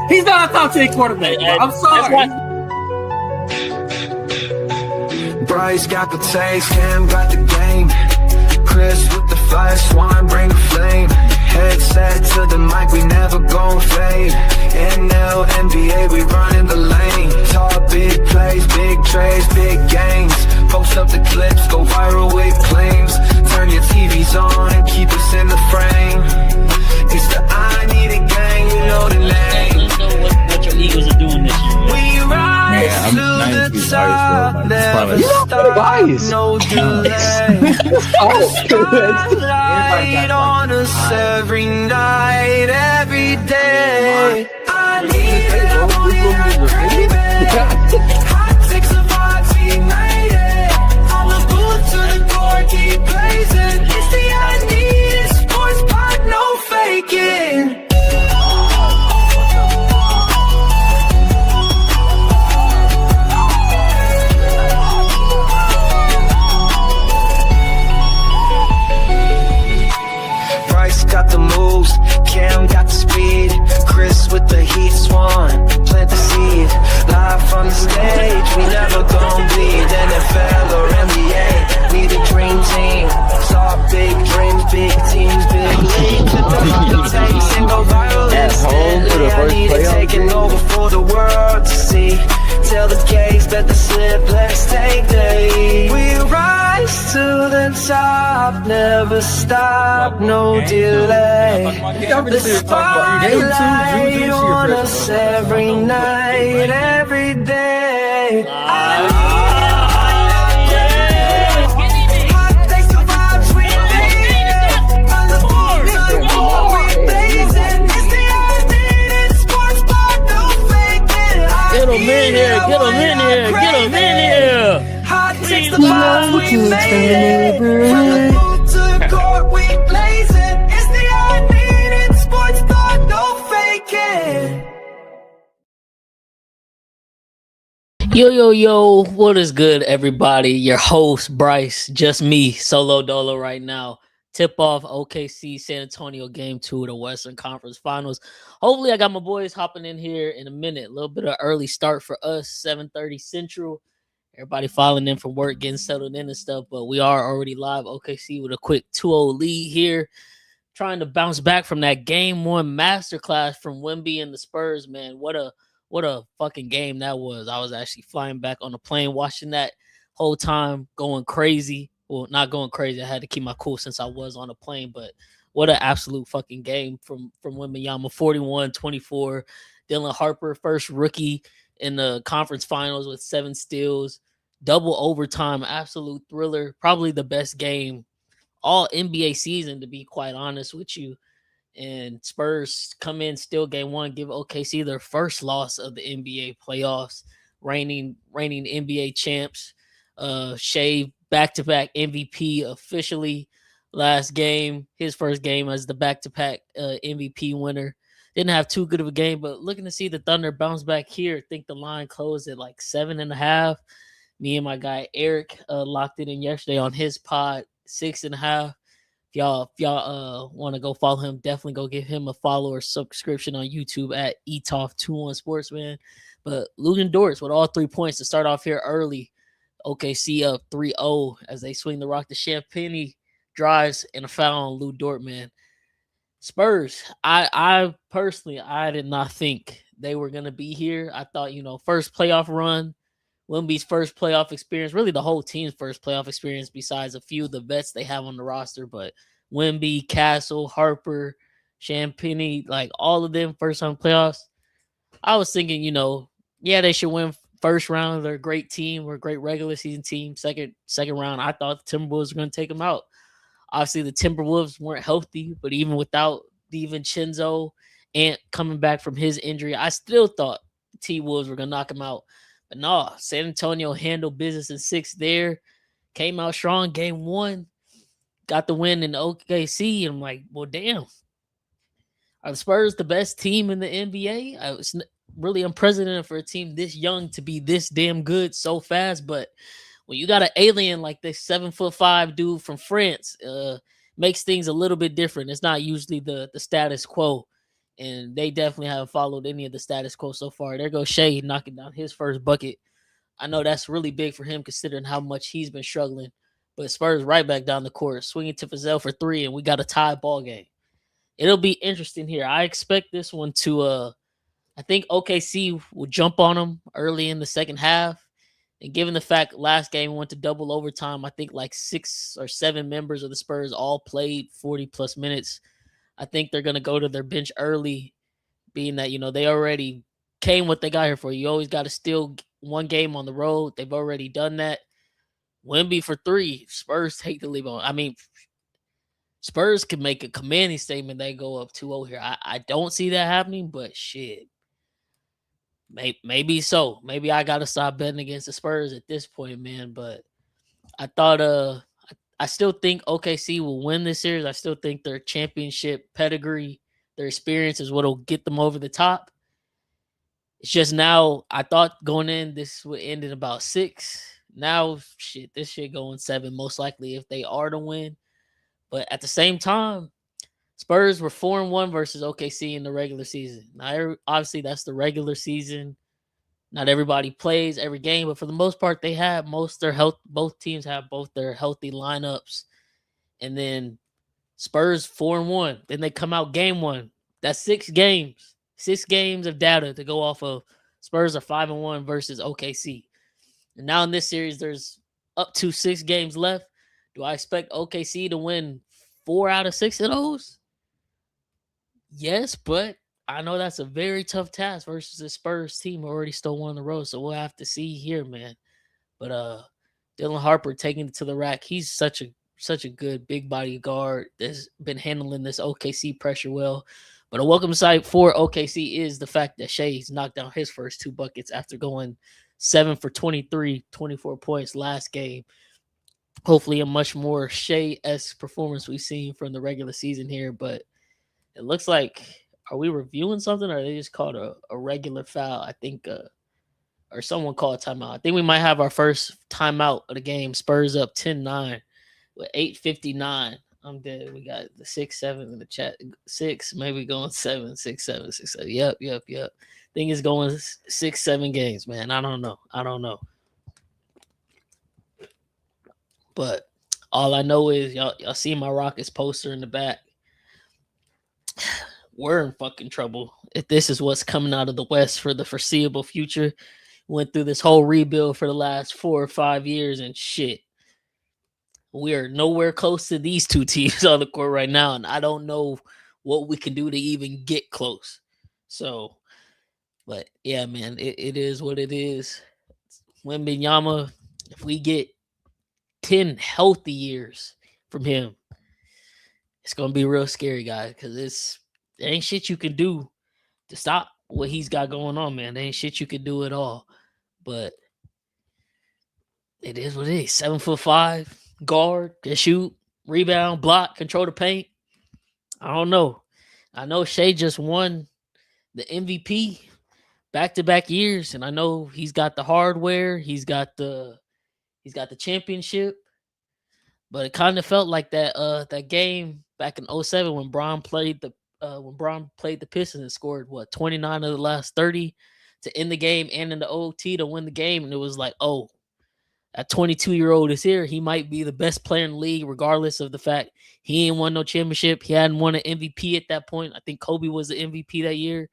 He's not a top 10 quarterback. I'm sorry. Bryce got the taste, Cam got the game. Chris with the flash, wine bring a flame. Headset to the mic, we never gon' fade. NL, NBA, we running the lane. Talk big plays, big trades, big games. Post up the clips, go viral with claims. Turn your TVs on and keep us in the frame. It's the I Need a Gang, you know the name. Let's know what your Eagles are doing this year. We rise to the top, never stop, no delay. Spotlight on us every night, every day. I need it, I want it, I crave it. Hot takes of vibes, we made it. On the booth to the door, keep blazing. It's the I Need It Sports Pod, no faking. Got the moves, Cam got the speed. Chris with the heat, Swan, plant the seed. Live from the stage, we never gon' bleed. NFL or NBA, we the dream team. Talk big dreams, big teams, big leagues. The takes and go viral instantly. I need it taking over for the world to see. Tell the case that the slip, let's take days. We rise to the top, never stop, no delay. The spotlight on us every night, every day. Get him in here, get him in here, get him in here. Hot takes the vibes, we made it. From the booth to the court, we blazing. It's the I Need It Sports Pod, no faking. Yo, what is good, everybody? Your host, Bryce, just me, solo dolo right now. Tip off OKC San Antonio game 2 of the Western Conference Finals. Hopefully, I got my boys hopping in here in a minute. A little bit of early start for us, 7:30 Central. Everybody filing in from work, getting settled in and stuff, but we are already live. OKC with a quick 2-0 lead here. Trying to bounce back from that game 1 masterclass from Wemby and the Spurs, man. What a fucking game that was. I was actually flying back on the plane, watching that whole time, going crazy. Well, not going crazy. I had to keep my cool since I was on a plane, but what an absolute fucking game from Wembanyama. 41-24. Dylan Harper, first rookie in the conference finals with 7 steals. Double overtime, absolute thriller. Probably the best game all NBA season, to be quite honest with you. And Spurs come in, still game 1, give OKC their first loss of the NBA playoffs. Reigning NBA champs. Shea back-to-back MVP officially last game. His first game as the back-to-back MVP winner. Didn't have too good of a game, but looking to see the Thunder bounce back here. I think the line closed at like 7.5. Me and my guy Eric locked it in yesterday on his pod, 6.5. If y'all want to go follow him, definitely go give him a follow or subscription on YouTube at ETOF21 Sportsman. But Lugan Dortz with all 3 points to start off here early. OKC up 3-0 as they swing the rock to Champagny, drives and a foul on Lou Dort, man. Spurs, I personally, I did not think they were going to be here. I thought, first playoff run, Wemby's first playoff experience, really the whole team's first playoff experience besides a few of the vets they have on the roster, but Wemby, Castle, Harper, Champagny, like all of them first time playoffs. I was thinking, they should win first round. They're a great team. We're a great regular season team. Second round, I thought the Timberwolves were going to take them out. Obviously, the Timberwolves weren't healthy, but even without DiVincenzo and coming back from his injury, I still thought the T-Wolves were going to knock him out. But no, San Antonio handled business in 6 there. Came out strong. Game 1, got the win in OKC. And I'm like, well, damn. Are the Spurs the best team in the NBA? I was really unprecedented for a team this young to be this damn good so fast. But when you got an alien like this 7'5" dude from France, makes things a little bit different. It's not usually the status quo. and they definitely haven't followed any of the status quo so far. There goes Shea knocking down his first bucket. I know that's really big for him considering how much he's been struggling. But Spurs right back down the court, swinging to Fazell for 3, and we got a tie ball game. It'll be interesting here. I expect this one to I think OKC will jump on them early in the second half. And given the fact last game went to double overtime, I think like 6 or 7 members of the Spurs all played 40 plus minutes. I think they're going to go to their bench early, being that, they already came what they got here for. You always got to steal one game on the road. They've already done that. Wemby for 3. Spurs take the lead on. I mean, Spurs can make a commanding statement. They go up 2-0 here. I don't see that happening, but shit. Maybe so. Maybe I got to stop betting against the Spurs at this point, man. But I thought I still think OKC will win this series. I still think their championship pedigree, their experience is what will get them over the top. It's just now, I thought going in, this would end in about 6. Now, this shit going 7, most likely if they are to win. But at the same time, Spurs were 4-1 versus OKC in the regular season. Now, obviously, that's the regular season. Not everybody plays every game, but for the most part, they have both teams have both their healthy lineups. And then Spurs 4-1. Then they come out game 1. That's 6 games. 6 games of data to go off of. Spurs are 5-1 versus OKC. And now in this series, there's up to 6 games left. Do I expect OKC to win 4 out of 6 of those? Yes, but I know that's a very tough task versus the Spurs team who already stole one in a row. So we'll have to see here, man. But Dylan Harper taking it to the rack. He's such a good big body guard that's been handling this OKC pressure well. But a welcome sight for OKC is the fact that Shea's knocked down his first 2 buckets after going 7 for 23, 24 points last game. Hopefully a much more Shea-esque performance we've seen from the regular season here. But it looks like, are we reviewing something or are they just called a regular foul? I think, or someone called timeout. I think we might have our first timeout of the game. Spurs up 10-9 with 8:59. I'm dead. We got the 6-7 in the chat. 6, maybe going 7, 6, 7, 6, 7. Yep. Think it's going 6-7 games, man. I don't know. But all I know is y'all see my Rockets poster in the back. We're in fucking trouble if this is what's coming out of the West for the foreseeable future. Went through this whole rebuild for the last 4 or 5 years and shit. We are nowhere close to these 2 teams on the court right now, and I don't know what we can do to even get close. So, but yeah, man, it is what it is. Wembanyama, if we get 10 healthy years from him, it's going to be real scary, guys, because there ain't shit you can do to stop what he's got going on, man. There ain't shit you can do at all. But it is what it is. 7'5" guard, can shoot, rebound, block, control the paint. I don't know. I know Shea just won the MVP back-to-back years, and I know he's got the hardware. He's got the championship. But it kind of felt like that game back in 2007 when Bron played the Pistons and scored 29 of the last 30 to end the game and in the OT to win the game, and it was like, oh, that 22-year-old is here. He might be the best player in the league, regardless of the fact he ain't won no championship. He hadn't won an MVP at that point. I think Kobe was the MVP that year.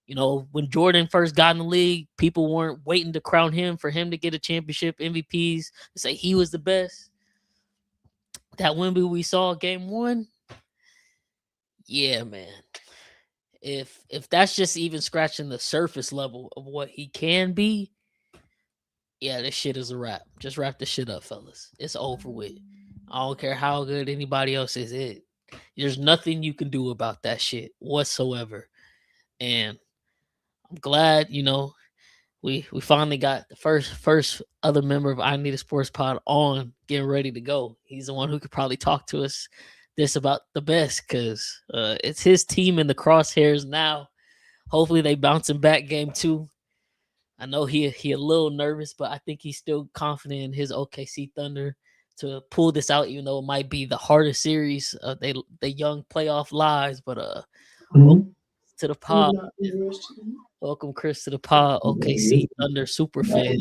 When Jordan first got in the league, people weren't waiting to crown him for him to get a championship MVPs to say he was the best. That Wemby we saw game 1, yeah, man. If that's just even scratching the surface level of what he can be, yeah, this shit is a wrap. Just wrap this shit up, fellas. It's over with. I don't care how good anybody else is. There's nothing you can do about that shit whatsoever. And I'm glad, we finally got the first other member of INISPOD pod on, getting ready to go. He's the one who could probably talk to us this about the best, because it's his team in the crosshairs now. Hopefully they bouncing back game 2. I know he a little nervous, but I think he's still confident in his OKC Thunder to pull this out, even though it might be the hardest series of the young playoff lives. But to the pod. Welcome, Chris, to the pod. OKC Thunder super fan.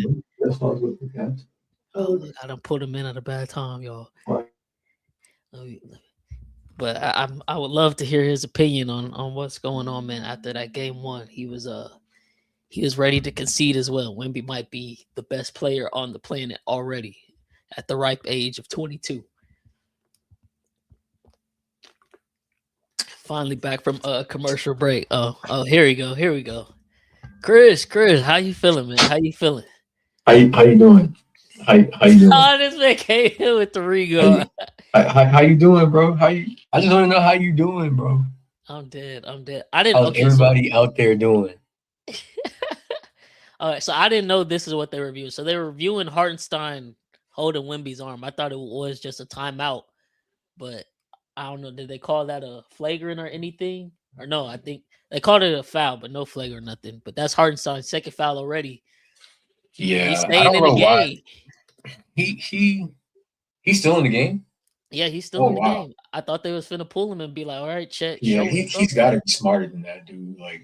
Oh, look, I done put him in at a bad time, y'all. But I would love to hear his opinion on what's going on, man. After that game one, he was ready to concede as well. Wemby might be the best player on the planet already at the ripe age of 22. Finally back from a commercial break. Oh, here we go. Chris, how you feeling, man? How you feeling? How you doing? How you doing? Oh, this man came in with the regard. How you doing, bro? I just want to know how you doing, bro. I'm dead. I didn't. How's everybody out there doing? All right, so I didn't know this is what they reviewed. So they were reviewing Hartenstein holding Wemby's arm. I thought it was just a timeout, but I don't know. Did they call that a flagrant or anything? Or no, I think they called it a foul, but no flag or nothing. But that's Hartenstein's second foul already. Yeah, he's staying in the game. He's still in the game. Yeah, he's still in the game. I thought they was finna pull him and be like, "All right, check." Yeah, he's got to be smarter than that, dude. Like,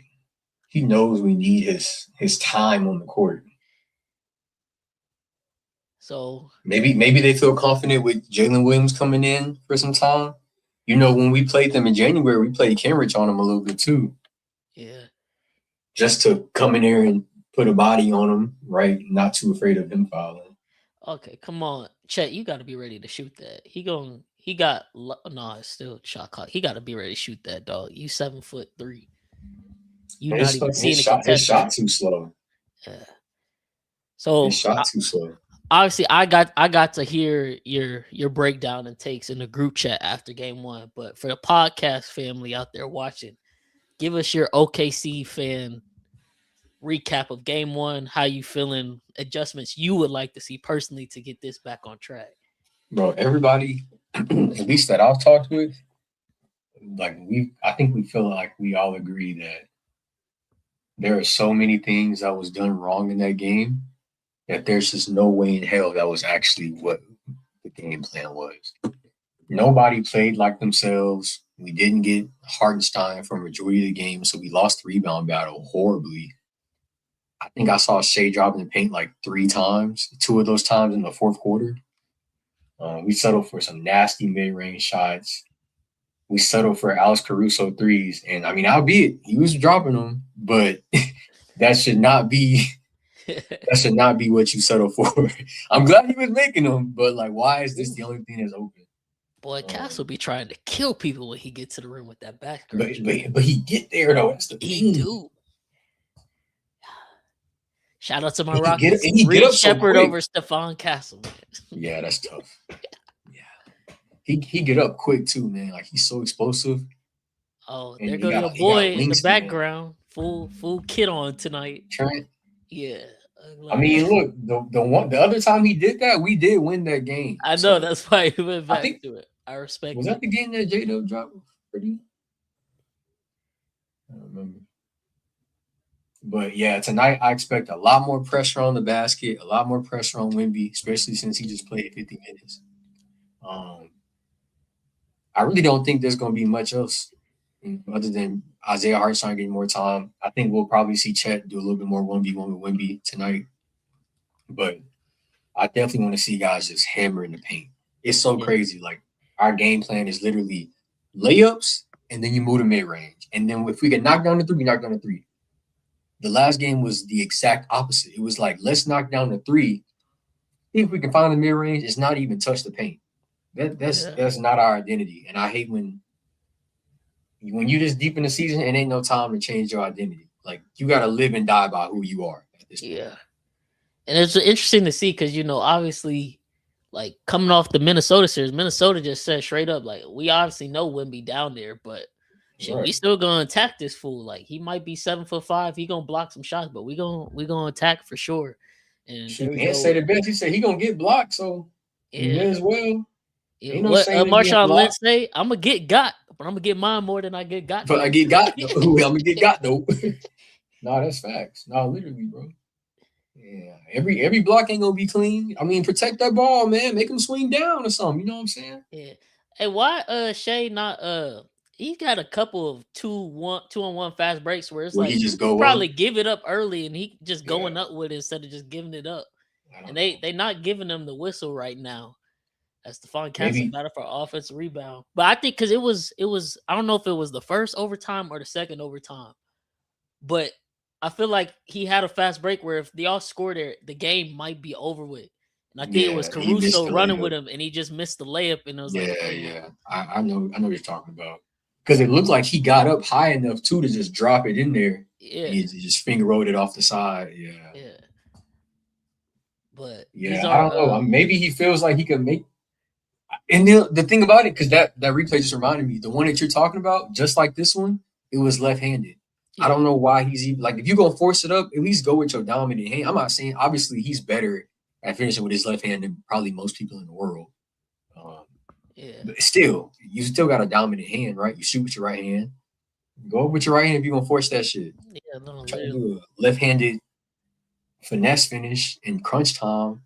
he knows we need his time on the court. So maybe they feel confident with Jalen Williams coming in for some time. You know, when we played them in January, we played Kenrich on him a little bit too. Yeah. Just to come in there and put a body on him, right? Not too afraid of him fouling. Okay, come on, Chet. You got to be ready to shoot that. It's still shot clock. He got to be ready to shoot that, dog. You 7'3". You not even seeing a contestant. His shot too slow. Yeah. So his shot too slow. Obviously, I got to hear your breakdown and takes in the group chat after game one. But for the podcast family out there watching, give us your OKC fan recap of game one. How you feeling? Adjustments you would like to see personally to get this back on track. Bro, everybody, at least that I've talked with, like I think we feel like we all agree that there are so many things that was done wrong in that game that there's just no way in hell that was actually what the game plan was. Nobody played like themselves. We didn't get Hartenstein for a majority of the game, so we lost the rebound battle horribly. I think I saw Shea drop in the paint like 3 times, 2 of those times in the fourth quarter. We settled for some nasty mid-range shots. We settled for Alex Caruso threes. And, I mean, albeit he was dropping them, but that should not be what you settle for. I'm glad he was making them, but, like, why is this the only thing that's open? Boy, Castle be trying to kill people when he gets to the rim with that back. But he get there, though. That's the thing. He do. Shout out to my Rockets. Reed Shepard over Stephon Castle. Yeah, that's tough. Yeah. He get up quick, too, man. Like, he's so explosive. Oh, there goes your boy in the background. Full kit on tonight. Trent. Yeah. I mean, look, the other time he did that, we did win that game. I know, that's why he went back to it. I respect it. Was that the game that J-Dub dropped pretty? I don't remember. But, yeah, tonight I expect a lot more pressure on the basket, a lot more pressure on Wemby, especially since he just played 50 minutes. I really don't think there's going to be much else other than Isaiah Hartenstein getting more time. I think we'll probably see Chet do a little bit more 1v1 with Wemby tonight. But I definitely want to see guys just hammer in the paint. It's so crazy. Like, our game plan is literally layups, and then you move to mid-range. And then if we can knock down the 3, we knock down the 3. The last game was the exact opposite. It was like, let's knock down the 3. See if we can find the mid-range. It's not even touch the paint. That's not our identity. And I hate when you just deep in the season, it ain't no time to change your identity. Like, you got to live and die by who you are at this point. Yeah. And it's interesting to see because, obviously, like, coming off the Minnesota series, Minnesota just said straight up, like, we obviously know Wemby down there, but we still gonna attack this fool. Like, he might be 7'5", he gonna block some shots, but we gonna attack for sure. And he can't say the best. He said he gonna get blocked, so he may as well. What Marshawn Lynch say? I'm gonna get got, but I'm gonna get mine more than I get got. But I get got. I'm gonna get got though. No, that's facts. No, literally, bro. Yeah, every block ain't gonna be clean. I mean, protect that ball, man. Make him swing down or something. You know what I'm saying? Yeah. Hey, why Shea not He got a couple of 2-on-1 fast breaks where it's Where like he just go probably up. give it up early and he just going Yeah. up with it instead of just giving it up. I don't And know. they not giving them the whistle right now. As Stephon Castle Maybe battle for offensive rebound. But I think because it was I don't know if it was the first overtime or the second overtime. But I feel like he had a fast break where if they all scored there, the game might be over with. And I think it was he missed Caruso the running with layup. him and he just missed the layup and it was like, Yeah, oh yeah. I know what you're talking about. Because it looked like he got up high enough too to just drop it in there. yeah, And he just finger rolled it off the side. Yeah. yeah. But these Yeah. I are don't know. Maybe he feels like he can make. And the thing about it, because that replay just reminded me, the one that you're talking about, just like this one, it was left-handed. I don't know why he's even like, if you're gonna force it up, at least go with your dominant hand. I'm not saying obviously he's better at finishing with his left hand than probably most people in the world. But still, you still got a dominant hand, right? You shoot with your right hand. Go with your right hand if you're gonna force that shit. Yeah, no, Try to do a left-handed finesse finish in crunch time.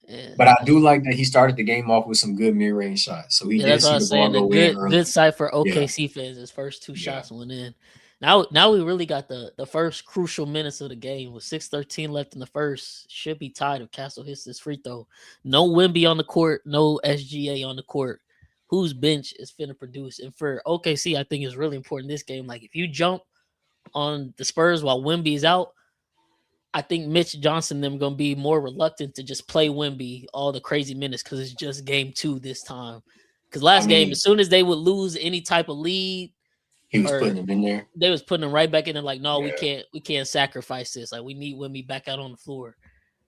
yeah. But I do like that he started the game off with some good mid-range shots. So he did That's what I see the was ball saying. The go in early. good sight for Yeah. OKC fans. His first two shots went in. Now we really got the first crucial minutes of the game with 6:13 left in the first. Should be tied if Castle hits this free throw. No Wemby on the court, no SGA on the court. Whose bench is finna produce? And for OKC, I think it's really important this game. Like if you jump on the Spurs while Wemby is out, I think Mitch Johnson and them gonna be more reluctant to just play Wemby all the crazy minutes because it's just game 2 this time. Because last game, as soon as they would lose any type of lead, he was putting him in there. They was putting him right back in there. Like, no, we can't sacrifice this. Like, we need Wemby back out on the floor.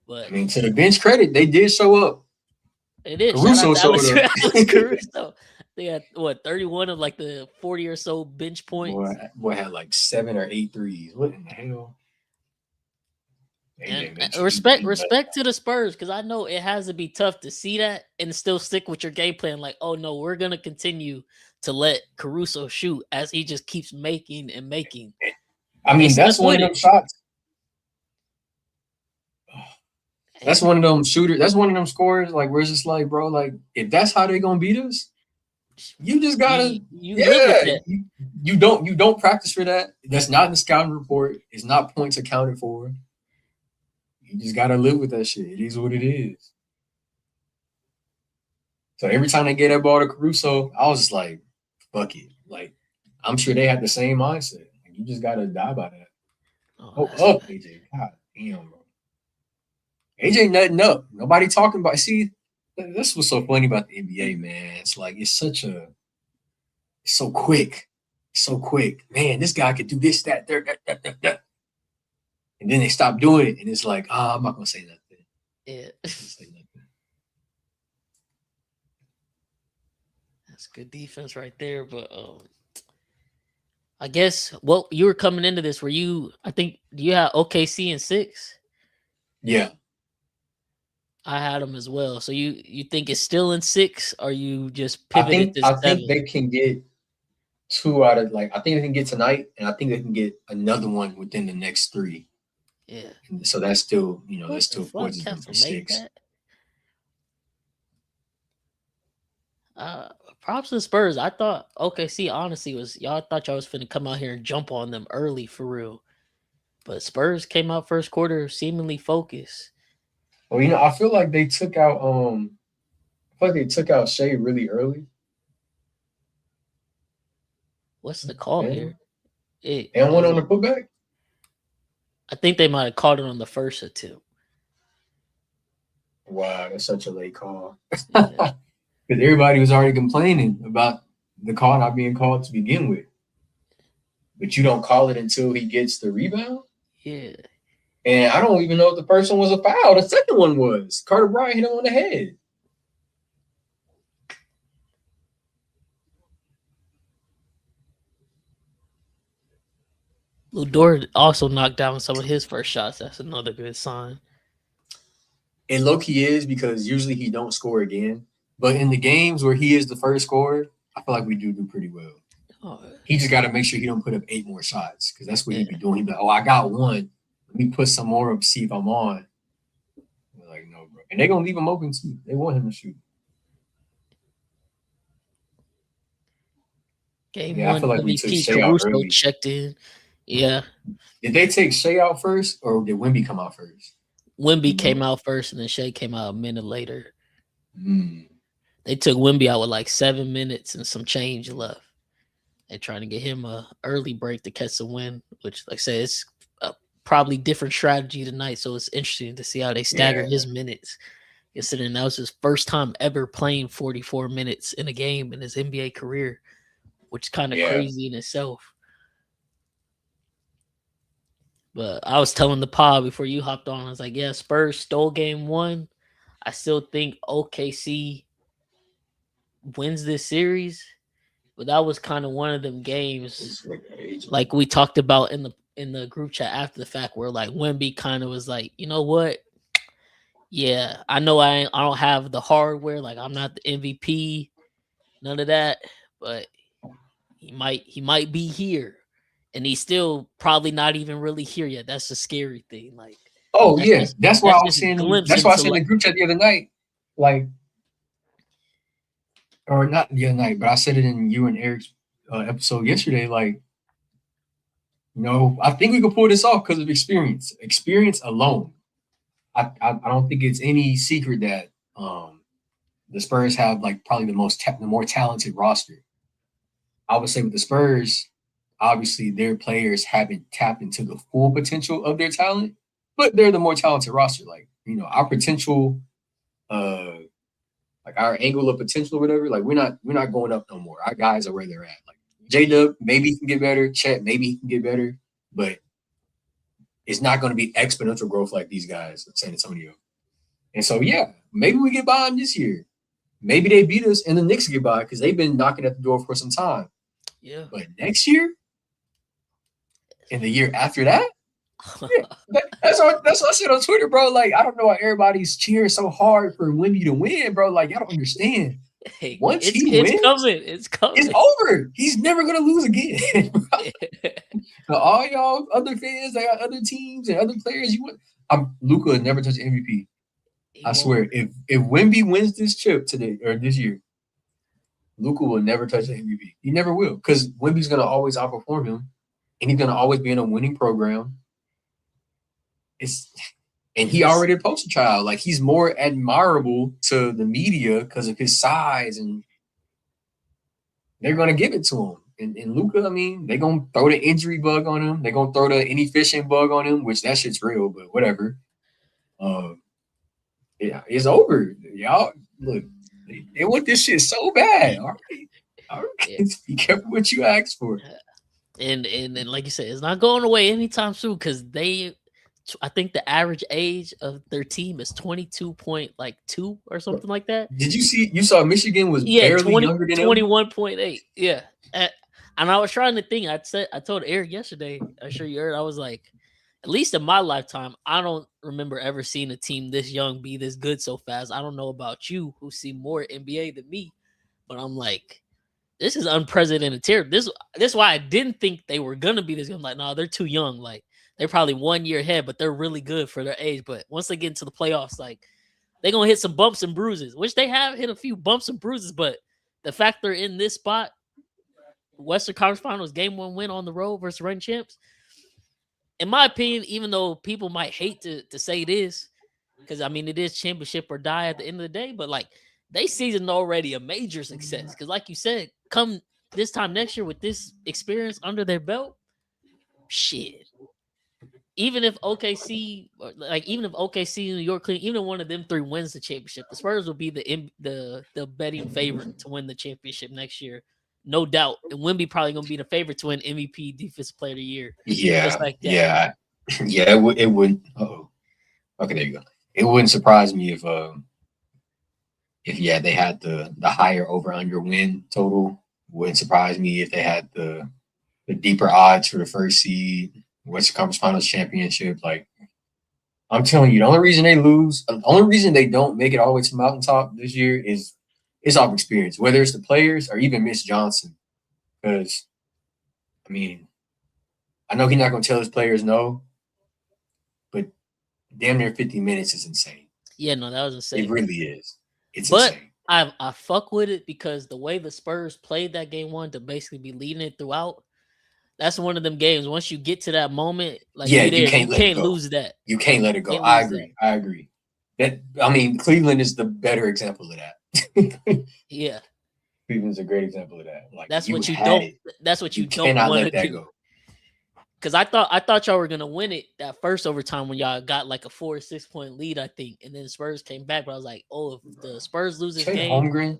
But I mean, to the bench credit, they did show up. It is. Caruso showed up. Caruso. They had 31 of like the 40 or so bench points. Boy had like 7 or 8 threes. What in the hell? And respect to the Spurs, because I know it has to be tough to see that and still stick with your game plan. Like, oh no, we're gonna continue to let Caruso shoot as he just keeps making and making. I mean, that's one of them shots. That's one of them shooters. That's one of them scores. Like, where it's just like, bro, like if that's how they're gonna beat us, you just gotta, you don't practice for that. That's not in the scouting report. It's not points accounted for. You just gotta live with that shit. It is what it is. So every time they get that ball to Caruso, I was just like, fuck it. Like, I'm sure they had the same mindset. Like, you just gotta die by that. Up, AJ. God damn, bro. AJ nutting up. Nobody talking about. See, this was so funny about the NBA, man. It's like it's so quick. So quick. Man, this guy could do this, that, that. And then they stop doing it, and it's like, I'm not gonna say nothing. Yeah, that's good defense right there. But I guess you were coming into this. Were you? I think you had OKC in 6. Yeah, I had them as well. So you think it's still in 6? Or you just pivoted to 7? I think they can get 2 out of I think they can get tonight, and I think they can get another one within the next 3. Yeah. So that's still, that's still points for 6. Props to the Spurs. I thought OKC honestly y'all thought y'all was finna come out here and jump on them early for real. But Spurs came out first quarter seemingly focused. Well, I feel like they took out Shea really early. What's the call here? And one on the putback? I think they might have called it on the first attempt. Wow, that's such a late call. Because everybody was already complaining about the call not being called to begin with. But you don't call it until he gets the rebound? Yeah. And I don't even know if the first one was a foul. The second one was. Carter Bryant hit him on the head. Lou Dort also knocked down some of his first shots. That's another good sign. And low-key is because usually he don't score again. But in the games where he is the first scorer, I feel like we do pretty well. He just got to make sure he don't put up 8 more shots because that's what he'd be doing. He'd be like, I got 1. Let me put some more up, see if I'm on. They're like, no, bro. And they're going to leave him open, too. They want him to shoot. Game Yeah, I one feel like we took MVP Shea out Caruso early. checked in. Yeah, Did they take Shea out first, or did Wemby come out first? Wemby You know? came out first, and then Shea came out a minute later. Mm. They took Wemby out with like 7 minutes and some change left. They're trying to get him a early break to catch the win, which, like I said, it's a probably different strategy tonight. So it's interesting to see how they stagger his minutes. Considering that was his first time ever playing 44 minutes in a game in his NBA career, which is kind of crazy in itself. But I was telling the pod before you hopped on, I was like, yeah, Spurs stole game one. I still think OKC wins this series, but that was kind of one of them games, like we talked about in the group chat after the fact, where like Wemby kind of was like, you know what? Yeah, I know I don't have the hardware, like I'm not the MVP, none of that, but he might be here, and he's still probably not even really here yet. That's the scary thing. Like, oh yeah, that's why I was just a saying. glimpse That's why I into said in like, the group chat the other night, like, or not the other night, but I said it in you and Eric's episode yesterday. Like, I think we could pull this off because of experience. Experience alone. I don't think it's any secret that the Spurs have like probably the more talented roster. I would say with the Spurs, obviously their players haven't tapped into the full potential of their talent, but they're the more talented roster. Like, our potential, like our angle of potential or whatever, like we're not going up no more. Our guys are where they're at. Like J-Dub, maybe he can get better. Chet, maybe he can get better, but it's not going to be exponential growth like these guys in San Antonio. And so, yeah, maybe we get by them this year. Maybe they beat us and the Knicks get by because they've been knocking at the door for some time. yeah. But next year and the year after that, that's what I said on Twitter, bro. Like, I don't know why everybody's cheering so hard for Wemby to win, bro. Like, y'all don't understand. Hey, Once he it's wins, coming. It's coming. it's over. He's never gonna lose again. All y'all other fans, they got other teams and other players. Luka will never touch MVP. I swear. If Wemby wins this chip today or this year, Luka will never touch the MVP. He never will, because Wemby's gonna always outperform him, and he's gonna always be in a winning program. And he already a poster child. Like, he's more admirable to the media because of his size, and they're gonna give it to him. And Luka, I mean, they're gonna throw the injury bug on him. They're gonna throw the inefficient bug on him, which that shit's real, but whatever. Yeah, it's over. Y'all look, they want this shit so bad. All right. Be careful what you ask for. And like you said, it's not going away anytime soon, because I think the average age of their team is 22.2 or something like that. You saw Michigan was barely younger than 21.8. Yeah. And I was trying to think. I told Eric yesterday, I'm sure you heard, I was like, at least in my lifetime, I don't remember ever seeing a team this young be this good so fast. I don't know about you, who see more NBA than me, but I'm like, this is unprecedented territory. This is why I didn't think they were gonna be this good. I'm like, no, they're too young. Like, they're probably 1 year ahead, but they're really good for their age. But once they get into the playoffs, like, they're gonna hit some bumps and bruises, which they have hit a few bumps and bruises. But the fact they're in this spot, Western Conference Finals, game 1 win on the road versus reigning champs. In my opinion, even though people might hate to say it is, because I mean it is championship or die at the end of the day, but like, they seasoned already a major success. Because like you said, come this time next year with this experience under their belt, shit. Even if OKC, even if OKC, New York, even if one of them three wins the championship, the Spurs will be the betting favorite to win the championship next year, no doubt. And Wemby probably gonna be the favorite to win MVP, Defensive Player of the Year. Yeah, just like that. yeah. It would. Okay, there you go. It wouldn't surprise me if they had the higher over under win total. Wouldn't surprise me if they had the deeper odds for the first seed, Western Conference Finals championship. Like, I'm telling you, the only reason they lose, the only reason they don't make it all the way to the mountaintop this year is off experience, whether it's the players or even Miss Johnson. Because, I mean, I know he's not going to tell his players no, but damn near 50 minutes is insane. Yeah, no, that was insane. It really is. It's insane. I fuck with it because the way the Spurs played that game one to basically be leading it throughout, that's one of them games. Once you get to that moment, like Yeah, you there, you can't you let it can't go. lose that. You can't let it go. Can't I lose agree. I agree. Cleveland is the better example of that. Yeah, Cleveland's a great example of that. Like that's you what you had don't. it. That's what you don't cannot want let to that do. go. Because I thought y'all were gonna win it that first overtime when y'all got like a 4 or 6 point lead, I think, and then Spurs came back. But I was like, oh, if the Spurs lose this Chet game, Holmgren.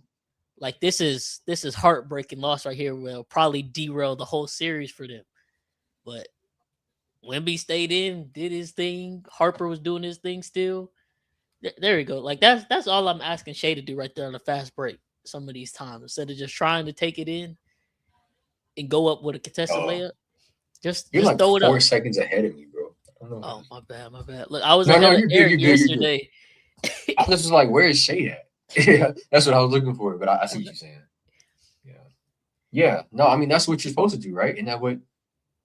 like this is heartbreaking loss right here. Will probably derail the whole series for them. But Wemby stayed in, did his thing. Harper was doing his thing still. There we go. Like that's all I'm asking Shea to do right there on a fast break. Some of these times instead of just trying to take it in and go up with a contested layup, just You're like throw it 4 up. seconds ahead of me, bro. I don't know. Oh my bad. Look, I was No, ahead of you're good. Eric You're good. You're good. yesterday. I was just like, where is Shea at? Yeah, that's what I was looking for. But I see what you're saying. Yeah. Yeah. No, I mean that's what you're supposed to do, right? And that's what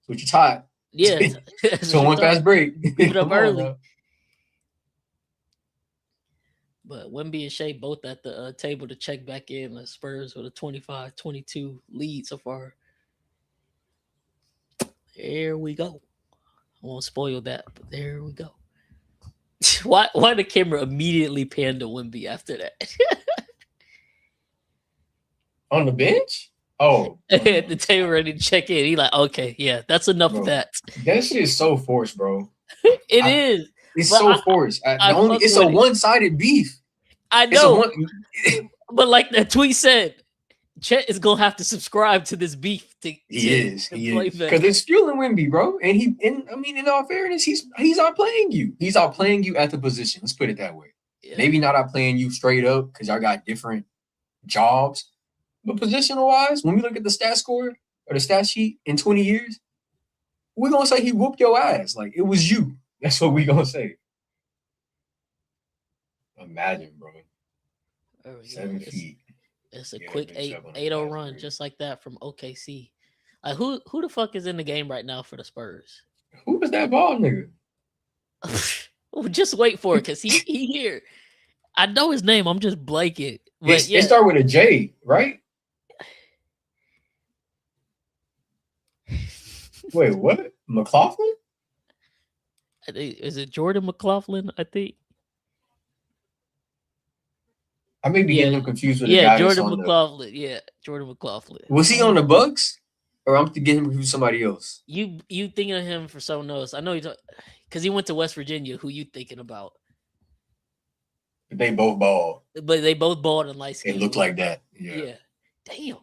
you're taught. Yeah. So one fast break. Leave it up Come on early. now. But Wemby and Shea both at the table to check back in. The Spurs with a 25-22 lead so far. There we go. I won't spoil that, but there we go. Why the camera immediately panned to Wemby after that? On the bench? Oh. At the table ready to check in. He like, okay, yeah, that's enough Bro, of that. That shit is so forced, bro. It is. It's But so forced. It's a one-sided beef. I It's a know. one, But like that tweet said, Chet is gonna have to subscribe to this beef to play better. because it's fueling Wemby, bro. And in all fairness, he's outplaying you. He's outplaying you at the position. Let's put it that way. Yeah. Maybe not outplaying you straight up because y'all got different jobs, but positional wise, when we look at the stat score or the stat sheet in 20 years, we're gonna say he whooped your ass. Like it was you. That's what we gonna say. Imagine, bro. 7 feet. It's a quick 8-0 run just like that from OKC. Like who the fuck is in the game right now for the Spurs? Who was that ball nigga? Just wait for it because he here. I know his name. I'm just blanking. But It start with a J, right? Wait, what? McLaughlin? I think, is it Jordan McLaughlin? I think. I may be getting him confused with the guy Jordan McLaughlin. Jordan McLaughlin. Was he on the Bucks, or I'm getting him confused with somebody else? You thinking of him for someone else? I know he's because he went to West Virginia. Who you thinking about? They both balled. But they both balled in light skin. It looked like that. Yeah. Damn.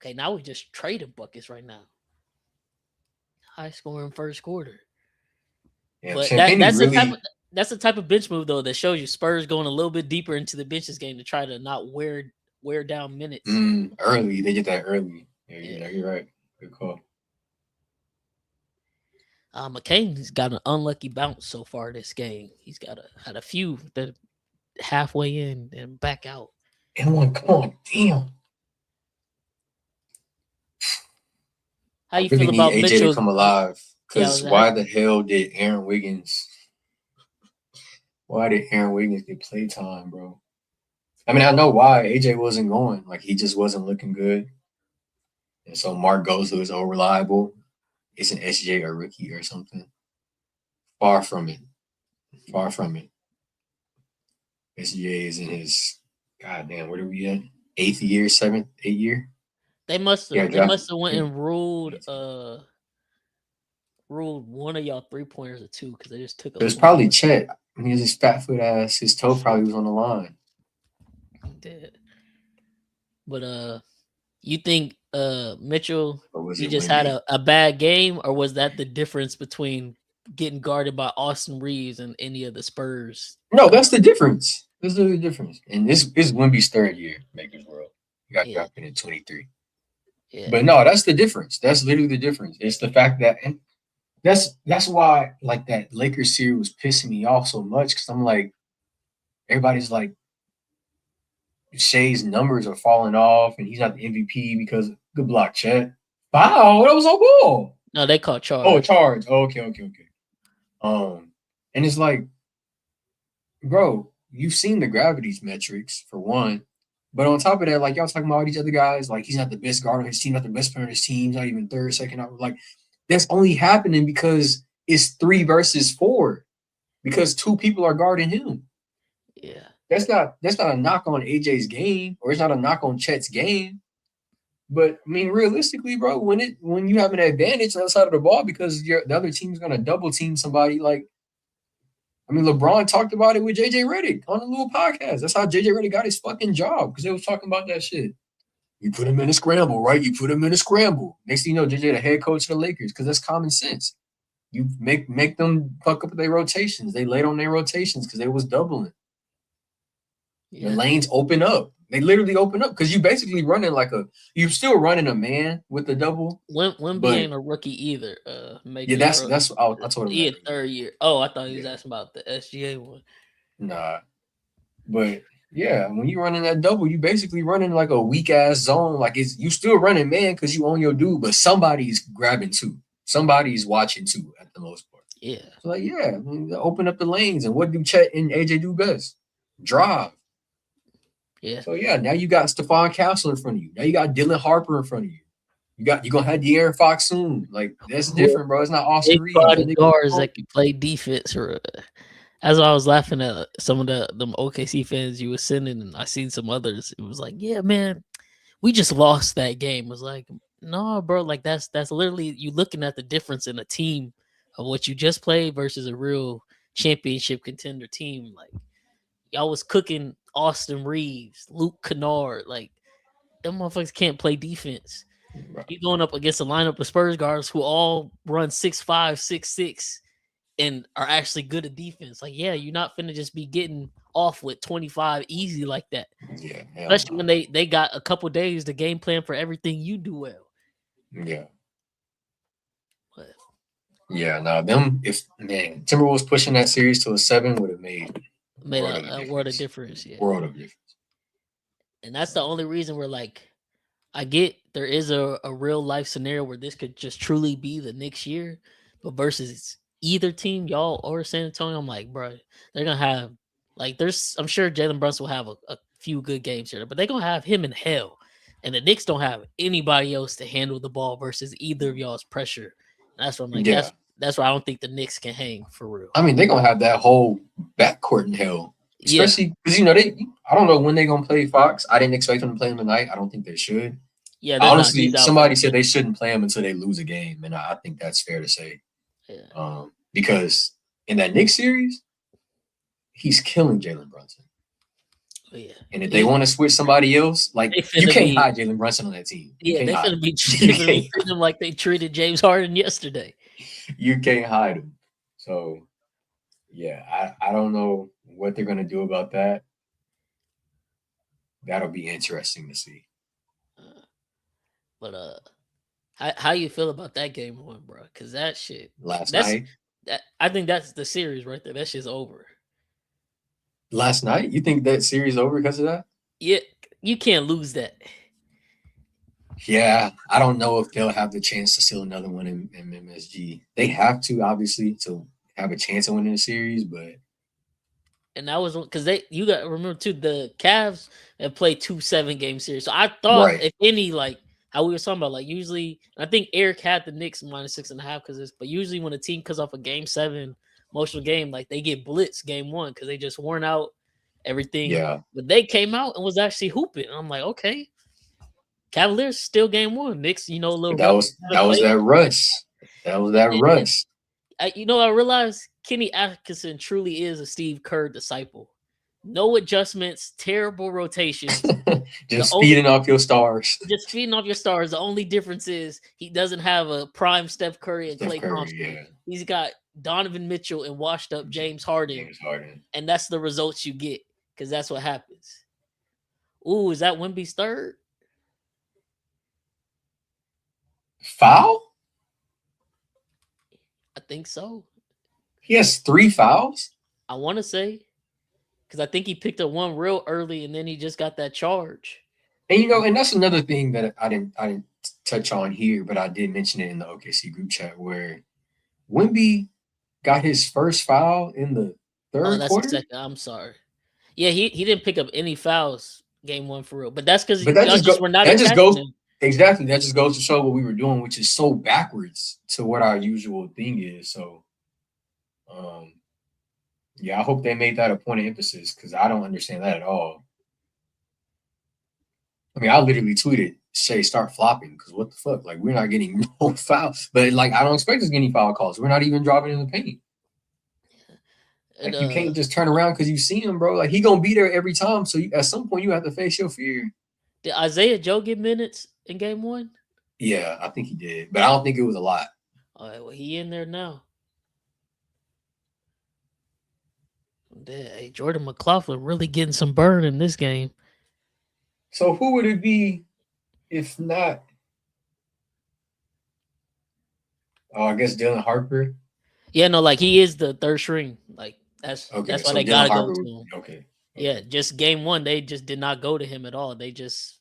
Okay, now we just trading buckets right now. High scoring first quarter. Yeah, but that's the type of bench move though that shows you Spurs going a little bit deeper into the benches game to try to not wear down minutes. Early, they get that early. Yeah, you're right. Good call. McCain's got an unlucky bounce so far this game. He's had a few that halfway in and back out. And one, come on, damn. How you feel about AJ Mitchell to come alive? Because why the hell did Aaron Wiggins? Why did Aaron Wiggins get playtime, bro? I mean, I know why AJ wasn't going. Like he just wasn't looking good, and so Mark goes who is so reliable. It's an SJ or rookie or something. Far from it. Far from it. SJ is in his goddamn. What are we at? 8th year, 8th year. They must have went and ruled one of y'all 3-pointers or two because they just took. It was probably Chet. I mean, his fat foot ass. His toe probably was on the line. He did. But you think Mitchell he just had a bad game, or was that the difference between getting guarded by Austin Reeves and any of the Spurs? No, that's the difference. That's the difference. And this is Wemby's 3rd year, Makers World. You got drafted in 23. Yeah. But no, that's the difference. That's literally the difference. It's the fact that, and that's why like that Lakers series was pissing me off so much because I'm like, everybody's like, Shea's numbers are falling off and he's not the MVP because good block, Chet. Wow, that was a ball. No, they called charge. Oh, charge. Oh, okay. And it's like, bro, you've seen the gravity's metrics for one. But on top of that, like y'all talking about all these other guys, like he's not the best guard on his team, not the best player on his team, not even third, second out. Like that's only happening because it's 3 versus 4, because 2 people are guarding him. Yeah. That's not a knock on AJ's game, or it's not a knock on Chet's game. But I mean, realistically, bro, when you have an advantage outside of the ball because the other team's gonna double team somebody, like I mean, LeBron talked about it with JJ Redick on a little podcast. That's how JJ Redick got his fucking job, because they was talking about that shit. You put him in a scramble, right? You put him in a scramble. Next thing you know, JJ the head coach of the Lakers, because that's common sense. You make them fuck up their rotations. They laid on their rotations because they was doubling. Yeah. The lanes open up. They literally open up because you basically running you're still running a man with the double. Wemby ain't a rookie either. That's I told him. He had 3rd year. Oh, I thought he was asking about the SGA one. Nah, but yeah, when you running that double, you basically running like a weak ass zone. Like you still running man because you own your dude, but somebody's grabbing 2. Somebody's watching 2 at the most part. Yeah. So open up the lanes, and what do Chet and AJ do best? Drive. Yeah. So now you got Stephon Castle in front of you. Now you got Dylan Harper in front of you. You're gonna have De'Aaron Fox soon. Like that's different, bro. It's not Austin Reeves. Body guards that can play defense. As I was laughing at some of them OKC fans you were sending, and I seen some others. It was like, yeah, man, we just lost that game. It was like, no, bro. Like that's literally you looking at the difference in a team of what you just played versus a real championship contender team. Like y'all was cooking Austin Reeves, Luke Kennard. Like them motherfuckers can't play defense. Right. You're going up against a lineup of Spurs guards who all run 6'5", 6'6", and are actually good at defense. Like, yeah, you're not finna just be getting off with 25 easy like that. Yeah, especially when they got a couple days to game plan for everything you do well. Yeah. But if Timberwolves pushing that series to a 7 would have made a world of difference. Yeah. World of difference. And that's the only reason we're like, I get there is a real life scenario where this could just truly be the next year, but versus either team, y'all or San Antonio, I'm like, bro, they're gonna have I'm sure Jalen Brunson will have a few good games here, but they're gonna have him in hell. And the Knicks don't have anybody else to handle the ball versus either of y'all's pressure. That's what I'm like. Yeah. That's why I don't think the Knicks can hang for real. I mean, they're gonna have that whole backcourt in hell. Especially because I don't know when they're gonna play Fox. I didn't expect them to play him tonight. I don't think they should. Yeah, honestly, somebody said they shouldn't play him until they lose a game, and I think that's fair to say. Yeah. Because in that Knicks series, he's killing Jalen Brunson. Oh, yeah. And if they want to switch somebody else, like you can't hide Jalen Brunson on that team. They're gonna be treating him like they treated James Harden yesterday. You can't hide him. So, yeah, I don't know what they're gonna do about that. That'll be interesting to see. But how you feel about that game one, bro? Because that shit last night. I think that's the series right there. That shit's over. Last night, you think that series over because of that? Yeah, you can't lose that. Yeah, I don't know if they'll have the chance to steal another one in MSG. They have to, obviously, to have a chance of winning the series, but. And that was because you got to remember too, the Cavs have played 2 7-game series. So I thought if any, like how we were talking about, like usually I think Eric had the Knicks -6.5 but usually when a team comes off a game 7 emotional game, like they get blitzed game 1 because they just worn out everything. Yeah. But they came out and was actually hooping. I'm like, okay. Cavaliers still game 1. Knicks, a little. That was that rush. That was that rush. I realized Kenny Atkinson truly is a Steve Kerr disciple. No adjustments, terrible rotations. Just feeding off your stars. Just feeding off your stars. The only difference is he doesn't have a prime Steph Curry and Klay Thompson. Yeah. He's got Donovan Mitchell and washed up James Harden. And that's the results you get because that's what happens. Ooh, is that Wemby's third? Foul? I think so. He has 3 fouls? I want to say. Because I think he picked up one real early and then he just got that charge. And and that's another thing that I didn't touch on here, but I did mention it in the OKC group chat where Wemby got his first foul in the third quarter. The second. I'm sorry. Yeah, he didn't pick up any fouls game 1 for real. But that's because But that y'all just just were not that just attacking goes him. exactly. That just goes to show what we were doing, which is so backwards to what our usual thing is. So, um, yeah, I hope they made that a point of emphasis because I don't understand that at all. I mean, I literally tweeted, "Shay, start flopping," because what the fuck? Like, we're not getting no fouls. But like, I don't expect us to get any foul calls. We're not even dropping in the paint. And Like, you can't just turn around because you see him, bro. Like, he gonna be there every time. So at some point, you have to face your fear. did Isaiah Joe get minutes in game 1? Yeah, I think he did, but I don't think it was a lot. All right, well, he in there now. Hey, Jordan McLaughlin really getting some burn in this game. So who would it be if not? Oh, I guess Dylan Harper. Yeah, no, like he is the third string. Like that's Okay, why so they Dylan gotta go Harper. to him. Okay. Yeah, just game 1, they just did not go to him at all. They just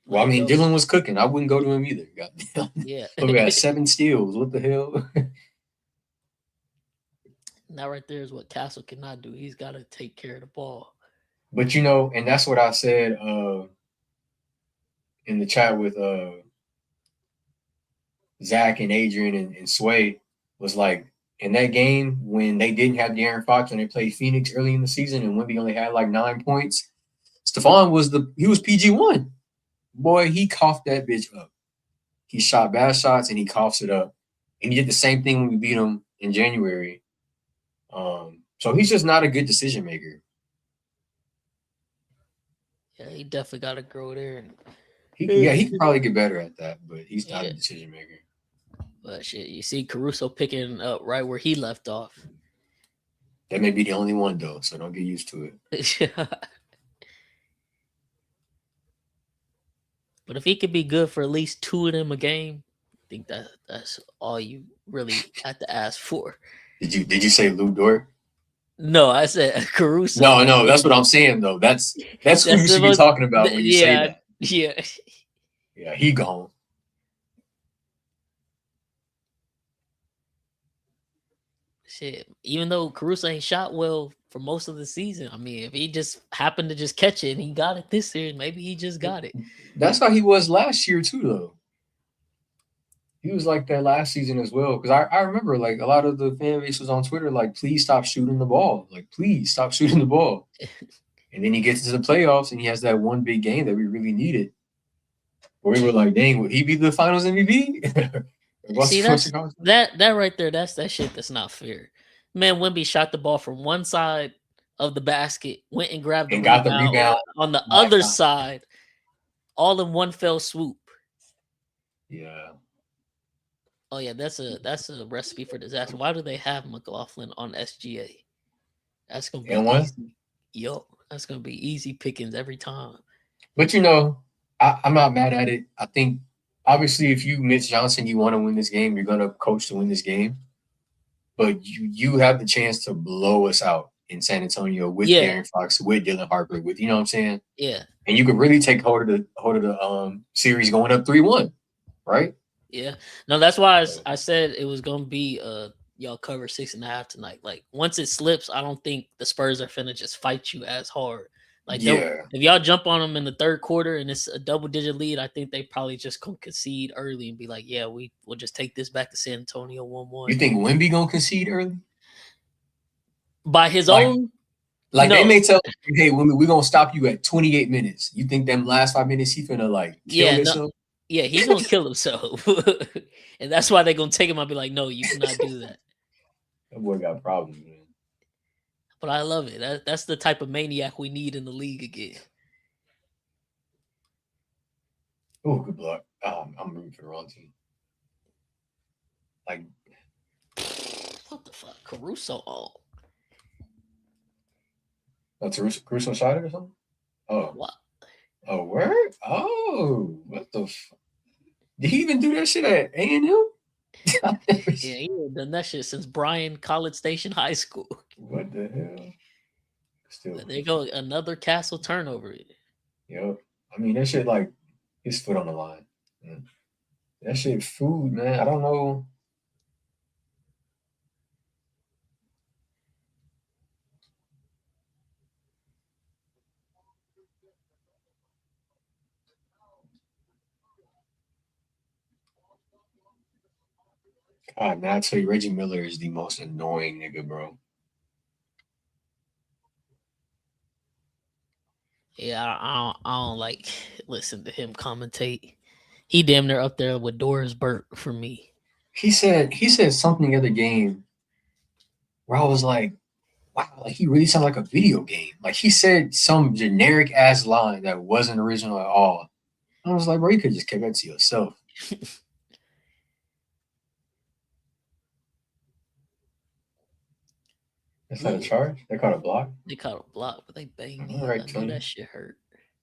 Well, let I it mean, go. Dylan was cooking. I wouldn't go to him either. Goddamn. Yeah. Look at that, 7 steals. What the hell? That right there is what Castle cannot do. He's got to take care of the ball. But and that's what I said in the chat with Zach and Adrian and Sway was like in that game when they didn't have De'Aaron Fox and they played Phoenix early in the season and Wemby only had like 9 points. Stephon was PG1. Boy, he coughed that bitch up. He shot bad shots and he coughs it up. And he did the same thing when we beat him in January. So he's just not a good decision maker. Yeah, he definitely got to grow there. He could probably get better at that, but he's not a decision maker. But shit, you see Caruso picking up right where he left off. That may be the only one though, so don't get used to it. But if he could be good for at least 2 of them a game, I think that's all you really have to ask for. Did you say Lou Dort? No, I said Caruso. No, that's what I'm saying though. That's who you should be talking about when you say that. Yeah. Yeah, he gone. Shit. Even though Caruso ain't shot well for most of the season, I mean, if he just happened to just catch it and he got it this year, maybe he just got it. That's how he was last year too, though. He was like that last season as well. Because I remember like a lot of the fan base was on Twitter like, please stop shooting the ball. Like, please stop shooting the ball. And then he gets to the playoffs and he has that one big game that we really needed. Where we were like, dang, would he be the finals MVP? See, that right there, that's that shit that's not fair. Man, Wemby shot the ball from one side of the basket, went and grabbed got the rebound on the other side, all in one fell swoop. Yeah. Oh yeah, that's a recipe for disaster. Why do they have McLaughlin on SGA? That's gonna be easy. Yo, that's gonna be easy pickings every time. But I'm not mad at it. I think obviously if you Mitch Johnson, you want to win this game, you're gonna coach to win this game. But you have the chance to blow us out in San Antonio with De'Aaron Fox, with Dylan Harper, with you know what I'm saying? Yeah. And you could really take hold of the series going up 3-1, right? Yeah. No, that's why I said it was gonna be y'all cover 6.5 tonight. Like once it slips, I don't think the Spurs are finna just fight you as hard. Like if y'all jump on them in the third quarter and it's a double-digit lead, I think they probably just gonna concede early and be like, "Yeah, we'll just take this back to San Antonio 1-1." You think Wemby gonna concede early by his own? Like they may tell, "Hey, Wemby, we're gonna stop you at 28 minutes." You think them last 5 minutes he finna like kill himself? Yeah, he's gonna kill himself, and that's why they're gonna take him. I'll be like, "No, you cannot do that." That boy got problems, man. But I love it. That's the type of maniac we need in the league again. Oh, good luck. I'm rooting for the wrong team. Like, what the fuck? Caruso on. Oh, Caruso shot it or something? Oh. What? Oh, word? Oh, what the fuck? Did he even do that shit at A&M? Yeah, he ain't done that shit since Bryan College Station High School. What the hell? Still, there you go, another Castle turnover. Yep. I mean, that shit like his foot on the line. Man. That shit food, man. I don't know. God, man, I tell you, Reggie Miller is the most annoying nigga, bro. Yeah, I don't like listen to him commentate. He damn near up there with Doris Burke for me. He said something the other game where I was like, wow, like he really sounded like a video game. Like he said some generic ass line that wasn't original at all. I was like, bro, you could just keep that to yourself. Is that a charge? They caught a block? They caught a block, but they banged me. All right, I knew Tony. that shit hurt.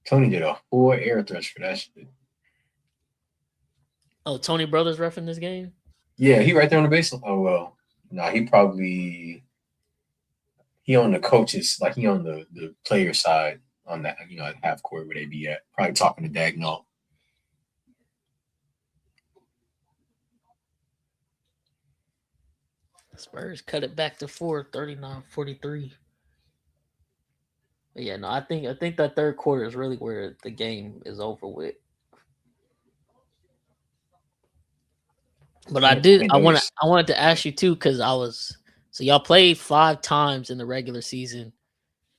Tony did a full air thrust for that shit. Oh, Tony Brothers ref in this game? Yeah, he right there on the baseline. Oh well. Nah, he on the coaches, like he on the player side on that, at half court where they be at. Probably talking to Dagnall. Spurs cut it back to 39-43. But yeah, no, I think that third quarter is really where the game is over with. But I wanted to ask you too, because so y'all played 5 times in the regular season.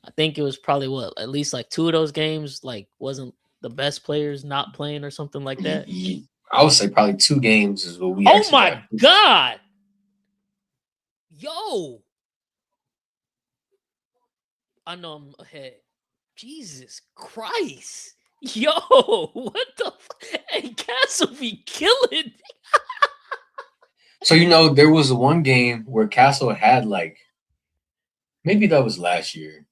I think it was probably at least like 2 of those games like wasn't the best players not playing or something like that. I would say probably 2 games is what we. Oh my god, yo! I know I'm ahead. Jesus Christ, yo! What the? Hey, Castle be killing. So there was one game where Castle had like, maybe that was last year.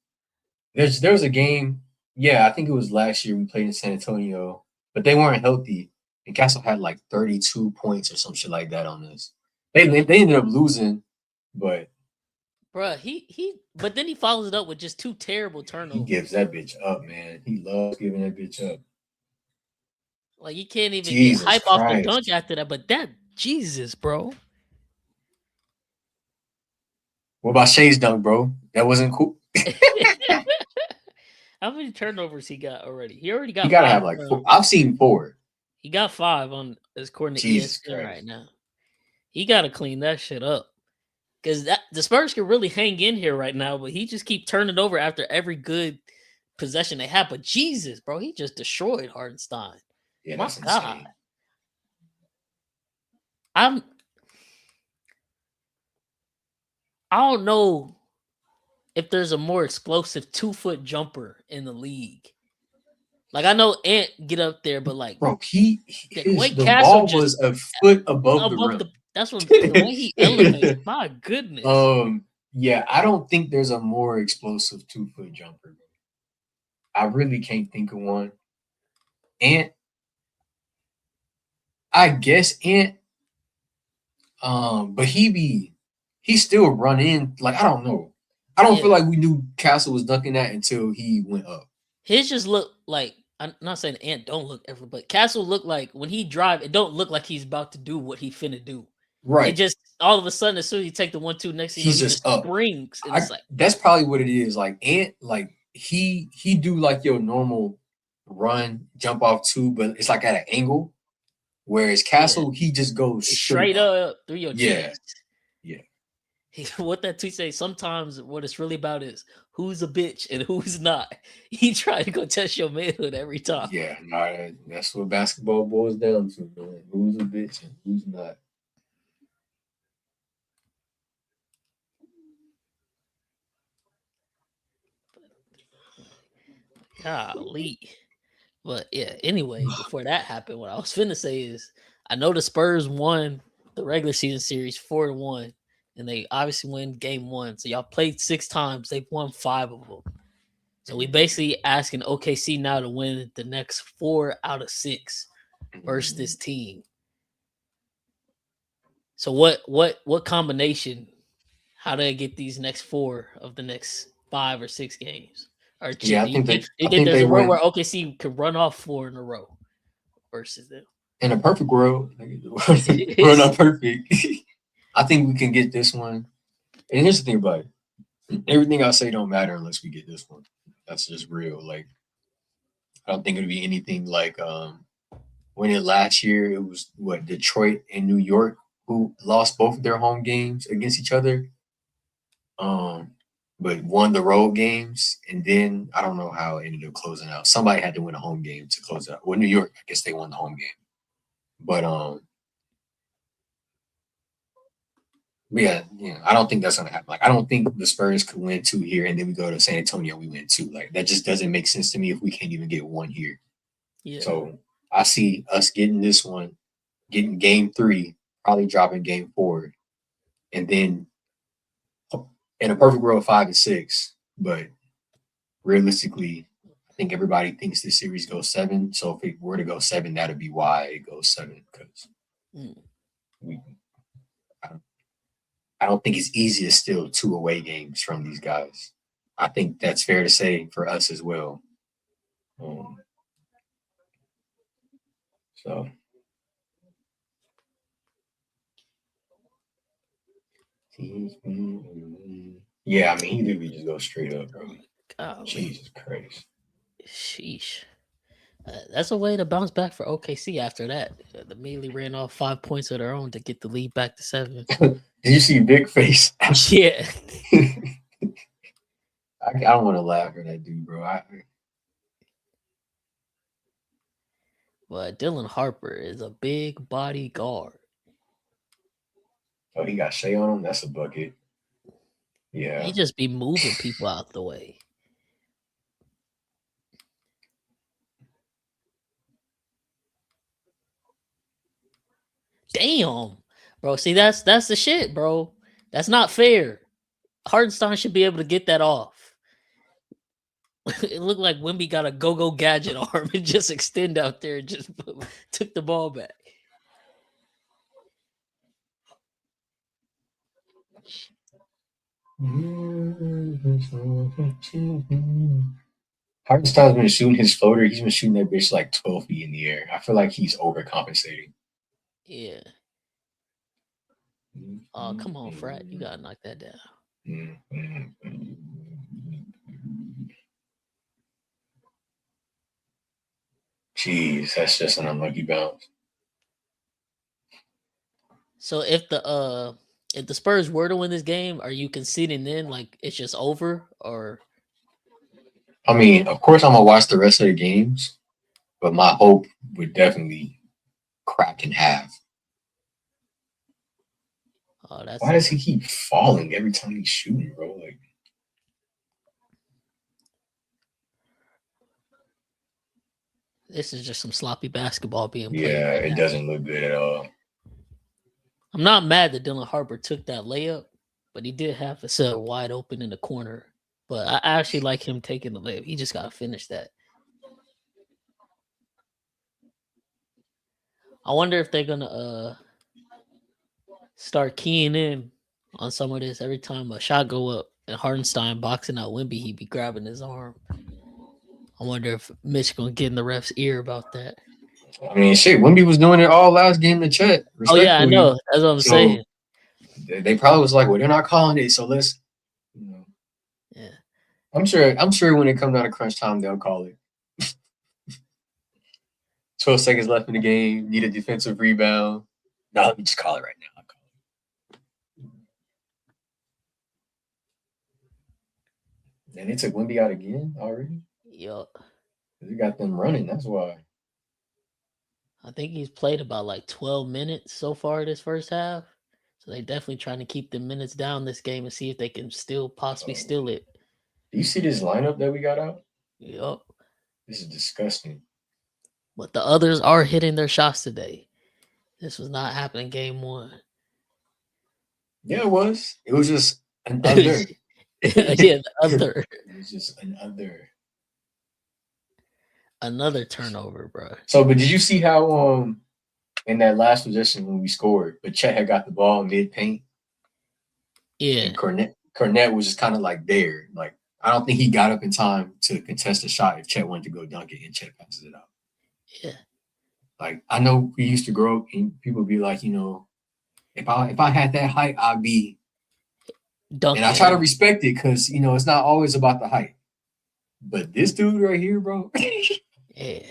There was a game, yeah, I think it was last year we played in San Antonio, but they weren't healthy, and Castle had like 32 points or some shit like that on this. They ended up losing, but bruh, but then he follows it up with just 2 terrible turnovers. He gives that bitch up, man. He loves giving that bitch up. Like you can't even get hype off the dunk after that, but that Jesus, bro. What about Shay's dunk, bro? That wasn't cool. How many turnovers he got already? He already got. He gotta have like 4. I've seen 4. He got 5 on his according to Jesus ESPN Christ. right now. He gotta clean that shit up. Because the Spurs can really hang in here right now, but he just keep turning over after every good possession they have. But Jesus, bro, he just destroyed Hardenstein. Yeah, my that's God. insane. I don't know if there's a more explosive 2-foot jumper in the league. Like I know Ant get up there, but like bro, the ball was a foot above the rim. That's what the way he elevates. My goodness. Yeah, I don't think there's a more explosive 2-foot jumper. I really can't think of one. Ant, I guess Ant. But he still run in, like, I don't know. I don't feel like we knew Castle was dunking that until he went up. His just look like, I'm not saying Ant don't look everywhere, but Castle look like when he drive, it don't look like he's about to do what he finna do. Right. It just all of a sudden, as soon as you take the 1-2 next thing, he's just up. Springs. And it's like, that's probably what it is. Like Ant, like he do like your normal run, jump off 2, but it's like at an angle. Whereas Castle, he just goes straight up through your chest. Yeah. What that tweet say? Sometimes what it's really about is who's a bitch and who's not. He tried to go test your manhood every time. Yeah, that's what basketball boils down to, man. Who's a bitch and who's not. Golly. But yeah, anyway, before that happened, what I was finna say is I know the Spurs won the regular season series 4-1, and they obviously win game 1. So y'all played 6 times, they've won 5 of them. So we basically asking OKC now to win the next 4 out of 6 versus this team. So what combination? How do they get these next 4 of the next 5 or 6 games? Or yeah, I think there's a world where OKC could run off 4 in a row versus them. In a perfect world, we're not perfect. I think we can get this one. And here's the thing about it: everything I say don't matter unless we get this one. That's just real. Like, I don't think it'll be anything like winning last year. It was Detroit and New York who lost both of their home games against each other, but won the road games. And then I don't know how it ended up closing out. Somebody had to win a home game to close out. Well, New York, I guess they won the home game. But yeah, I don't think that's gonna happen. Like, I don't think the Spurs could win 2 here, and then we go to San Antonio, we win 2. Like, that just doesn't make sense to me if we can't even get 1 here. Yeah. So I see us getting this one, getting game 3, probably dropping game 4, and then in a perfect world 5 and 6. But realistically, I think everybody thinks this series goes 7. So if it were to go 7, that'd be why it goes 7, because I don't think it's easy to steal 2 away games from these guys. I think that's fair to say for us as well. So yeah, I mean, he literally just goes straight up, bro. Jesus Christ. Sheesh. That's a way to bounce back for OKC after that. They immediately ran off 5 points of their own to get the lead back to 7. Did you see Big Face? Yeah. I don't want to laugh at that dude, bro. But Dylan Harper is a big body guard. Oh, he got Shea on him? That's a bucket. Yeah. He just be moving people out the way. Damn, bro. See, that's the shit, bro. That's not fair. Hardenstein should be able to get that off. It looked like Wemby got a go-go gadget arm and just extend out there and just took the ball back. Hartenstein's been shooting his floater. He's been shooting that bitch like 12 feet in the air. I feel like he's overcompensating. Yeah. Oh, come on, Frat. You got to knock that down. Jeez, that's just an unlucky bounce. So if the Spurs were to win this game, are you conceding then like it's just over? Or I mean, of course I'm gonna watch the rest of the games, but my hope would definitely crack in half. Oh, that's why does he keep falling every time he's shooting, bro? Like, this is just some sloppy basketball being played. Yeah, it doesn't look good at all. I'm not mad that Dylan Harper took that layup, but he did have a set wide open in the corner. But I actually like him taking the layup. He just got to finish that. I wonder if they're going to start keying in on some of this. Every time a shot go up and Hardenstein boxing out Wemby, he'd be grabbing his arm. I wonder if Mitch going to get in the ref's ear about that. I mean, shit, Wemby was doing it all last game to Chet. Oh, yeah, I know. That's what I'm saying. They probably was like, well, they're not calling it, so let's, Yeah. I'm sure when it comes down to crunch time, they'll call it. 12 seconds left in the game, need a defensive rebound. No, let me just call it right now. And they took Wemby out again already? Yup. They got them running, that's why. I think he's played about like 12 minutes so far this first half. So they definitely trying to keep the minutes down this game and see if they can still possibly steal it. Do you see this lineup that we got out? Yup. This is disgusting. But the others are hitting their shots today. This was not happening game 1. Yeah, it was. It was just an other. Yeah, the other. It was just an other. Another turnover, bro. So, but did you see how in that last possession when we scored, but Chet had got the ball mid paint? Yeah. And Cornette was just kind of like there. Like, I don't think he got up in time to contest a shot if Chet wanted to go dunk it and Chet passes it out. Yeah. Like, I know we used to grow up and people be like, if I had that height, I'd be dunking. And I try to respect it because, it's not always about the height. But this dude right here, bro. Yeah.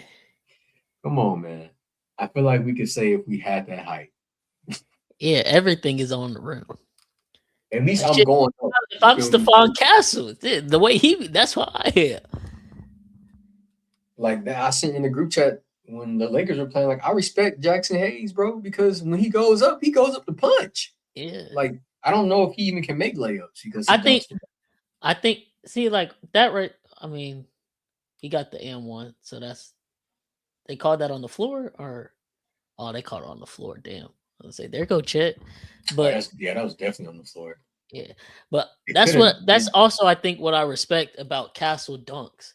Come on, man. I feel like we could say if we had that height. Yeah, everything is on the rim. At least Like, I'm shit, going up. if I'm You feel me? Stephon Castle, the way that's why I hear. Like that, I sent in the group chat when the Lakers were playing. Like I respect Jackson Hayes, bro, because when he goes up to punch. Yeah, Like I don't know if he even can make layups because he I think. dunks them. I think. See, like that, right? I mean, he got the M1, so that's they called that on the floor, or they called it on the floor. Damn, I was say there go Chet, Oh, but that was definitely on the floor. yeah, but It could have. that's also I think what I respect about Castle dunks,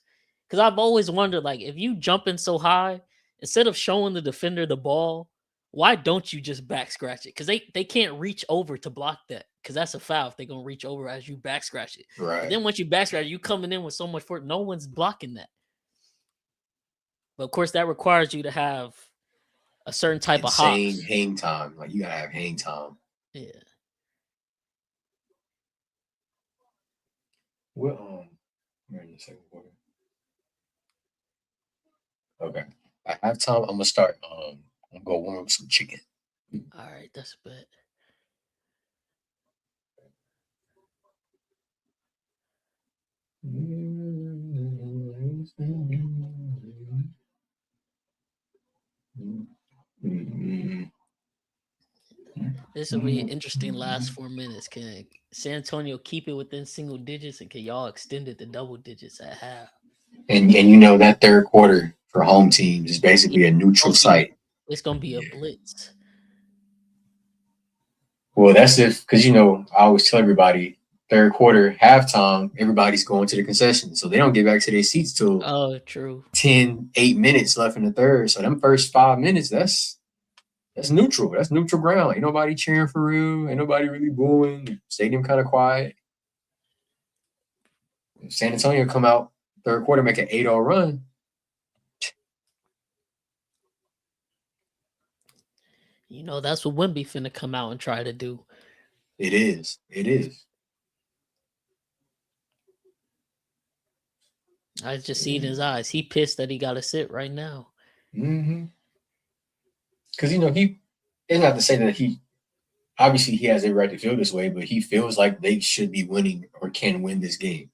because I've always wondered, like, if you jumping so high, instead of showing the defender the ball, why don't you just back scratch it? Because they can't reach over to block that, because that's a foul if they're gonna reach over as you back scratch it. Right. But then once you back scratch it, you coming in with so much force, no one's blocking that. But of course, that requires you to have a certain type of Insane hops. hang time. Like you gotta have hang time. Yeah. Well, we're in the second quarter. Okay. At halftime, I'm gonna start. I'm gonna go warm up some chicken. All right, that's a bet. This will be an interesting last 4 minutes. Can San Antonio keep it within single digits, and can y'all extend it to double digits at half? And you know that third quarter for home teams is basically a neutral site. It's gonna be a blitz. Well, that's because you know I always tell everybody third quarter halftime everybody's going to the concession, so they don't get back to their seats till True. 8 minutes left in the third. So them first 5 minutes, that's neutral. That's neutral ground. Ain't nobody cheering for real. Ain't nobody really booing. Stadium kind of quiet. If San Antonio come out third quarter, make an 8-0 run. You know that's what Wemby finna come out and try to do. It is. It is. I just see it in his eyes. He pissed that he got to sit right now. Mm-hmm. Because you know it's not to say that he obviously he has a right to feel this way, but he feels like they should be winning or can win this game.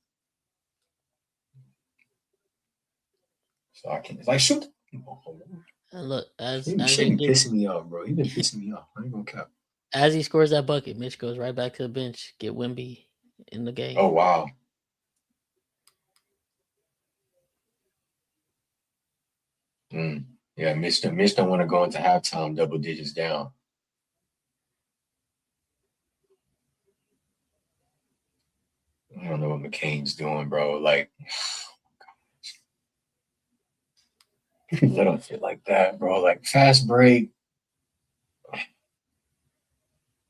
So I can shoot. And look, as He he been pissing me off, bro. He been pissing me off. I ain't gonna cap. As he scores that bucket, Mitch goes right back to the bench, get Wemby in the game. Oh wow. Yeah, Mitch don't want to go into halftime double digits down. I don't know what McCain's doing, bro. Like, little shit like that, bro. Like fast break.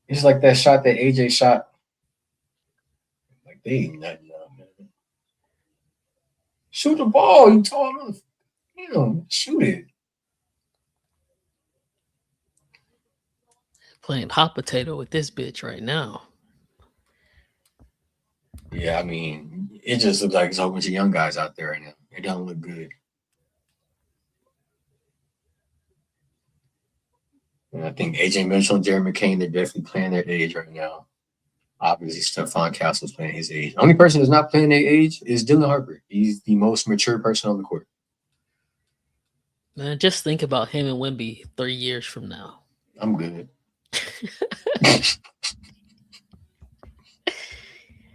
It's like that shot that AJ shot. Like they ain't nothing up, man. Shoot the ball, you tall enough. Damn, shoot it. Playing hot potato with this bitch right now. Yeah, I mean, it just looks like there's a whole bunch of young guys out there right now. It don't look good. And I think AJ Mitchell and Jerry McCain, they're definitely playing their age right now. Obviously, Stephon Castle's playing his age. The only person that's not playing their age is Dylan Harper. He's the most mature person on the court. Man, just think about him and Wemby 3 years from now. I'm good.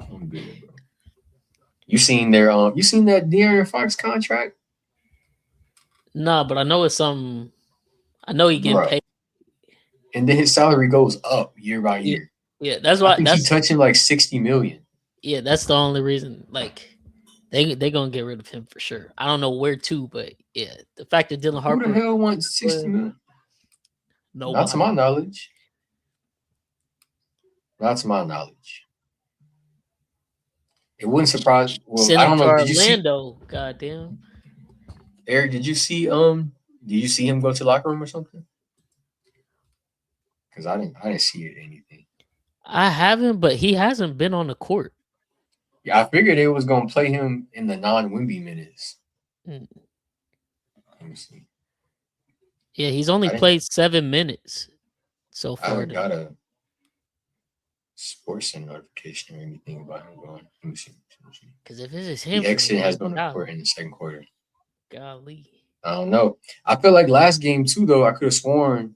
I'm good, bro. You seen that De'Aaron Fox contract? Nah, but I know it's something. I know he getting paid. And then his salary goes up year by year. Yeah, that's why. I think he's touching like $60 million. Yeah, that's the only reason. Like, they gonna get rid of him for sure. I don't know where to, but yeah, the fact that Dylan Harper. Who the hell wants $60 million? Nobody. Not to my knowledge. Not to my knowledge. It wouldn't surprise. Well, Send I don't know. Did you Orlando? Goddamn. Eric, did you see him go to the locker room or something? Because I didn't see it anything. I haven't, but he hasn't been on the court. Yeah, I figured they was gonna play him in the non-Wemby minutes. Let me see. Yeah, he's only played 7 minutes so I far. haven't got a sports center notification or anything about him going. Let me see. Because if it's his The hamstring, exit has been golly. reported in the second quarter. Golly. I don't know. I feel like last game too, though. I could have sworn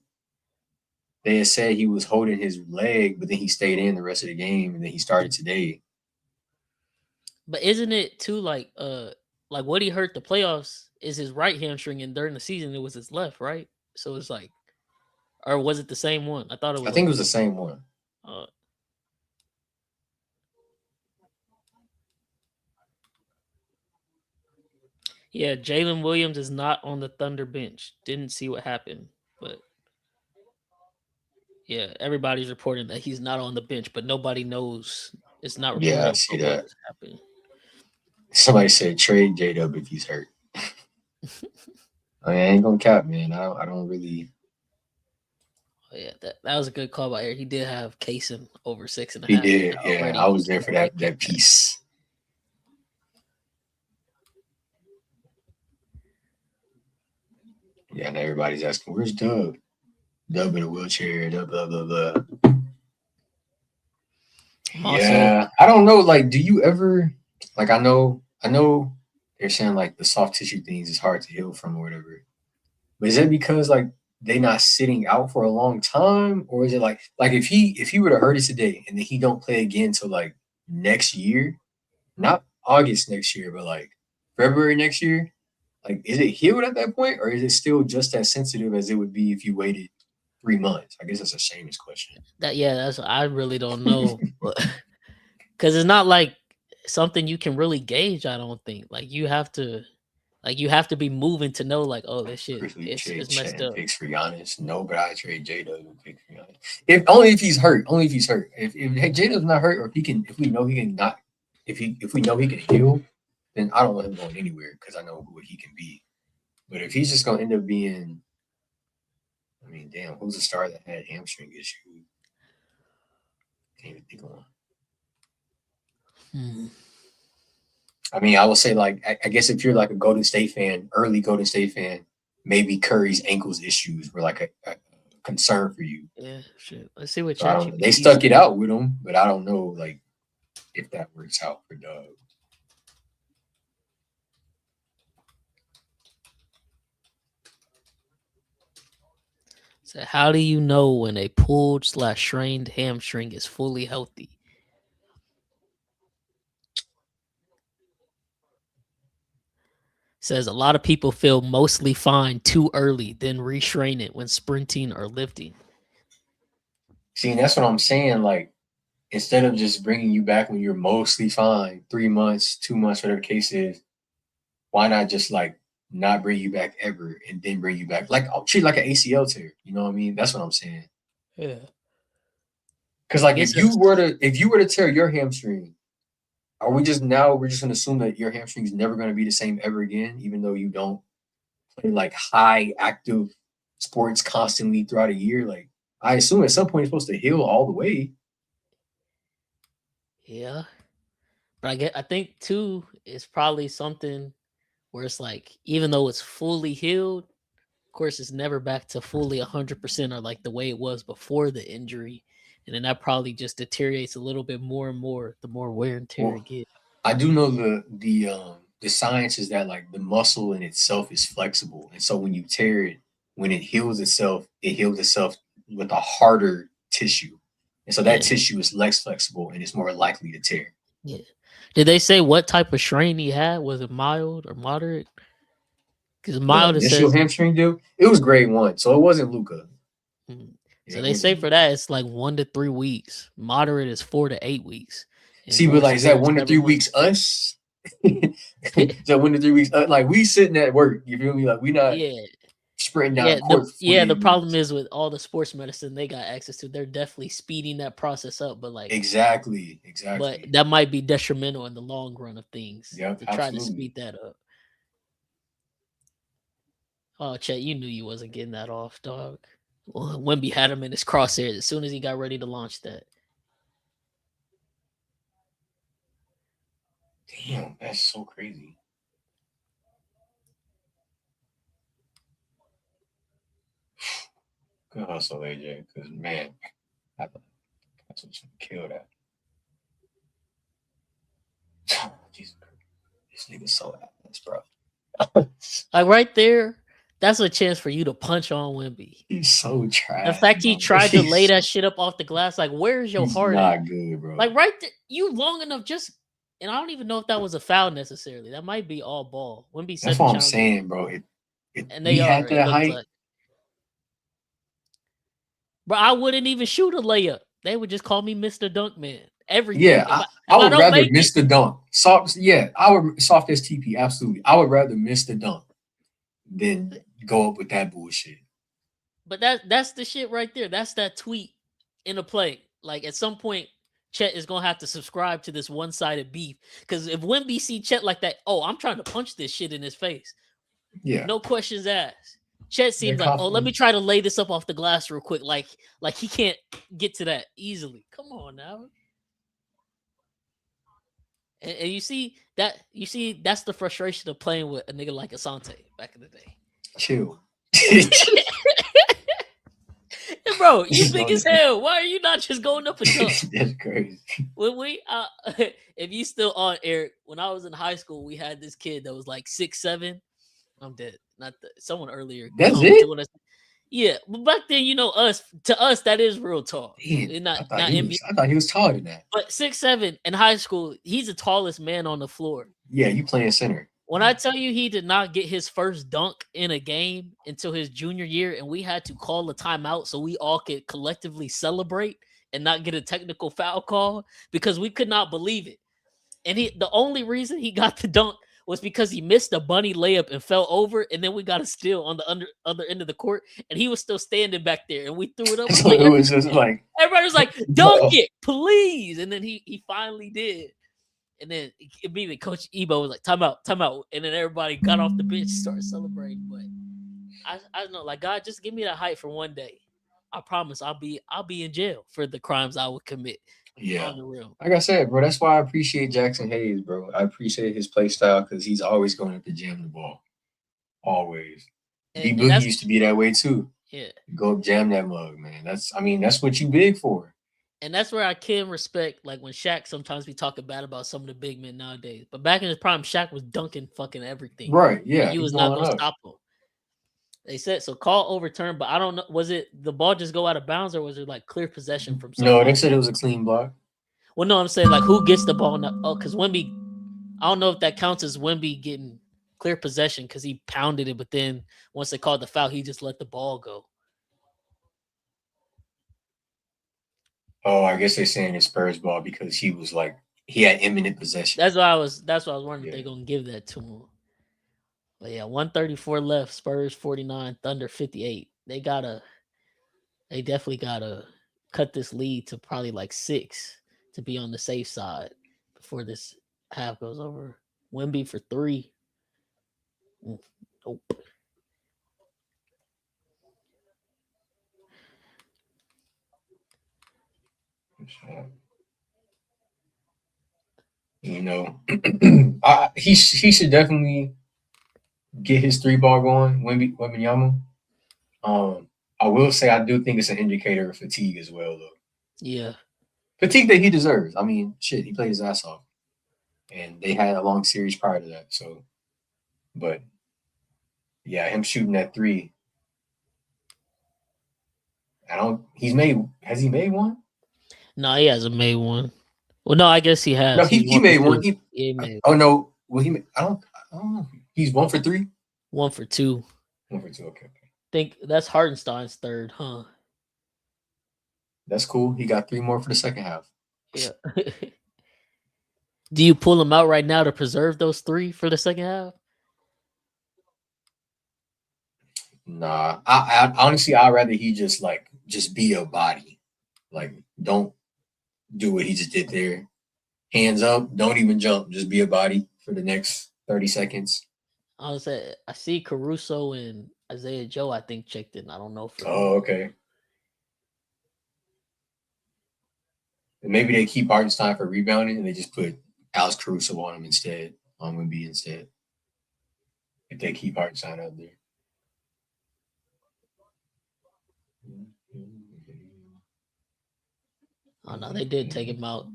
they had said he was holding his leg, but then he stayed in the rest of the game, and then he started today. But isn't it too like what he hurt the playoffs is his right hamstring, and during the season it was his left, right? So it's like, or was it the same one? I thought it was. I think it was the same one. Yeah, Jalen Williams is not on the Thunder bench. Didn't see what happened, but yeah, everybody's reporting that he's not on the bench, but nobody knows. It's not reported Yeah, I see that. what's happening. Somebody said trade J-Dub if he's hurt. I ain't gonna cap, man. I don't really. Oh, yeah, that was a good call by Eric. He did have Kaysen over 6.5. He did. Yeah, already. I was there for that piece. Yeah, and everybody's asking, where's Dub? Dub in a wheelchair, Dub, blah, blah, blah. Yeah, I don't know. Like, do you ever, like, I know they're saying, like, the soft tissue things is hard to heal from or whatever. But is that because, like, they not sitting out for a long time? Or is it like if he were to hurt it today and then he don't play again till, like, next year, not August next year, but, like, February next year, like, is it healed at that point, or is it still just as sensitive as it would be if you waited 3 months? I guess that's a shameless question. I really don't know, because it's not like something you can really gauge. I don't think you have to be moving to know, like, oh, this shit it's messed up. Picks for Giannis. No, but I trade J-Dub and pick for Giannis. If he's hurt. If J-Dub's not hurt, or if we know he can not, if we know he can heal, then I don't want him going anywhere because I know what he can be. But if he's just gonna end up being, I mean, damn, who's the star that had hamstring issues? Can't even think of one. I mean, I would say, like, I guess if you're like a Golden State fan, early Golden State fan, maybe Curry's ankles issues were like a concern for you. Yeah, shit. Let's see what they stuck it out with him, but I don't know, like, if that works out for Doug. So how do you know when a pulled/strained hamstring is fully healthy? Says a lot of people feel mostly fine too early, then restrain it when sprinting or lifting. See, that's what I'm saying. Like, instead of just bringing you back when you're mostly fine, 3 months, 2 months, whatever the case is, why not just, like, not bring you back ever and then bring you back? Like, treat like an ACL tear. You know what I mean? That's what I'm saying. Yeah. Because, like, if you were to tear your hamstring, we're just gonna assume that your hamstring is never gonna be the same ever again, even though you don't play, like, high active sports constantly throughout a year. Like, I assume at some point it's supposed to heal all the way. Yeah, but I think too, it's probably something where it's like, even though it's fully healed, of course, it's never back to fully 100% or like the way it was before the injury. And then that probably just deteriorates a little bit more and more the more wear and tear it gets. I do know the science is that, like, the muscle in itself is flexible, and so when you tear it, when it heals itself with a harder tissue, and so that tissue is less flexible and it's more likely to tear. Yeah. Did they say what type of strain he had? Was it mild or moderate? Because mild is initial hamstring deal, it was grade 1, so it wasn't Luka. So they say for that it's like 1 to 3 weeks. Moderate is 4 to 8 weeks. See, but, like, is that 1 to 3 weeks us? Is that 1 to 3 weeks? Like, we sitting at work. You feel me? Like, we not sprinting down the court. The problem is with all the sports medicine they got access to, they're definitely speeding that process up. But, like, exactly. But that might be detrimental in the long run of things. Yep, to try to speed that up. Oh, Chet, you knew you wasn't getting that off, dog. Well, Wemby had him in his crosshairs as soon as he got ready to launch that. Damn, that's so crazy. Good hustle, AJ. Because man, that's what's gonna kill that. Jesus Christ, this nigga's so ass, bro. Like right there, that's a chance for you to punch on Wemby. He's so trash. The fact he bro. tried to lay that shit up off the glass, like where's your He's heart not at? good, bro. Like right there, you long enough just, and I don't even know if that was a foul necessarily. That might be all ball. Wemby said That's what I'm saying, bro. and we they had are. that It looks height. like, bro, I wouldn't even shoot a layup. They would just call me Mr. Dunk Man. Everything. Yeah, I would don't rather make miss the dunk. Soft, yeah, I would soft as TP. Absolutely, I would rather miss the dunk than go up with that bullshit. But that's the shit right there. That's that tweet in a play. Like at some point, Chet is gonna have to subscribe to this one-sided beef. Because if Wemby see Chet like that, oh, I'm trying to punch this shit in his face. Yeah, No questions asked. Chet seems like, oh, let me try to lay this up off the glass real quick. Like he can't get to that easily. Come on now. And you see that's the frustration of playing with a nigga like Asante back in the day. chill. Bro, you big as hell. Why are you not just going up and dunk? That's crazy. When we if you still on, Eric, when I was in high school, we had this kid that was like 6'7". I'm dead. Not someone earlier. That's it? Yeah, but back then, to us, that is real tall. Damn, Not I NBA. thought he was taller than that. But 6'7" in high school, he's the tallest man on the floor. Yeah, you playing center. When I tell you he did not get his first dunk in a game until his junior year, and we had to call a timeout so we all could collectively celebrate and not get a technical foul call because we could not believe it. And the only reason he got the dunk was because he missed a bunny layup and fell over, and then we got a steal on the other end of the court, and he was still standing back there, and we threw it up. So it was just like everybody was like, "Dunk it, please!" And then he finally did. And then immediately Coach Ebo was like, time out. And then everybody got off the bench and started celebrating. But I don't know, like, God, just give me that height for one day. I promise I'll be in jail for the crimes I would commit. Yeah. On the real. Like I said, bro, that's why I appreciate Jackson Hayes, bro. I appreciate his play style because he's always going up to jam the ball. Always. D Boogie used to be that way too. Yeah. Go up, jam that mug, man. That's what you big for. And that's where I can respect, like when Shaq sometimes be talking bad about some of the big men nowadays. But back in his prime, Shaq was dunking fucking everything. Right, yeah. You was not going to stop him. They said, so call overturned, but I don't know. Was it the ball just go out of bounds or was it like clear possession from somebody? No, they said it was a clean block. Well, no, I'm saying like who gets the ball now? Oh, because Wemby, I don't know if that counts as Wemby getting clear possession because he pounded it, but then once they called the foul, he just let the ball go. Oh, I guess they're saying it's Spurs ball because he had imminent possession. That's why I was wondering if they're gonna give that to him. But yeah, 134 left, Spurs 49, Thunder 58. They definitely gotta cut this lead to probably like 6 to be on the safe side before this half goes over. Wemby for 3. Nope. He should definitely get his 3-ball going. Wembanyama. I will say I do think it's an indicator of fatigue as well, though. Yeah, fatigue that he deserves. I mean, shit, he played his ass off, and they had a long series prior to that. So, but yeah, him shooting that 3. Has he made one? No, he hasn't made one. Well, no, I guess he has. No, he made one. He made. Oh no, well I don't know. He's 1 for 3. 1 for 2. 1 for 2. Okay. Think that's Hartenstein's 3rd, huh? That's cool. He got 3 more for the second half. Yeah. Do you pull him out right now to preserve those 3 for the second half? Nah, I honestly, I'd rather he just be a body. Like, don't do what he just did there. Hands up, don't even jump. Just be a body for the next 30 seconds. I see Caruso and Isaiah Joe, I think, checked in. I don't know. Oh, okay. And maybe they keep Hartenstein for rebounding and they just put Alex Caruso on him instead, on Wemby instead. If they keep Hartenstein out there. Oh no, they did take him out.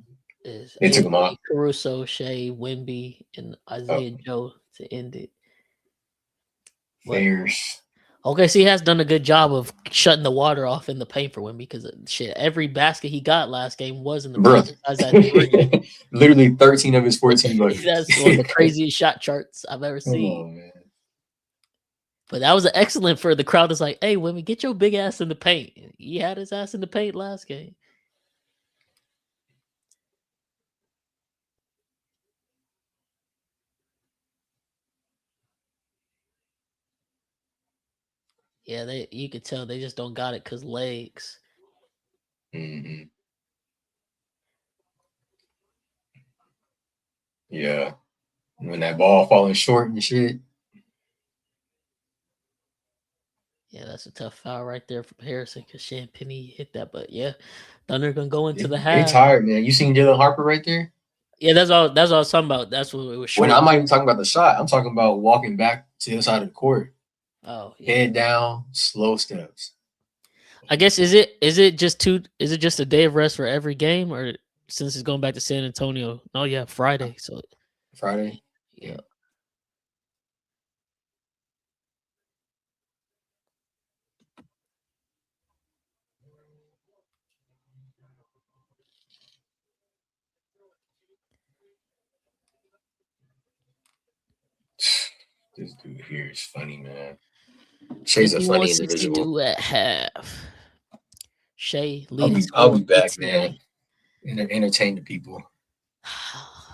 They took him out. Caruso, Shea, Wemby, and Isaiah Joe to end it. Fairs. OKC has done a good job of shutting the water off in the paint for Wemby because every basket he got last game was in the paint. Besides Literally 13 of his 14 buckets. That's one of the craziest shot charts I've ever seen. Oh, man. But that was excellent for the crowd. It's like, hey, Wemby, get your big ass in the paint. He had his ass in the paint last game. Yeah, you could tell they just don't got it because legs. Mm-hmm. Yeah. When that ball falling short and shit. Yeah, that's a tough foul right there from Harrison because Champagny hit that. But yeah, Thunder gonna go into the half. They tired, man. You seen Jalen Harper right there? Yeah, that's all I was talking about. That's what it was short. When I'm not even talking about the shot, I'm talking about walking back to the other side of the court. Oh, yeah. Head down, slow steps. I guess is it just a day of rest for every game, or since it's going back to San Antonio? Oh yeah, Friday. So Friday. Yeah. This dude here is funny, man. Shea's a funny individual. At half. Shea, I'll be back, man. Entertain the people.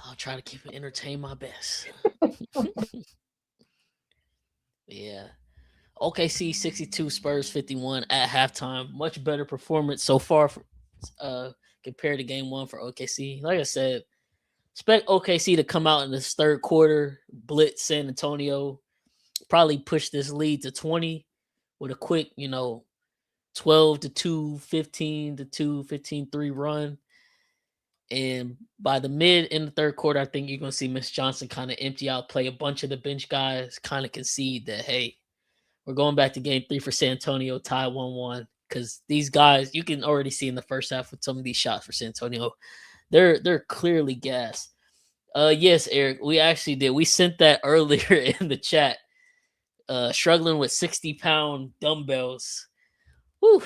I'll try to keep it entertain my best. Yeah. OKC 62, Spurs 51 at halftime. Much better performance so far compared to game one for OKC. Like I said, expect OKC to come out in this third quarter, blitz San Antonio, probably push this lead to 20 with a quick, 12-2, 15-2, 15-3 run. And by the mid in the third quarter, I think you're going to see Miss Johnson kind of empty out, play a bunch of the bench guys, kind of concede that, hey, we're going back to game 3 for San Antonio, tie 1-1. Because these guys, you can already see in the first half with some of these shots for San Antonio, they're clearly gassed. Yes, Eric, we actually did. We sent that earlier in the chat. Struggling with 60-pound dumbbells. Whew,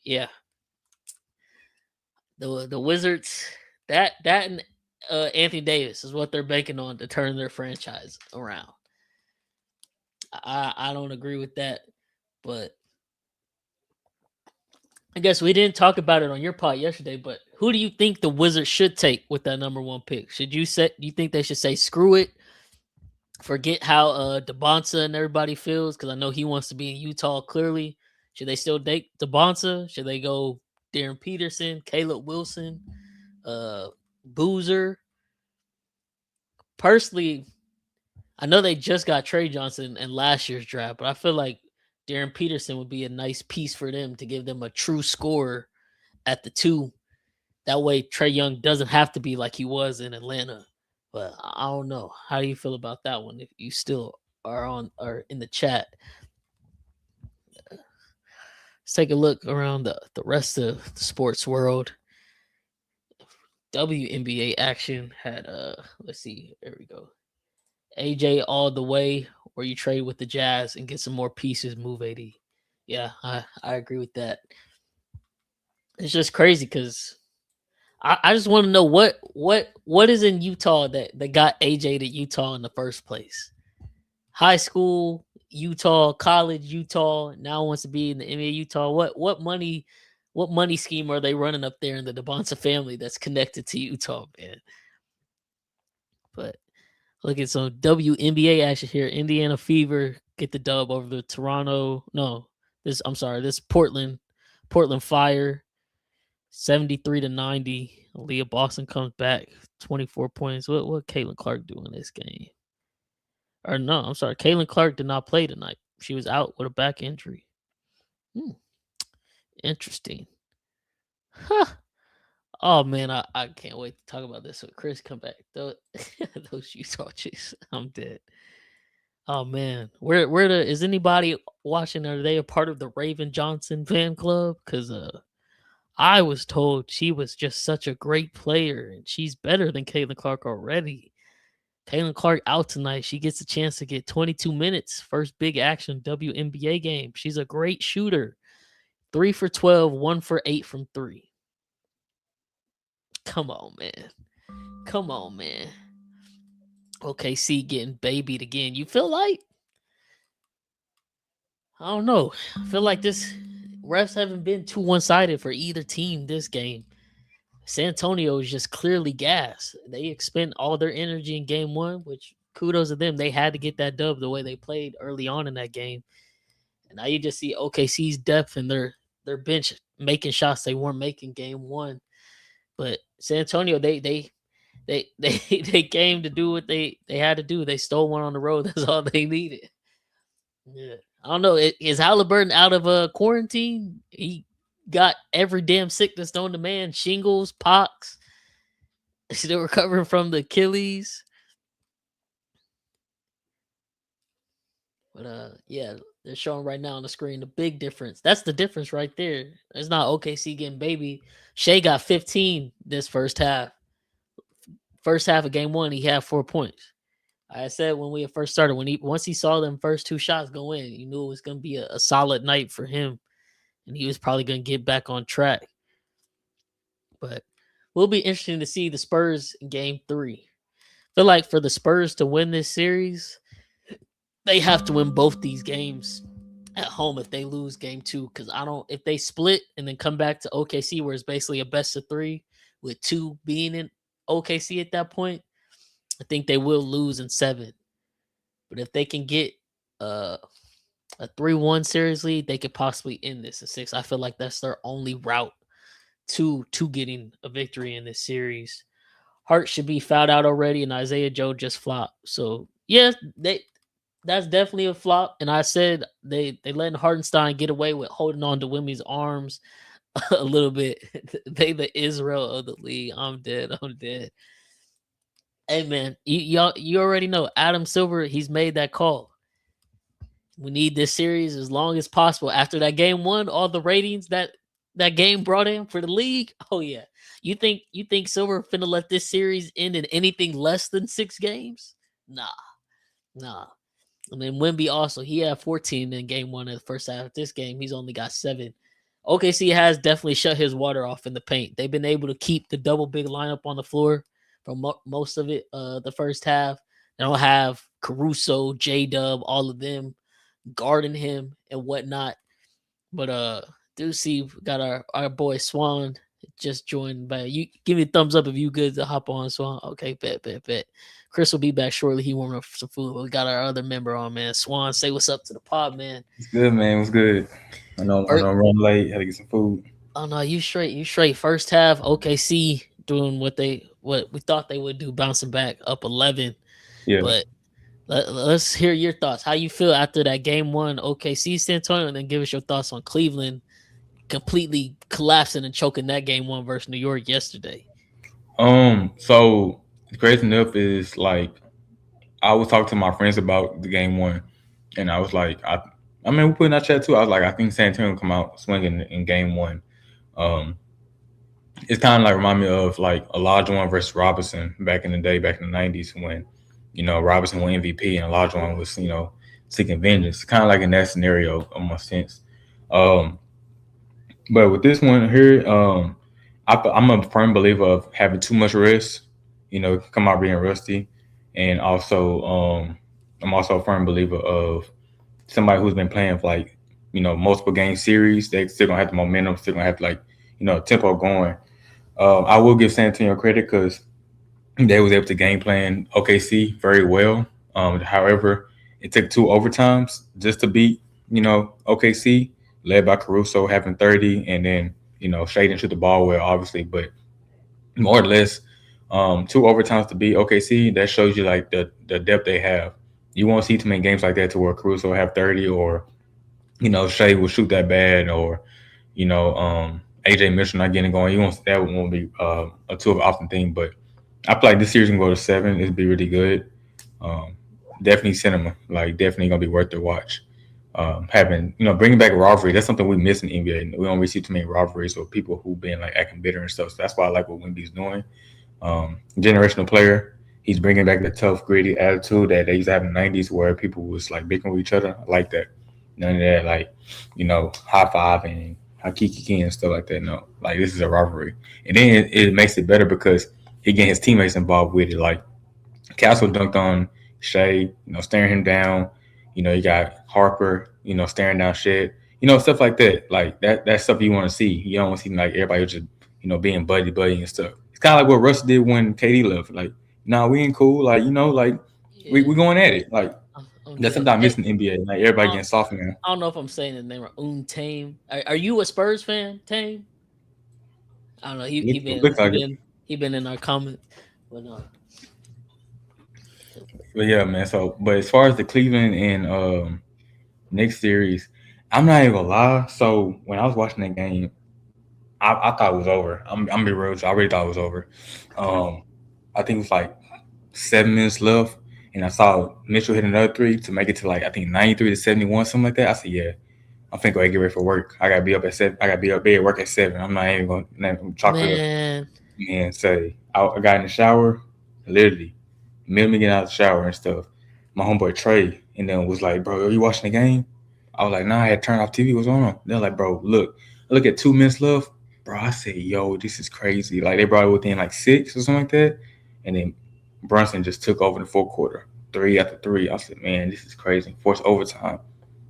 yeah. The Wizards, that and Anthony Davis is what they're banking on to turn their franchise around. I don't agree with that, but I guess we didn't talk about it on your pod yesterday, but who do you think the Wizards should take with that number 1 pick? Do you think they should say screw it? Forget how DeBonsa and everybody feels, because I know he wants to be in Utah clearly. Should they still date DeBonsa? Should they go Darren Peterson, Caleb Wilson, Boozer? Personally, I know they just got Trey Johnson in last year's draft, but I feel like Darren Peterson would be a nice piece for them to give them a true scorer at the 2. That way, Trae Young doesn't have to be like he was in Atlanta. But I don't know. How do you feel about that one? If you still are in the chat, let's take a look around the rest of the sports world. WNBA action had let's see, there we go. AJ all the way, where you trade with the Jazz and get some more pieces, move AD. Yeah, I agree with that. It's just crazy because I just want to know what is in Utah that got AJ to Utah in the first place. High school Utah, college Utah, now wants to be in the NBA Utah. What money scheme are they running up there in the DeBonsa family that's connected to Utah, man? But look at some WNBA action here. Indiana Fever get the dub over the this Portland Fire. 73-90. Leah Boston comes back, 24 points. What Caitlin Clark do in this game? Or no, I'm sorry. Caitlin Clark did not play tonight. She was out with a back injury. Interesting. Huh. Oh man, I can't wait to talk about this when Chris come back. Those Utah chicks, I'm dead. Oh man, is anybody watching? Are they a part of the Raven Johnson fan club? Because I was told she was just such a great player, and she's better than Caitlin Clark already. Caitlin Clark out tonight. She gets a chance to get 22 minutes. First big action WNBA game. She's a great shooter. 3 for 12, 1 for 8 from 3. Come on, man. Come on, man. OKC getting babied again. You feel like? I don't know. I feel like this refs haven't been too one-sided for either team this game. San Antonio is just clearly gas. They expend all their energy in game one, which kudos to them. They had to get that dub the way they played early on in that game. And now you just see OKC's depth and their bench making shots they weren't making game one. But San Antonio, they came to do what they had to do. They stole one on the road. That's all they needed. Yeah. I don't know. Is Halliburton out of quarantine? He got every damn sickness known to man. Shingles, pox. Still recovering from the Achilles. But yeah, they're showing right now on the screen the big difference. That's the difference right there. It's not OKC getting baby. Shea got 15 this first half. First half of game one, he had 4 points. I said when we first started, once he saw them first 2 shots go in, you knew it was going to be a solid night for him, and he was probably going to get back on track. But will be interesting to see the Spurs in game 3. I feel like for the Spurs to win this series, they have to win both these games at home if they lose game 2. Because if they split and then come back to OKC, where it's basically a best of 3 with 2 being in OKC at that point, I think they will lose in 7. But if they can get a 3-1 series lead, they could possibly end this in 6. I feel like that's their only route to getting a victory in this series. Hart should be fouled out already, and Isaiah Joe just flopped. So yeah, that's definitely a flop. And I said they letting Hartenstein get away with holding on to Wimmy's arms a little bit. They the Israel of the league. I'm dead. Hey man, you already know Adam Silver. He's made that call. We need this series as long as possible. After that game 1, all the ratings that game brought in for the league. Oh yeah, you think Silver finna let this series end in anything less than 6 games? Nah. And then Wemby also, he had 14 in game 1 of the first half. This game, he's only got 7. OKC has definitely shut his water off in the paint. They've been able to keep the double big lineup on the floor for most of it, the first half. They don't have Caruso, J-Dub, all of them guarding him and whatnot. But do see we got our boy Swan just joined by. You give me a thumbs up if you good to hop on, Swan. Okay, bet. Chris will be back shortly. He warming up for some food. But we got our other member on, man. Swan, say what's up to the pod, man. It's good, man. What's good? I know I'm running late. Had to get some food. Oh no, you straight. First half, OKC doing what we thought they would do, bouncing back up 11. Yeah. But let's hear your thoughts. How you feel after that game 1 OKC San Antonio, and then give us your thoughts on Cleveland completely collapsing and choking that game 1 versus New York yesterday. So crazy enough is like I was talking to my friends about the game 1, and I was like, I mean, we put in that chat too. I was like, I think San Antonio will come out swinging in game 1. It's kind of like remind me of like Olajuwon versus Robinson back in the day, back in the 90s when, Robinson won MVP and Olajuwon was, seeking vengeance. Kind of like in that scenario, in a sense. But with this one here, I'm a firm believer of having too much rest, come out being rusty. And also, I'm also a firm believer of somebody who's been playing for like, multiple game series. They still gonna have the momentum, still gonna have like, tempo going. I will give San Antonio credit because they was able to game plan OKC very well. However, it took 2 overtimes just to beat, OKC, led by Caruso having 30, and then, Shea didn't shoot the ball well, obviously, but more or less, 2 overtimes to beat OKC. That shows you like the depth they have. You won't see too many games like that to where Caruso have 30 or, Shea will shoot that bad or, AJ Mitchell not getting going. That won't be a too often thing, but I feel like this series can go to 7. It'd be really good. Definitely cinema, like definitely gonna be worth the watch. having, bringing back rivalry. That's something we miss in the NBA. We don't really see too many rivalries or people who've been like acting bitter and stuff. So that's why I like what Wemby's doing. Generational player. He's bringing back the tough, gritty attitude that they used to have in the '90s, where people was like bickering with each other. I like that. None of that, like, high five and kiki and stuff like that. No, like this is a rivalry, and then it makes it better because he get his teammates involved with it. Like Castle dunked on Shea, staring him down. You got Harper, staring down shit. Stuff like that. Like that's stuff you want to see. You don't want to see like everybody just, being buddy and stuff. It's kind of like what Russ did when KD left. Like, nah, we ain't cool. Like, like we going at it. Like that's something I miss in the NBA. Like everybody getting soft now. I don't know if I'm saying the name right. Tame. Are you a Spurs fan, Tame? I don't know. He been in our comments. But yeah, man. So, but as far as the Cleveland and Knicks series, I'm not even gonna lie. So when I was watching that game, I thought it was over. I'm be real. I really thought it was over. I think it was like 7 minutes left, and I saw Mitchell hit another three to make it to like I think 93-71, something like that. I said, yeah, I'm finna go ahead and get ready for work. I gotta be up at 7. I gotta be up at work at 7. I'm not even gonna chalk it up. Man, say I got in the shower, literally. Me getting out of the shower and stuff. My homeboy Trey, and then was like, "Bro, are you watching the game?" I was like, "Nah, I had turned off TV. What's going on?" They're like, "Bro, look at 2 minutes left." Bro, I said, "Yo, this is crazy." Like they brought it within like 6 or something like that, and then Brunson just took over the fourth quarter, 3 after 3. I said, "Man, this is crazy." Forced overtime.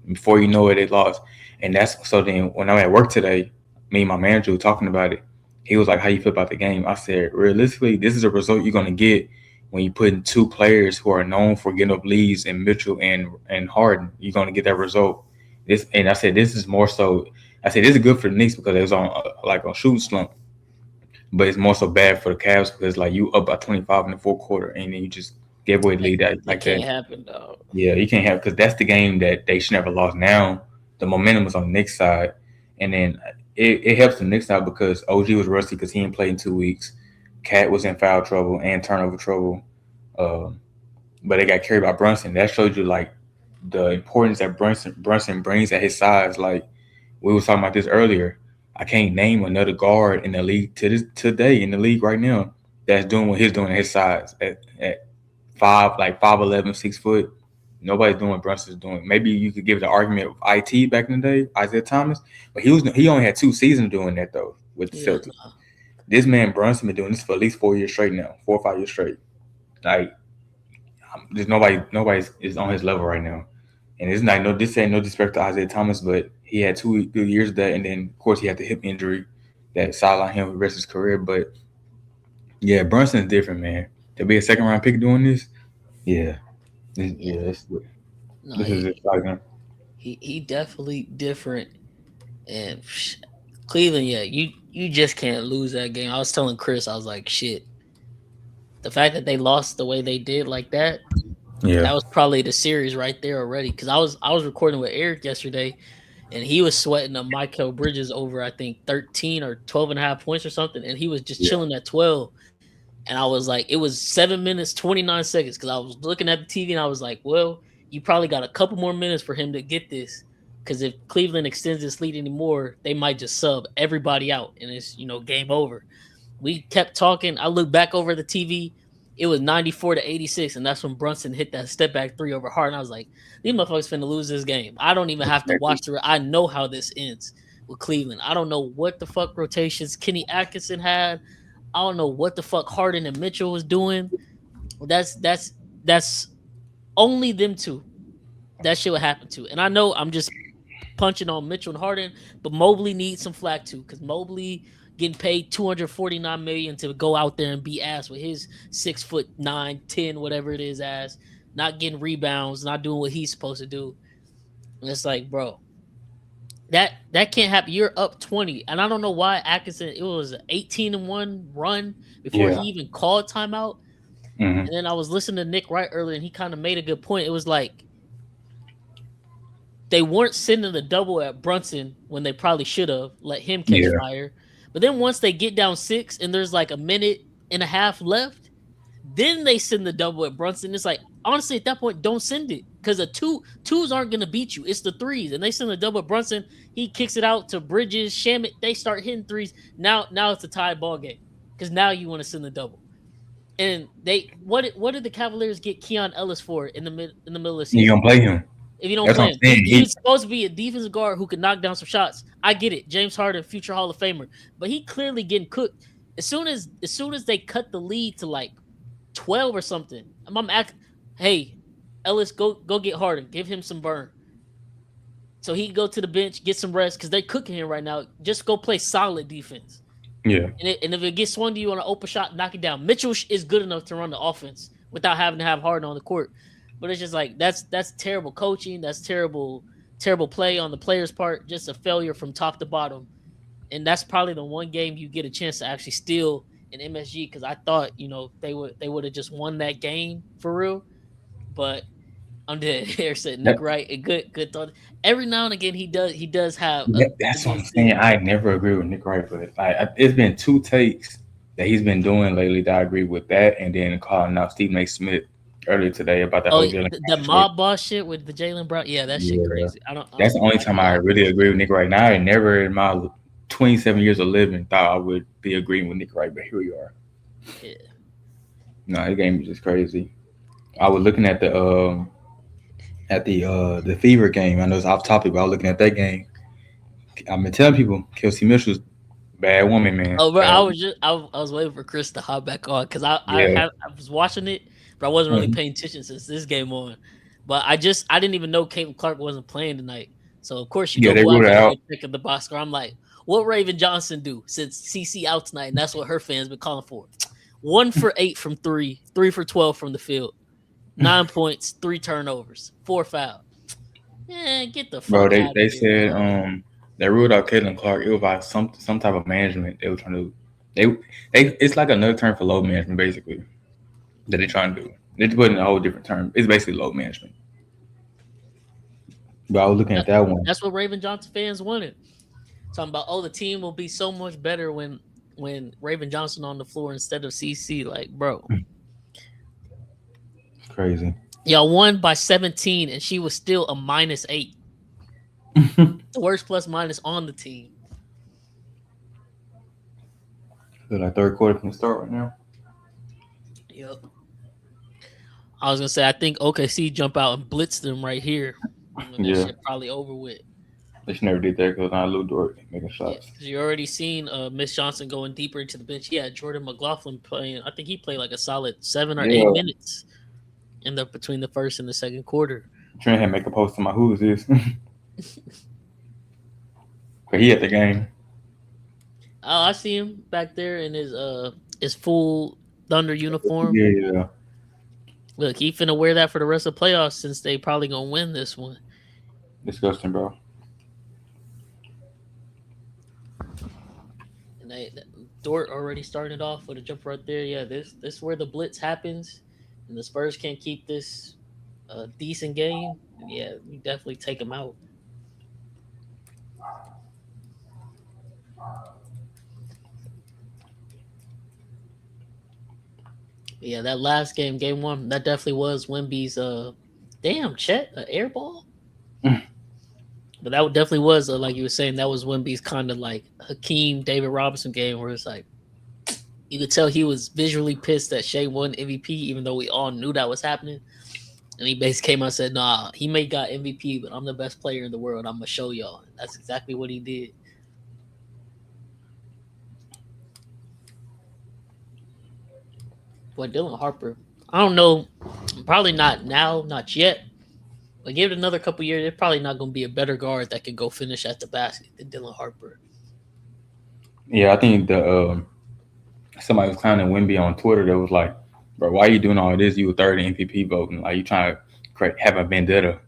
And before you know it, they lost. And that's so. Then when I'm at work today, me and my manager were talking about it. He was like, "How you feel about the game?" I said, "Realistically, this is a result you're gonna get." When you put in 2 players who are known for getting up leads in Mitchell and Harden, you're going to get that result. And I said this is more so. I said this is good for the Knicks because it was on shooting slump, but it's more so bad for the Cavs because like you up by 25 in the fourth quarter and then you just gave away the lead that like that. Can't happen, dog. Yeah, you can't have because that's the game that they should never lost. Now the momentum is on the Knicks side, and then it helps the Knicks side because OG was rusty because he didn't play in 2 weeks. Cat was in foul trouble and turnover trouble, but they got carried by Brunson. That showed you like the importance that Brunson brings at his size. Like we were talking about this earlier. I can't name another guard in the league today in the league right now that's doing what he's doing at his size at 5'11", 6 foot. Nobody's doing what Brunson's doing. Maybe you could give the argument of IT back in the day, Isaiah Thomas, but he only had 2 seasons doing that though with the Celtics. This man Brunson been doing this for at least 4 years straight now, 4 or 5 years straight. Like, there's nobody is on his level right now, and it's not this ain't no disrespect to Isaiah Thomas, but he had 2 years of that, and then of course he had the hip injury that sidelined him for the rest of his career. But yeah, Brunson's different, man. To be a second round pick doing this, this is exciting. He definitely different, and Cleveland, yeah, you just can't lose that game. I was telling Chris, I was like, shit. The fact that they lost the way they did like that, that was probably the series right there already. Because I was recording with Eric yesterday, and he was sweating a Michael Bridges over, I think, 13 or 12 and a half points or something, and he was just chilling at 12. And I was like, it was 7 minutes, 29 seconds, because I was looking at the TV, and I was like, well, you probably got a couple more minutes for him to get this. Because if Cleveland extends this lead anymore, they might just sub everybody out, and it's, game over. We kept talking. I looked back over the TV. It was 94-86, and that's when Brunson hit that step back 3 over Harden. I was like, these motherfuckers finna lose this game. I don't even have to watch the. I know how this ends with Cleveland. I don't know what the fuck rotations Kenny Atkinson had. I don't know what the fuck Harden and Mitchell was doing. That's only them two. That shit would happen to. And I know I'm just punching on Mitchell and Harden, but Mobley needs some flack too, because Mobley getting paid $249 million to go out there and be ass with his 6'9", 10, whatever it is, ass, not getting rebounds, not doing what he's supposed to do. And it's like, bro, that can't happen. You're up 20, and I don't know why Atkinson. It was an 18-1 run before he even called timeout. Mm-hmm. And then I was listening to Nick Wright earlier, and he kind of made a good point. It was like they weren't sending the double at Brunson when they probably should have let him catch fire. But then once they get down 6 and there's like a minute and a half left, then they send the double at Brunson. It's like, honestly, at that point, don't send it. because the twos aren't gonna beat you. It's the threes, and they send a double. Brunson, he kicks it out to Bridges, Shamit. They start hitting threes. Now it's a tie ball game because now you want to send the double. And what did the Cavaliers get Keon Ellis for in the middle of the You season? gonna play him? If you don't That's play what him, I'm saying. he's supposed to be a defensive guard who can knock down some shots. I get it, James Harden, future Hall of Famer, but he clearly getting cooked. As soon as they cut the lead to like 12 or something, hey, Ellis, go get Harden, give him some burn, so he can go to the bench, get some rest because they're cooking him right now. Just go play solid defense. Yeah. And if it gets swung to you on an open shot, knock it down. Mitchell is good enough to run the offense without having to have Harden on the court. But it's just like that's terrible coaching. That's terrible play on the players' part. Just a failure from top to bottom. And that's probably the one game you get a chance to actually steal in MSG because I thought they would have just won that game for real. But I'm dead here. Said Nick Wright, a good thought. Every now and again he does have. That's what I'm saying. I never agree with Nick Wright, but it's been 2 takes that he's been doing lately that I agree with that, and then calling out Stephen A. Smith earlier today about the whole the mob boss shit with the Jaylen Brown. Yeah, that shit crazy. That's the only time I really agree with Nick Wright. Now I never in my 27 years of living thought I would be agreeing with Nick Wright, but here we are. Yeah. No, the game is just crazy. I was looking at the Fever game. I know it's off topic, but I was looking at that game. I've been telling people Kelsey Mitchell's bad woman, man. Oh, bro, I was waiting for Chris to hop back on because I was watching it, but I wasn't really paying attention since this game on. But I didn't even know Caitlin Clark wasn't playing tonight. So of course they ruled it out. Pick of the box score. I'm like, what Raven Johnson do since CC out tonight? And that's what her fans been calling for. 1 for 8 from 3, 3 for 12 from the field, 9 points, 3 turnovers, 4 fouls. Yeah, get the fuck out they of here, said they ruled out Caitlin Clark. It was by some type of management they were trying to. It's like another term for load management, basically, that they're trying to do. They're putting a whole different term. It's basically load management. But I was looking at that one. That's what Raven Johnson fans wanted. Talking about, the team will be so much better when Raven Johnson on the floor instead of CC. Like, bro. It's crazy. Y'all won by 17, and she was still a -8. The worst plus minus on the team. Feel like third quarter can start right now. Yep. I was gonna say I think OKC jump out and blitz them right here. That shit probably over with. They should never did that because now Lou Dort making shots. Yeah, you already seen Miss Johnson going deeper into the bench. Yeah, Jordan McLaughlin playing. I think he played like a solid 7 or 8 minutes in between the first and the second quarter. Trent had to make a post to my who is this? But he at the game. Oh, I see him back there in his full Thunder uniform. Yeah. Look, he finna wear that for the rest of the playoffs since they probably gonna win this one. Disgusting, bro. And Dort already started off with a jump right there. Yeah, this is where the blitz happens, and the Spurs can't keep this decent game. Yeah, we definitely take them out. Yeah, that last game, game 1, that definitely was Wemby's damn Chet, an air ball. But that definitely was like you were saying, that was Wemby's kind of like Hakeem David Robinson game where it's like you could tell he was visually pissed that Shea won MVP, even though we all knew that was happening. And he basically came out and said, "Nah, he may got MVP, but I'm the best player in the world. I'm gonna show y'all." And that's exactly what he did. Boy, Dylan Harper, I don't know, probably not now, not yet. But give it another couple years, they're probably not going to be a better guard that can go finish at the basket than Dylan Harper. Yeah, I think somebody was clowning Wemby on Twitter that was like, "Bro, why are you doing all this? You were third in MVP voting. Like you trying to have a vendetta."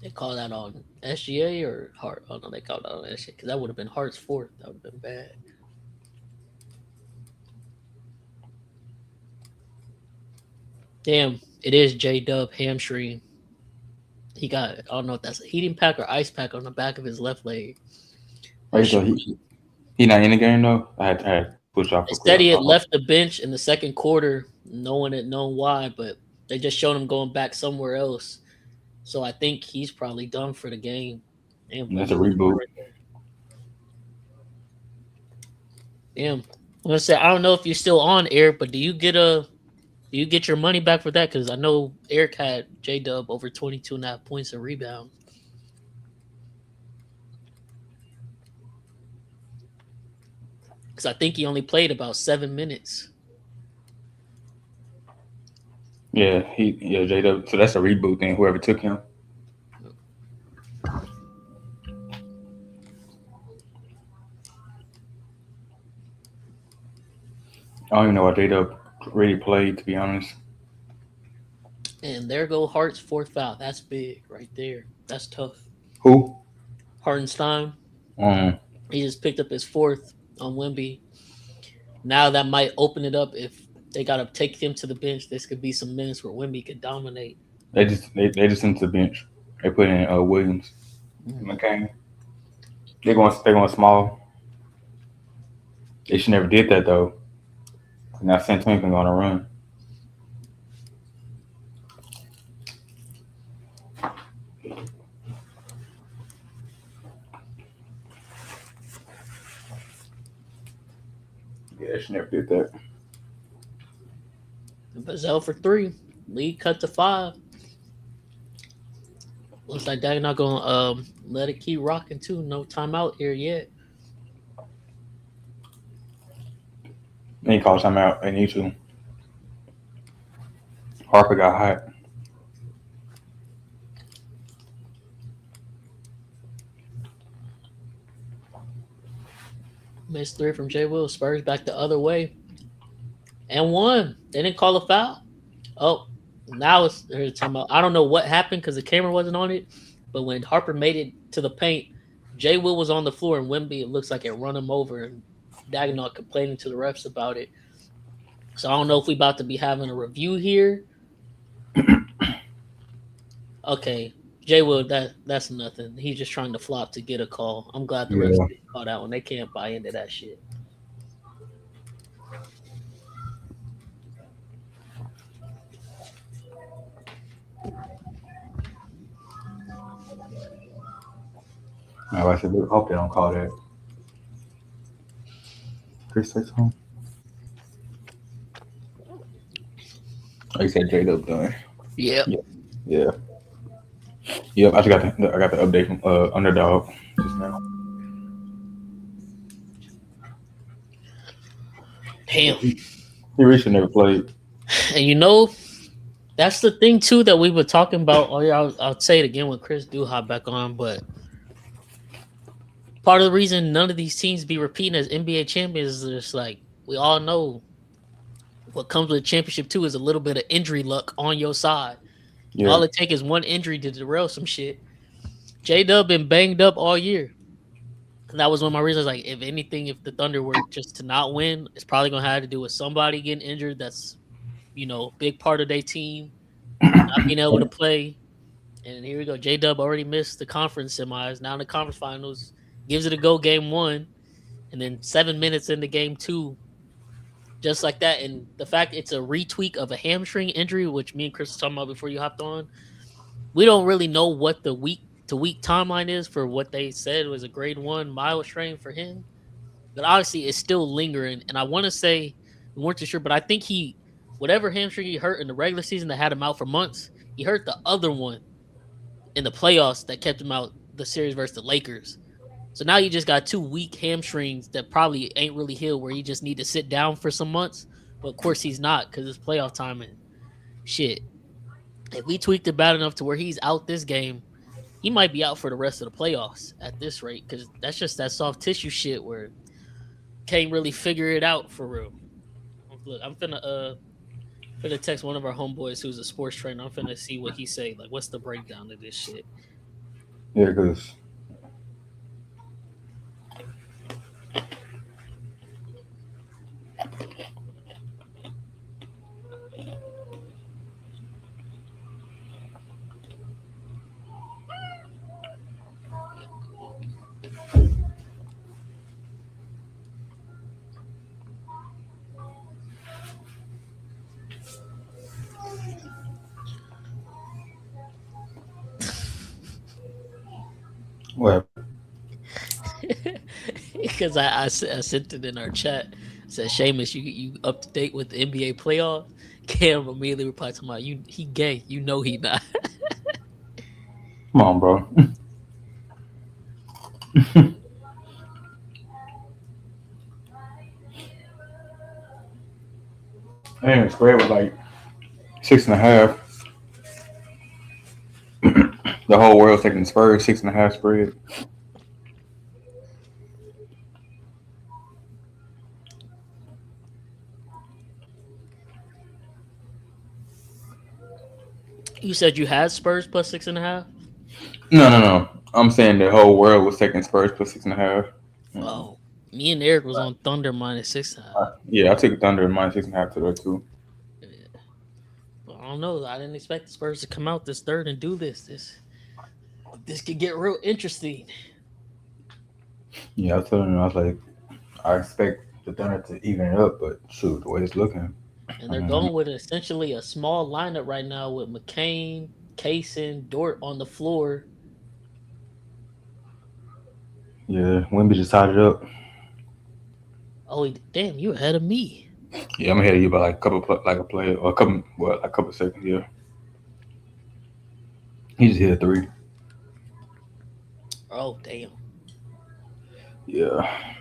They call that on SGA or Hart? Oh, no, they called that on SGA because that would have been Hart's fourth. That would have been bad. Damn, it is J-Dub hamstring. He got, I don't know if that's a heating pack or ice pack on the back of his left leg. Right, so he not in the game though. I had to push off. They said he had left the bench in the second quarter. No one had known why, but they just showed him going back somewhere else. So I think he's probably done for the game. Damn, That's a reboot. Damn. I'm gonna say I don't know if you're still on, Eric, but do you get your money back for that? Because I know Eric had J-Dub over 22.5 points and rebounds. Because I think he only played about 7 minutes. Yeah, J-Dub. So that's a reboot thing. Whoever took him. I don't even know what J-Dub really played, to be honest. And there go Hart's fourth foul. That's big right there. That's tough. Who? Hartenstein. He just picked up his fourth on Wemby. Now that might open it up if they got to take him to the bench. This could be some minutes where Wemby could dominate. They just sent to the bench. They put in Williams. McCain. They're going small. They should never did that though. Now San Antonio can go on a run. Yeah, they should never did that. Bazell for 3. Lead cut to 5. Looks like they're not going to let it keep rocking too. No timeout here yet. They ain't call timeout. They need to. Harper got hot. Missed 3 from J. Will. Spurs back the other way. And 1. They didn't call a foul. Oh, now it's there's a timeout. I don't know what happened because the camera wasn't on it. But when Harper made it to the paint, J. Will was on the floor and Wemby, it looks like it run him over. And Dagenhart complaining to the refs about it. So I don't know if we about to be having a review here. Okay. J. Will, that's nothing. He's just trying to flop to get a call. I'm glad the refs didn't call that one. They can't buy into that shit. I said, hope they don't call that. Chris says home. Like I said, J-Dub done. Yeah. Yeah. Yep, I got the update from Underdog just now. Damn. He recently never played. And you know, that's the thing too that we were talking about. Oh yeah, I'll say it again when Chris do hop back on. But part of the reason none of these teams be repeating as NBA champions is just like we all know what comes with a championship too is a little bit of injury luck on your side. Yeah. All it takes is one injury to derail some shit. J-Dub been banged up all year. And that was one of my reasons. Like, if anything, if the Thunder were just to not win, it's probably going to have to do with somebody getting injured that's, big part of their team, not being able to play. And here we go. J-Dub already missed the conference semis. Now in the conference finals, gives it a go game 1. And then 7 minutes into game 2, just like that. And the fact it's a retweak of a hamstring injury, which me and Chris was talking about before you hopped on, we don't really know what the week-to-week timeline is for what they said was a grade 1 mild strain for him. But obviously, it's still lingering. And I want to say, we weren't too sure, but I think whatever hamstring he hurt in the regular season that had him out for months, he hurt the other one in the playoffs that kept him out the series versus the Lakers. So now you just got 2 weak hamstrings that probably ain't really healed where you just need to sit down for some months. But of course he's not because it's playoff time and shit. If we tweaked it bad enough to where he's out this game, he might be out for the rest of the playoffs at this rate because that's just that soft tissue shit where can't really figure it out for real. Look, I'm finna text one of our homeboys who's a sports trainer. I'm finna see what he say. Like, what's the breakdown of this shit? Yeah, because Well, Because I sent it in our chat. I said, Seamus, you up to date with the NBA playoffs? Cam immediately replied to my, he gay. You know he not. come on, bro. And the spread was like 6.5. The whole world's taking the Spurs 6.5 spread. You said you had Spurs plus 6.5? No. I'm saying the whole world was taking Spurs plus 6.5. Oh, me and Eric was on Thunder minus 6.5. Yeah, I took Thunder and minus 6.5 to that too. I don't know. I didn't expect the Spurs to come out this third and do this. This could get real interesting. Yeah, I was telling him, I was like, I expect the Thunder to even it up, but shoot, the way it's looking. And they're going with essentially a small lineup right now with McCain, Kaysen, Dort on the floor. Yeah, Wemby just tied it up. Oh, damn, you ahead of me. Yeah, I'm ahead of you by like a couple seconds. Yeah, he just hit a 3. Oh, damn. Yeah.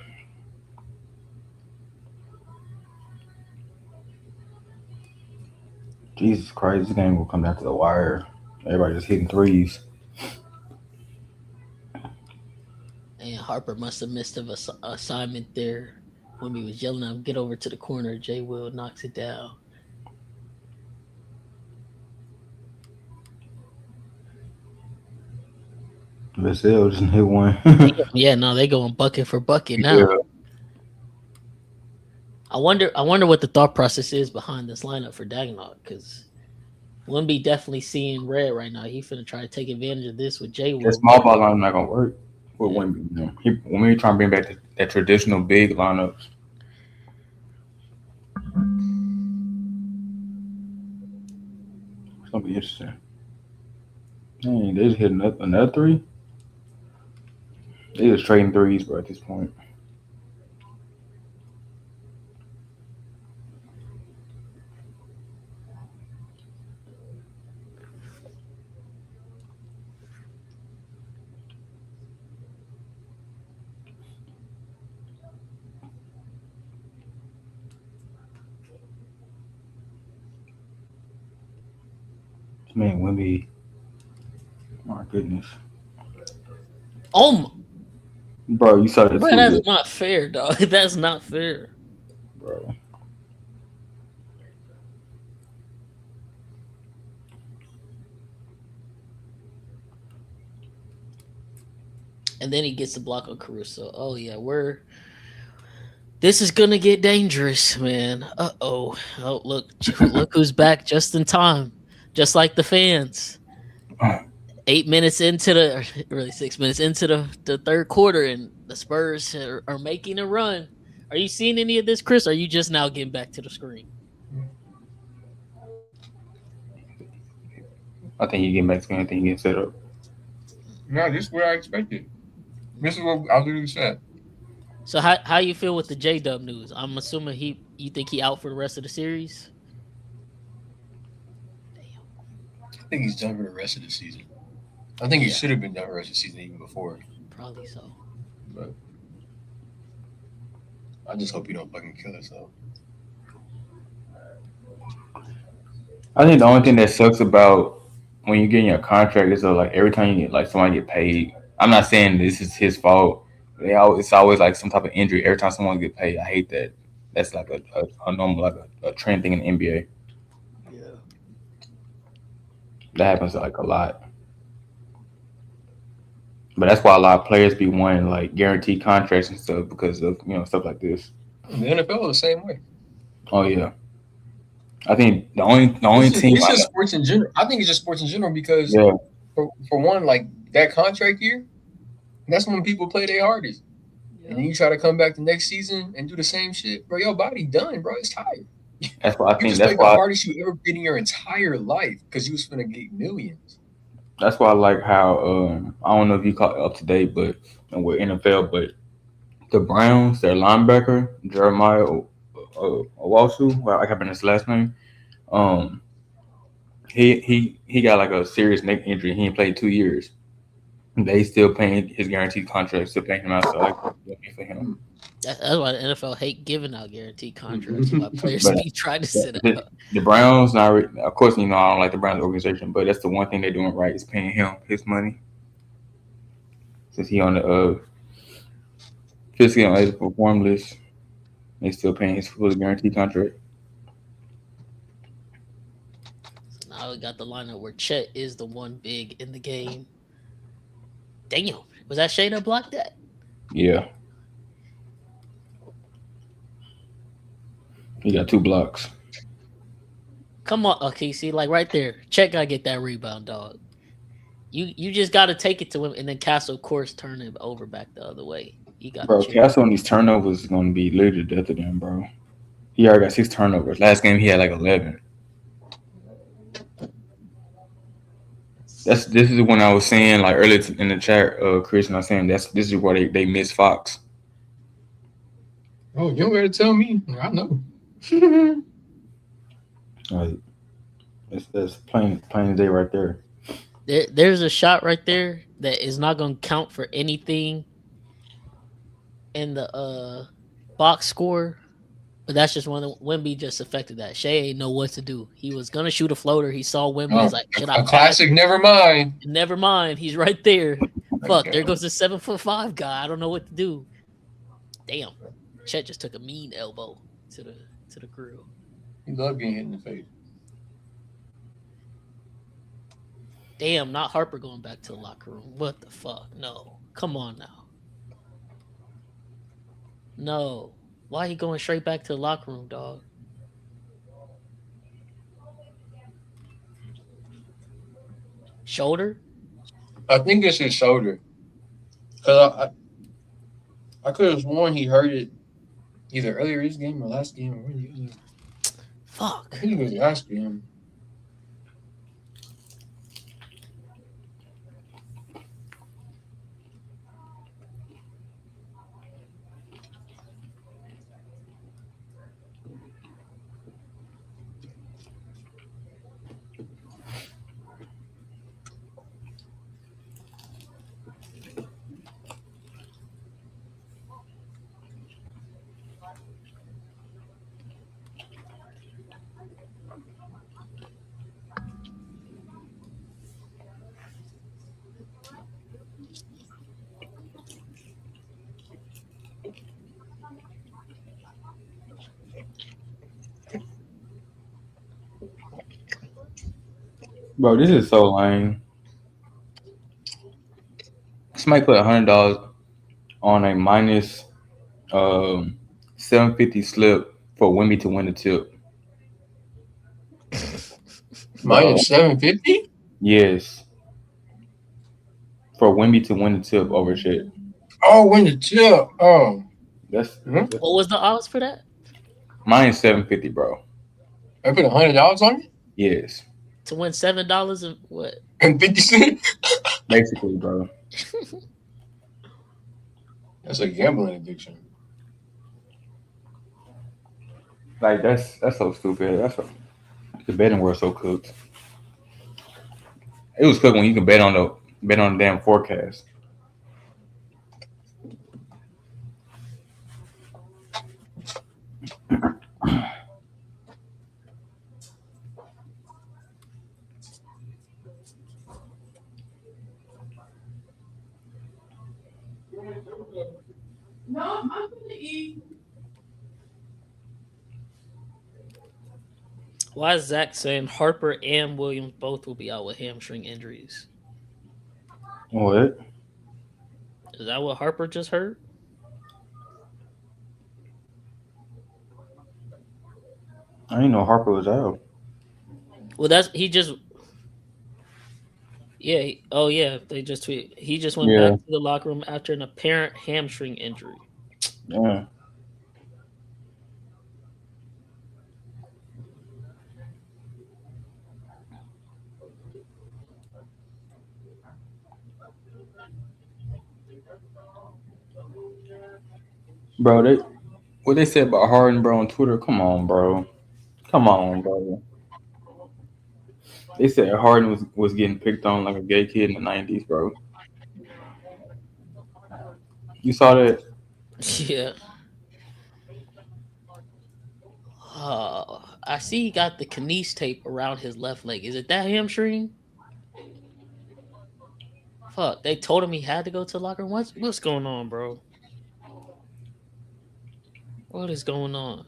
Jesus Christ, this game will come down to the wire. Everybody just hitting threes. And Harper must have missed an assignment there when he was yelling at him, get over to the corner. Jay Will knocks it down. Vassell just hit one. Yeah, no, they going bucket for bucket now. Yeah. I wonder what the thought process is behind this lineup for Dagnall, because Wemby definitely seeing red right now. He finna try to take advantage of this with Jay Will. That small ball line not gonna work with Wemby. You know. When we trying to bring back that traditional big lineup. It's gonna be interesting. Dang, they just hit another 3. They just trading threes, bro, at this point. Man, Wemby. My goodness. Oh, Bro, you saw that bro, too, that's not fair, dog. That's not fair. bro. And then he gets the block on Caruso. Oh yeah, this is gonna get dangerous, man. Oh, look who's back just in time, just like the fans. 8 minutes into really 6 minutes into the third quarter, and the Spurs are making a run. Are you seeing any of this, Chris? Or are you just now getting back to the screen? I think he getting back to me. I think he getting set up. No, this is what I expected. This is what I literally said. So how you feel with the J-Dub news? I'm assuming you think he out for the rest of the series? I think he's done for the rest of the season. I think he should have been done for the rest of the season even before. Probably so. But I just hope you don't fucking kill us though. I think the only thing that sucks about when you get in your contract is like every time you get like somebody get paid. I'm not saying this is his fault. It's always like some type of injury every time someone get paid. I hate that. That's like a normal, like a trend thing in the NBA. Yeah. That happens like a lot. But that's why a lot of players be wanting like guaranteed contracts and stuff because of stuff like this. The NFL is the same way. Oh yeah. I think the only team. It's just sports in general. I think it's just sports in general because for one, like that contract year, that's when people play their hardest. Yeah. And then you try to come back the next season and do the same shit, bro. Your body done, bro. It's tired. That's why I think that's the hardest you ever been in your entire life because you was gonna get millions. That's why I like how I don't know if you caught up to date, but with NFL, but the Browns, their linebacker Jeremiah Owasu, well, I can't pronounce his last name. Um, he got like a serious neck injury. He ain't played 2 years. They still paying his guaranteed contract, still paying him out. So like for him. That's why the NFL hate giving out guaranteed contracts. Why players But be trying to sit out. the Browns, of course, you know I don't like the Browns organization, but that's the one thing they're doing right is paying him his money since he on the physically unable to perform list. They still paying his fully guaranteed contract. Now we got the lineup where Chet is the one big in the game. Damn, was that Shane that blocked that? Yeah, he got 2 blocks. Come on, okay, see, like right there, Chet gotta get that rebound, dog. You just gotta take it to him, and then Castle, of course, turn it over back the other way. You got Bro, to Castle on these turnovers is going to be literally the death of them, bro. He already got 6 turnovers. Last game he had like 11. This is when I was saying like earlier in the chat, Chris, and I was saying this is why they miss Fox. Oh, you don't gotta tell me. I know. Like that's plain day right there. There's a shot right there that is not gonna count for anything in the box score. But that's just one of the Wemby just affected that. Shea ain't know what to do. He was gonna shoot a floater. He saw Wemby. He's like, should I a pass? classic. Never mind. Never mind. He's right there. Fuck, Okay. there goes the 7'5" guy. I don't know what to do. Damn. Chet just took a mean elbow to the grill. He love getting hit in the face. Damn, not Harper going back to the locker room. What the fuck? No. Come on now. No. Why he going straight back to the locker room, dog? Shoulder? I think it's his shoulder. Cause I could have sworn he hurt it either earlier this game or last game. Or really, Fuck. I think it was last game. Bro, this is so lame. Somebody put $100 on a minus 750 slip for Wemby to win the tip. Minus 750? Yes. For Wemby to win the tip over shit. Oh, win the tip. Oh. That's What was the odds for that? minus 750, bro. I put $100 on it? Yes. To win $7 and what? And 50 cents? Basically, bro. That's a gambling addiction. Like that's so stupid. The betting world so cooked. It was cooked when you can bet on the damn forecast. No, I'm gonna eat. Why is Zach saying Harper and Williams both will be out with hamstring injuries? What? Is that what Harper just heard? I didn't know Harper was out. Well, he just. Yeah. They just tweeted. He just went back to the locker room after an apparent hamstring injury. Yeah. Bro, what they said about Harden, bro, on Twitter. Come on, bro. They said Harden was getting picked on like a gay kid in the 90s, bro. You saw that? Yeah. I see he got the Knies tape around his left leg. Is it that hamstring? Fuck, they told him he had to go to the locker room. What's going on, bro? What is going on?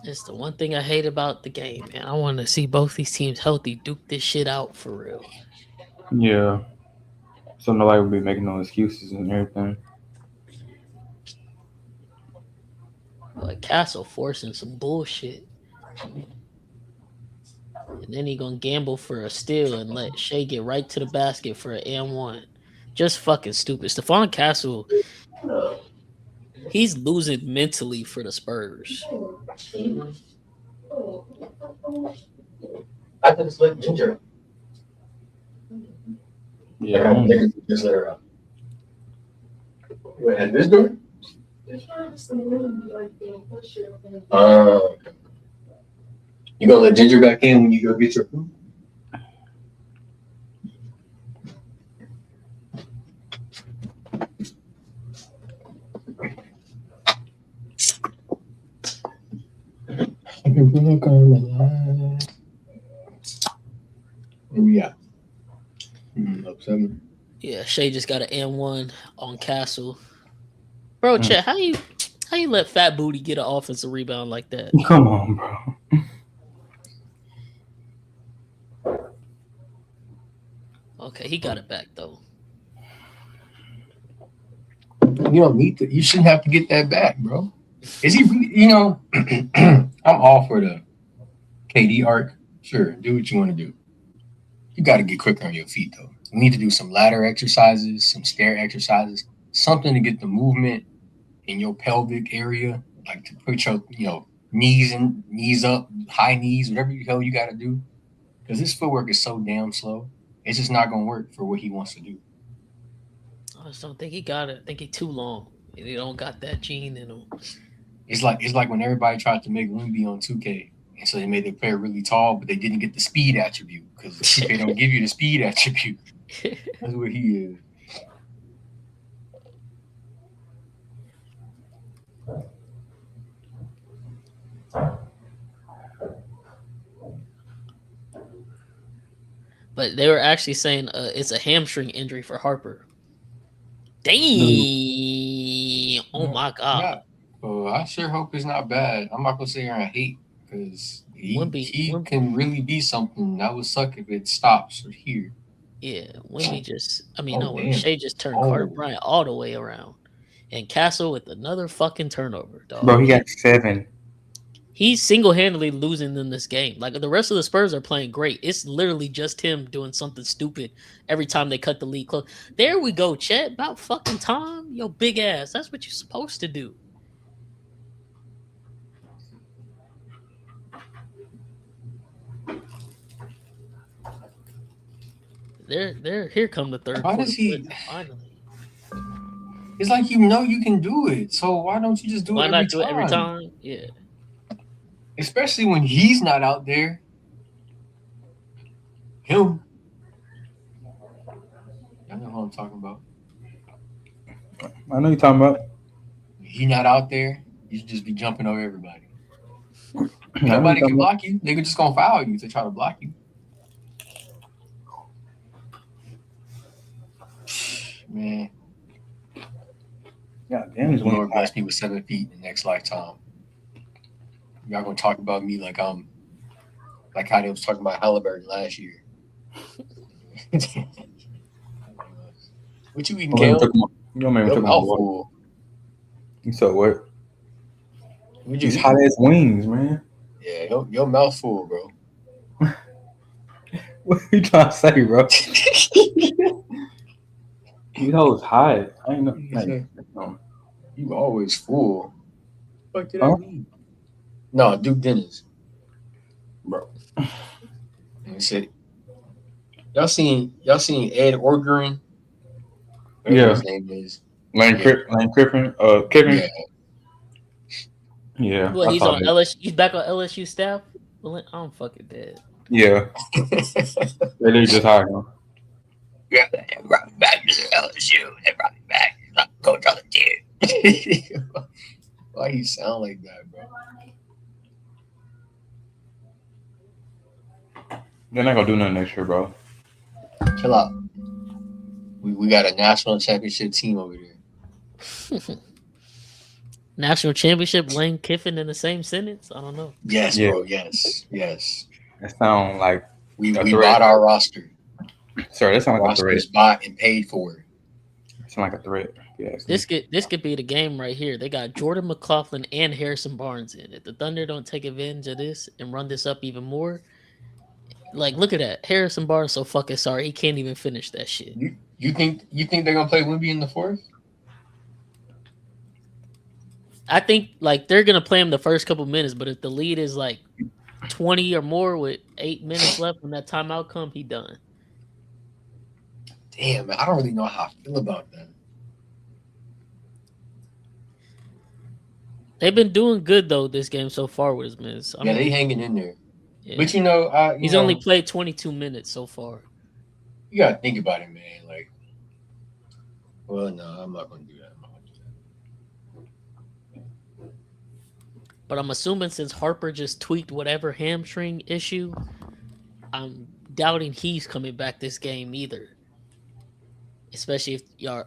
It's the one thing I hate about the game, man. I want to see both these teams healthy, duke this shit out for real. Yeah. So nobody will be making no excuses and everything. Like Castle forcing some bullshit. And then he gonna gamble for a steal and let Shea get right to the basket for an M1. Just fucking stupid. Stephon Castle, he's losing mentally for the Spurs. I think it's like ginger. Yeah. Just let her out. Wait, at this door? You gonna let Ginger back in when you go get your food? Where we at? Up 7. Yeah, Shea just got an M1 on Castle. Bro, Chet, how you let Fat Booty get an offensive rebound like that? Come on, bro. Okay, he got it back though. You don't need to. You shouldn't have to get that back, bro. Is he really? You know, I'm all for the KD arc. Sure, do what you want to do. You got to get quicker on your feet, though. You need to do some ladder exercises, some stair exercises, something to get the movement in your pelvic area, like to put your, knees up, high knees, whatever the hell you got to do. Because this footwork is so damn slow. It's just not going to work for what he wants to do. I just don't think he got it. I think he's too long. He don't got that gene in him. It's like when everybody tried to make Wemby on 2K. And so they made the player really tall, but they didn't get the speed attribute because 2K don't give you the speed attribute. That's what he is. But they were actually saying it's a hamstring injury for Harper. Damn! Oh my god! Yeah. Well, I sure hope it's not bad. I'm not gonna sit here and hate because he can really be something. That would suck if it stops here. Yeah, Wemby just. Damn. Shea just turned Carter Bryant all the way around, and Castle with another fucking turnover, dog. Bro, he got 7. He's single-handedly losing them this game. Like the rest of the Spurs are playing great. It's literally just him doing something stupid every time they cut the lead close. There we go, Chet. About fucking time, yo, big ass. That's what you're supposed to do. There. Here come the third. Why does he? Finally. It's like you can do it. So why don't you just do it every time? Why not do it every time? Yeah. Especially when he's not out there. Him. Y'all know who I'm talking about. I know you're talking about. He not out there. You should just be jumping over everybody. Nobody can block you. They're just gonna foul you to try to block you. Man. Yeah, damn. The Lord bless me with 7 feet in the next lifetime. Y'all gonna talk about me like how they was talking about Halliburton last year. What you eating, Kale? Your mouth full. You said what? These hot ass wings, man. Yeah, your mouth full, bro. What are you trying to say, bro? You know it's hot. I ain't know. You always full. What did I mean? No, Duke Dennis. Bro. And said, y'all seen Ed Orgeron? Whatever Yeah, his name is. Lane Yeah. Kiffin. Kiffin. Yeah. Yeah, Well, I he's saw on that. LSU. He's back on LSU staff. Well, I'm fucking dead. Yeah, they did just hire him. Yeah, they brought me back to LSU. They brought me back. Coach on the team. Why you sound like that, bro? They're not gonna do nothing next year, bro. Chill out. We got a national championship team over there. National championship, Lane Kiffin in the same sentence? I don't know. Yes, Yeah. bro. Yes. That sound like We a we threat. bought our roster. Sorry, that sound like a threat. Roster's bought and paid for. That sound like a threat. Yeah. This could be the game right here. They got Jordan McLaughlin and Harrison Barnes in. If the Thunder don't take advantage of this and run this up even more, like look at that. Harrison Barnes so fucking sorry he can't even finish that shit. You think they're gonna play Wemby in the fourth? I think like they're gonna play him the first couple minutes, but if the lead is like 20 or more with 8 minutes left when that timeout come, he done. Damn, man, I don't really know how I feel about that. They've been doing good though this game so far with his minutes. Yeah, they hanging in there. yeah. But you know, He's only played 22 minutes so far. You gotta think about it, man. Like, well, no, I'm not gonna do that. But I'm assuming since Harper just tweaked whatever hamstring issue, I'm doubting he's coming back this game either. Especially if y'all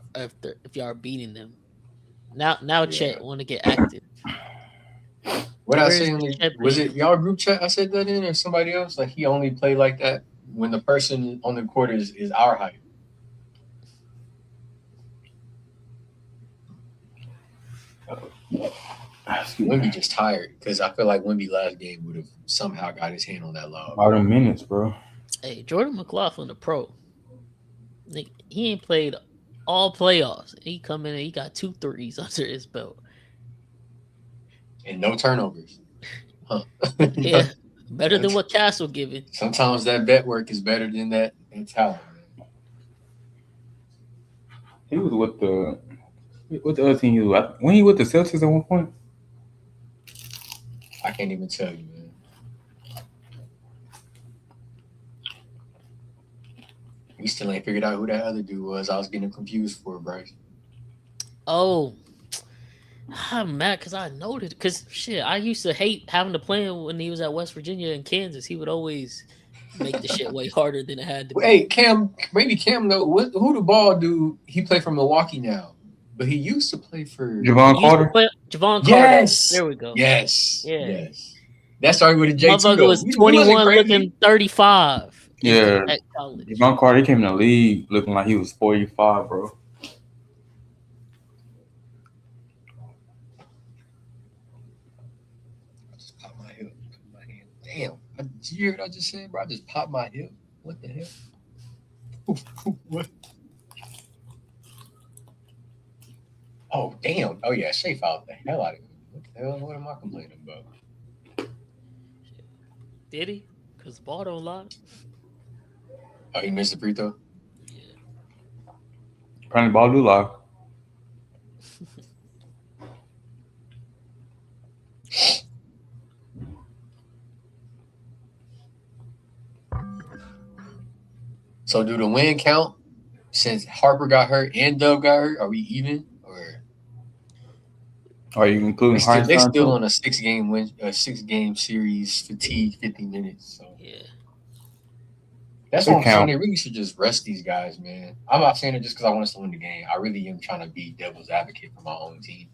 are beating them. Now Chet want to get active. What I Where's say? Chet Was Bane? it y'all group chat? I said that in, or somebody else? Like he only played like that when the person on the court is our height. Wemby just tired because I feel like Wemby last game would have somehow got his hand on that lob. All them minutes, bro. Hey, Jordan McLaughlin, a pro. He ain't played all playoffs. He come in and he got 2 threes under his belt. And no turnovers. Huh. Yeah, better than what Castle giving. Sometimes that bet work is better than that talent. He was with the other team. He was when he with the Celtics at one point. I can't even tell you, man. We still ain't figured out who that other dude was. I was getting confused for Bryce. Oh, I'm mad because I noted because shit. I used to hate having to play him when he was at West Virginia and Kansas. He would always make the shit way harder than it had to be. Hey, Cam, maybe Cam know who the ball dude. He play for Milwaukee now, but he used to play for Javon Carter. Javon Carter. Yes, There we go. Yes, Yeah. Yes. That started with a J2. Motherfucker was 21 looking 35. Yeah, at college. Javon Carter, he came in the league looking like he was 45, bro. I just popped my hip. My hand. Damn. Did you hear what I just said, bro? I just popped my hip. What the hell? What? Oh, damn. Oh, yeah. Shea fouled the hell out of me. What the hell? What am I complaining about? Did he? Because the ball don't lie. Oh, he missed the free throw? Apparently, ball do lie. So, do the win count since Harper got hurt and Dub got hurt? Are we even? Or Are you including Harden? they still on a 6-game series, fatigue, 50 minutes. So Yeah. that's what I'm saying. They really should just rest these guys, man. I'm not saying it just because I want us to win the game. I really am trying to be devil's advocate for my own team.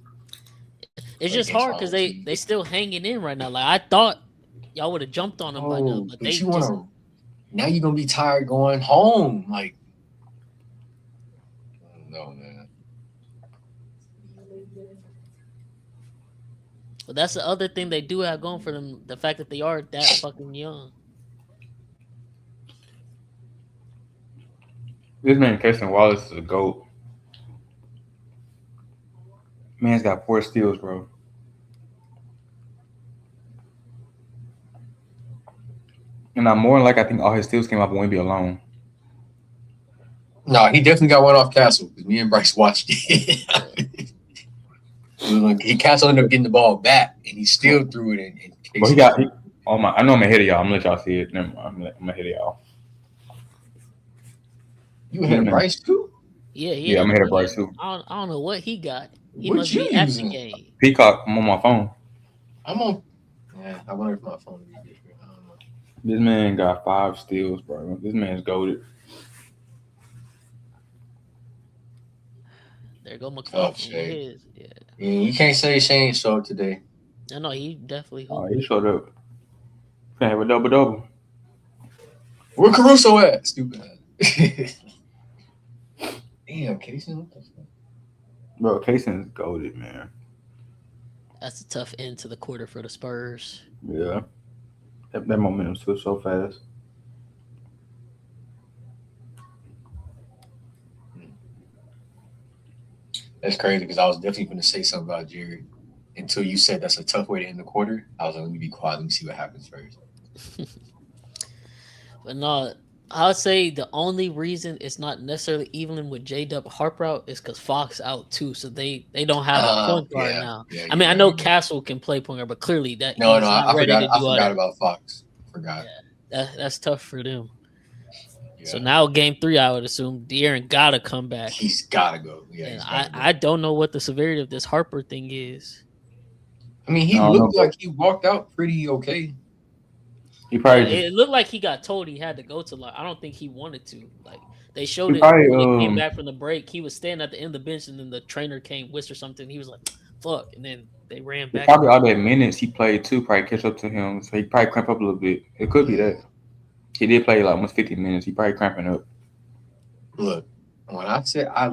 It's just hard because they still hanging in right now. Like I thought y'all would have jumped on them by now, but they you want to. Now you're gonna be tired going home. Like, no, man. But that's the other thing they do have going for them: the fact that they are that fucking young. This man, Casey Wallace, is a GOAT. Man's got 4 steals, bro. Now more than like I think all his steals came off Wemby alone. No, he definitely got one off Castle because me and Bryce watched it. Castle ended up getting the ball back, and he still threw it in. But he got. Oh my! I know I'm ahead of y'all. I'm gonna let y'all see it. Never mind. I'm ahead of y'all. You ahead of Bryce too? Yeah. I'm ahead of Bryce too. I don't know what he got. He What must you be at the using? game. Peacock. I'm on my phone. I'm on. Yeah, I wonder if my phone would be different. I don't know. This man got 5 steals, bro. This man's goated. There go McLaughlin with his. Yeah. You can't say Shane showed up today. I know he definitely. Oh, he showed up. Can have a double. Where Caruso at? Stupid ass. Damn, Kaysen, what the fuck? Bro, Kaysen's goated, man. That's a tough end to the quarter for the Spurs. Yeah. That momentum switched so fast. That's crazy because I was definitely going to say something about Jared until you said that's a tough way to end the quarter. I was like, let me be quiet. Let me see what happens first. But no, I would say the only reason it's not necessarily even with J-Dub Harper out is because Fox out too, so they don't have a point guard now. Yeah, I mean, I know Castle can play point guard, but clearly that no, he's not I ready forgot. to do I forgot about Fox. Forgot. Yeah, that's tough for them. Yeah. So now game 3, I would assume De'Aaron gotta come back. He's gotta go. Yeah, and I don't know what the severity of this Harper thing is. I mean, he looked like he walked out pretty okay. He probably it looked like he got told he had to go to. Like, I don't think he wanted to. Like, they showed it probably, when he came back from the break. He was standing at the end of the bench, and then the trainer came, whispered something. He was like, "Fuck!" And then they ran back. Probably all that minutes he played too probably catch up to him, so he probably cramp up a little bit. It could be that he did play like almost 50 minutes. He probably cramping up. Look, when I said I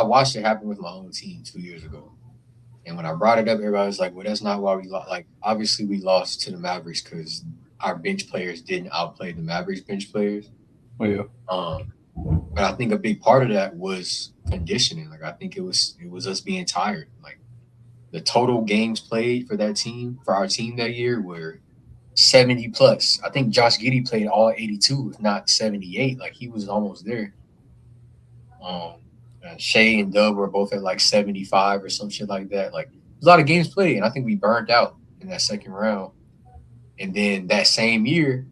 watched it happen with my own team 2 years ago. And when I brought it up, everybody was like, well, that's not why we lost. Like, obviously, we lost to the Mavericks because our bench players didn't outplay the Mavericks bench players. Oh, yeah. But I think a big part of that was conditioning. Like, I think it was us being tired. Like, the total games played for that team, for our team that year, were 70 plus. I think Josh Giddey played all 82, if not 78. Like, he was almost there. Shea and Dub were both at like 75 or some shit like that. Like, there's a lot of games played, and I think we burned out in that second round. And then that same year,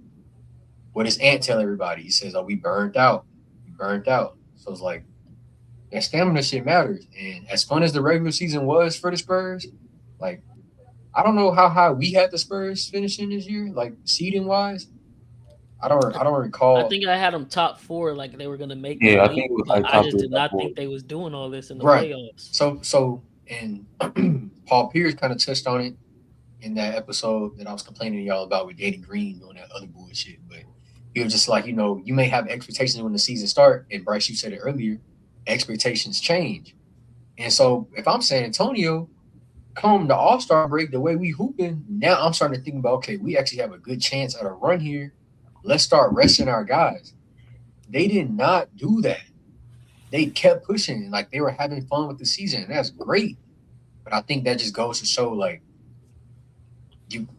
what does Ant tell everybody? He says, "Oh, we burned out. We burned out." So it's like, that stamina shit matters. And as fun as the regular season was for the Spurs, like, I don't know how high we had the Spurs finishing this year, like seeding wise. I don't recall. I think I had them top 4, like they were gonna make. Yeah, I think it was like I just did not think they was doing all this in the playoffs. So and Paul Pierce kind of touched on it in that episode that I was complaining to y'all about with Danny Green doing that other bullshit. But he was just like, you may have expectations when the season start, and Bryce, you said it earlier, expectations change. And so if I'm San Antonio, come the All-Star break, the way we hooping, now I'm starting to think about, okay, we actually have a good chance at a run here. Let's start resting our guys. They did not do that. They kept pushing, like they were having fun with the season. And that's great. But I think that just goes to show, like,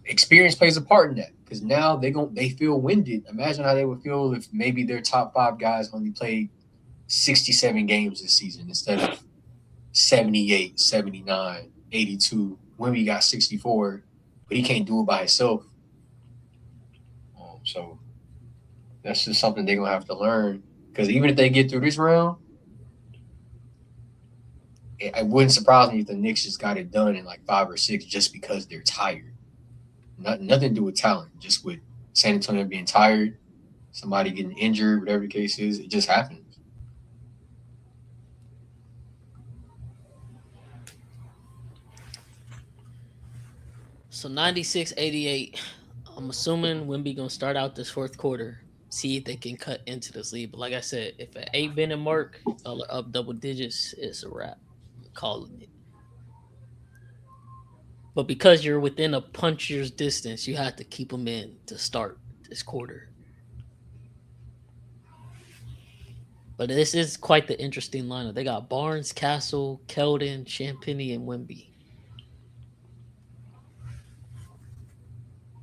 experience plays a part in that. Because now they feel winded. Imagine how they would feel if maybe their top 5 guys only played 67 games this season instead of 78, 79, 82. When we got 64, but he can't do it by himself. So that's just something they're going to have to learn. Because even if they get through this round, it wouldn't surprise me if the Knicks just got it done in like 5 or 6 just because they're tired. Nothing to do with talent, just with San Antonio being tired, somebody getting injured, whatever the case is. It just happens. So 96-88. I'm assuming Wemby gonna start out this fourth quarter, see if they can cut into this lead. But like I said, if an 8-minute mark up double digits, it's a wrap. I'm calling it. But because you're within a puncher's distance, you have to keep them in to start this quarter. But this is quite the interesting lineup. They got Barnes, Castle, Keldon, Champagny, and Wemby.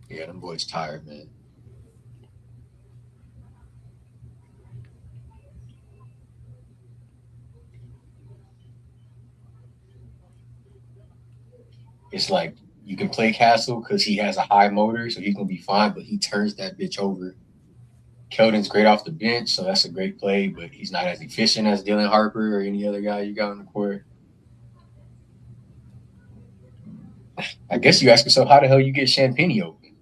Yeah, them boys tired, man. It's like you can play Castle because he has a high motor, so he's gonna be fine. But he turns that bitch over. Keldon's great off the bench, so that's a great play. But he's not as efficient as Dylan Harper or any other guy you got on the court. I guess you ask yourself, how the hell you get Champagne open?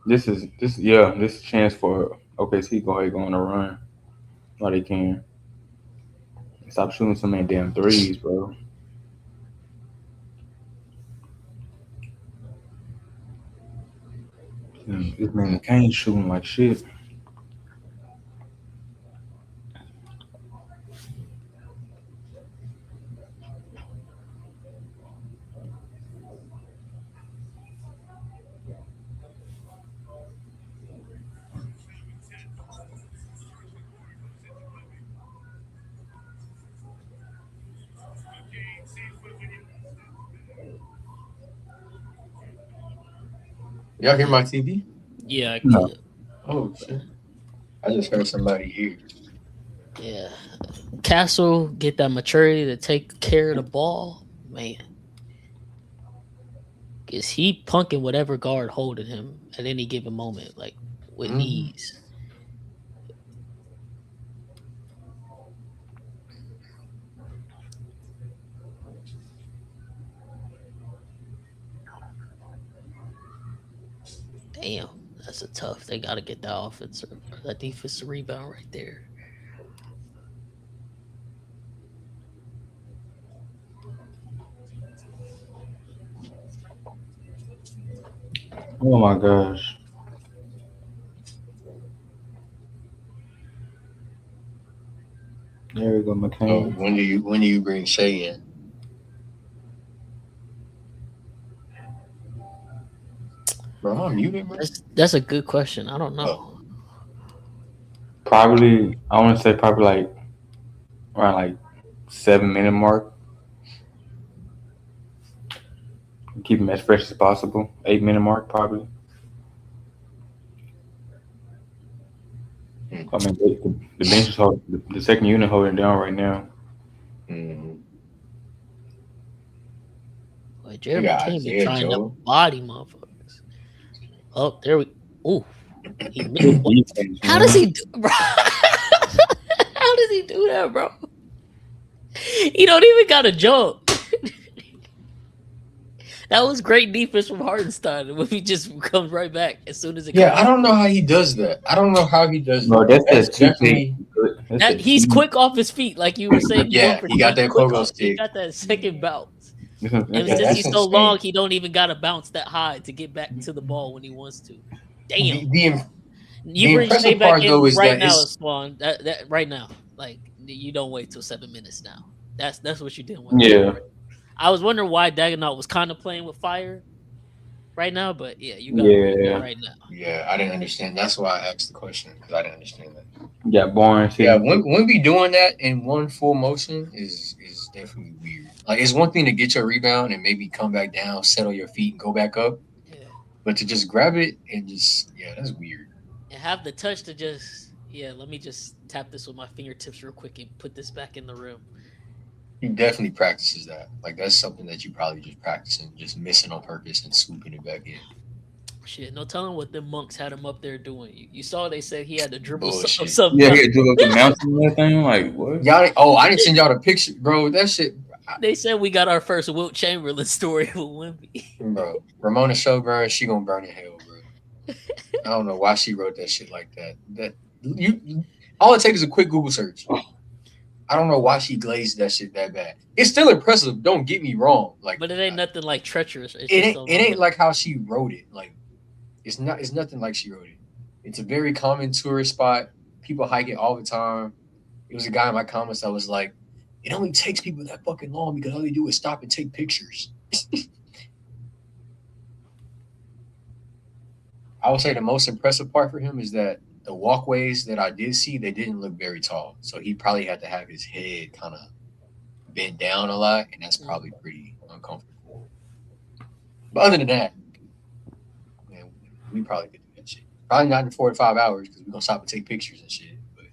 This is a chance for OKC go ahead go on a run while they can. Stop shooting so many damn threes, bro. This man McCain shooting like shit. Y'all hear my TV? Yeah, I No. could. Oh shit! I just heard somebody here. Yeah. Castle get that maturity to take care of the ball, man. Is he punking whatever guard holding him at any given moment, like with ease? Damn, that's a tough. They got to get that offensive, that defensive rebound right there. Oh my gosh. There we go, Oh, McCain. when do you bring Shea in? Bro, I'm muted, bro. That's a good question. I don't know. Oh. Probably, I want to say probably like around like 7 minute mark. Keep him as fresh as possible. 8 minute mark probably. I mean, the bench is holding, the second unit holding down right now. Boy, Jeremy can't be trying to body motherfuckers. Oh, there we. Ooh, how does he do, bro? How does he do that, bro? He don't even got to jump. That was great defense from Hartenstein. When he just comes right back as soon as it. Yeah, I don't know how he does that. I don't know how he does No, that. that's definitely. He's quick off his feet, like you were saying. Yeah, he got that pogo stick. He got that second bounce. And since he's so long, he don't even got to bounce that high to get back to the ball when he wants to. Damn. You bring Shea back in right now, Spawn. That right now, like you don't wait till 7 minutes now. That's what you did. Yeah. I was wondering why Dagenot was kind of playing with fire right now, but yeah, you got it right now. Yeah, I didn't understand. That's why I asked the question because I didn't understand that. Yeah, boring. Yeah, when we doing that in one full motion is definitely weird. Like it's one thing to get your rebound and maybe come back down, settle your feet, and go back up. Yeah. But to just grab it and just that's weird. And have the touch to just let me just tap this with my fingertips real quick and put this back in the rim. He definitely practices that. Like that's something that you probably just practicing, just missing on purpose and swooping it back in. Shit, no telling what them monks had him up there doing. You saw they said he had to dribble something. Yeah, he had to dribble the mountain and everything. Like what? Y'all, I didn't send y'all the picture, bro. That shit. They said we got our first Wilt Chamberlain story with Wemby. Bro, Ramona Shelburne, she gonna burn in hell, bro. I don't know why she wrote that shit like that. All it takes is a quick Google search. I don't know why she glazed that shit that bad. It's still impressive. Don't get me wrong. Like, but it ain't nothing like treacherous. It ain't like how she wrote it. Like, it's nothing like she wrote it. It's a very common tourist spot. People hike it all the time. It was a guy in my comments that was like, "It only takes people that fucking long because all they do is stop and take pictures." I would say the most impressive part for him is that the walkways that I did see, they didn't look very tall. So he probably had to have his head kind of bent down a lot, and that's probably pretty uncomfortable. But other than that, we probably could do that shit. Probably not in 4 to 5 hours because we're gonna stop and take pictures and shit. But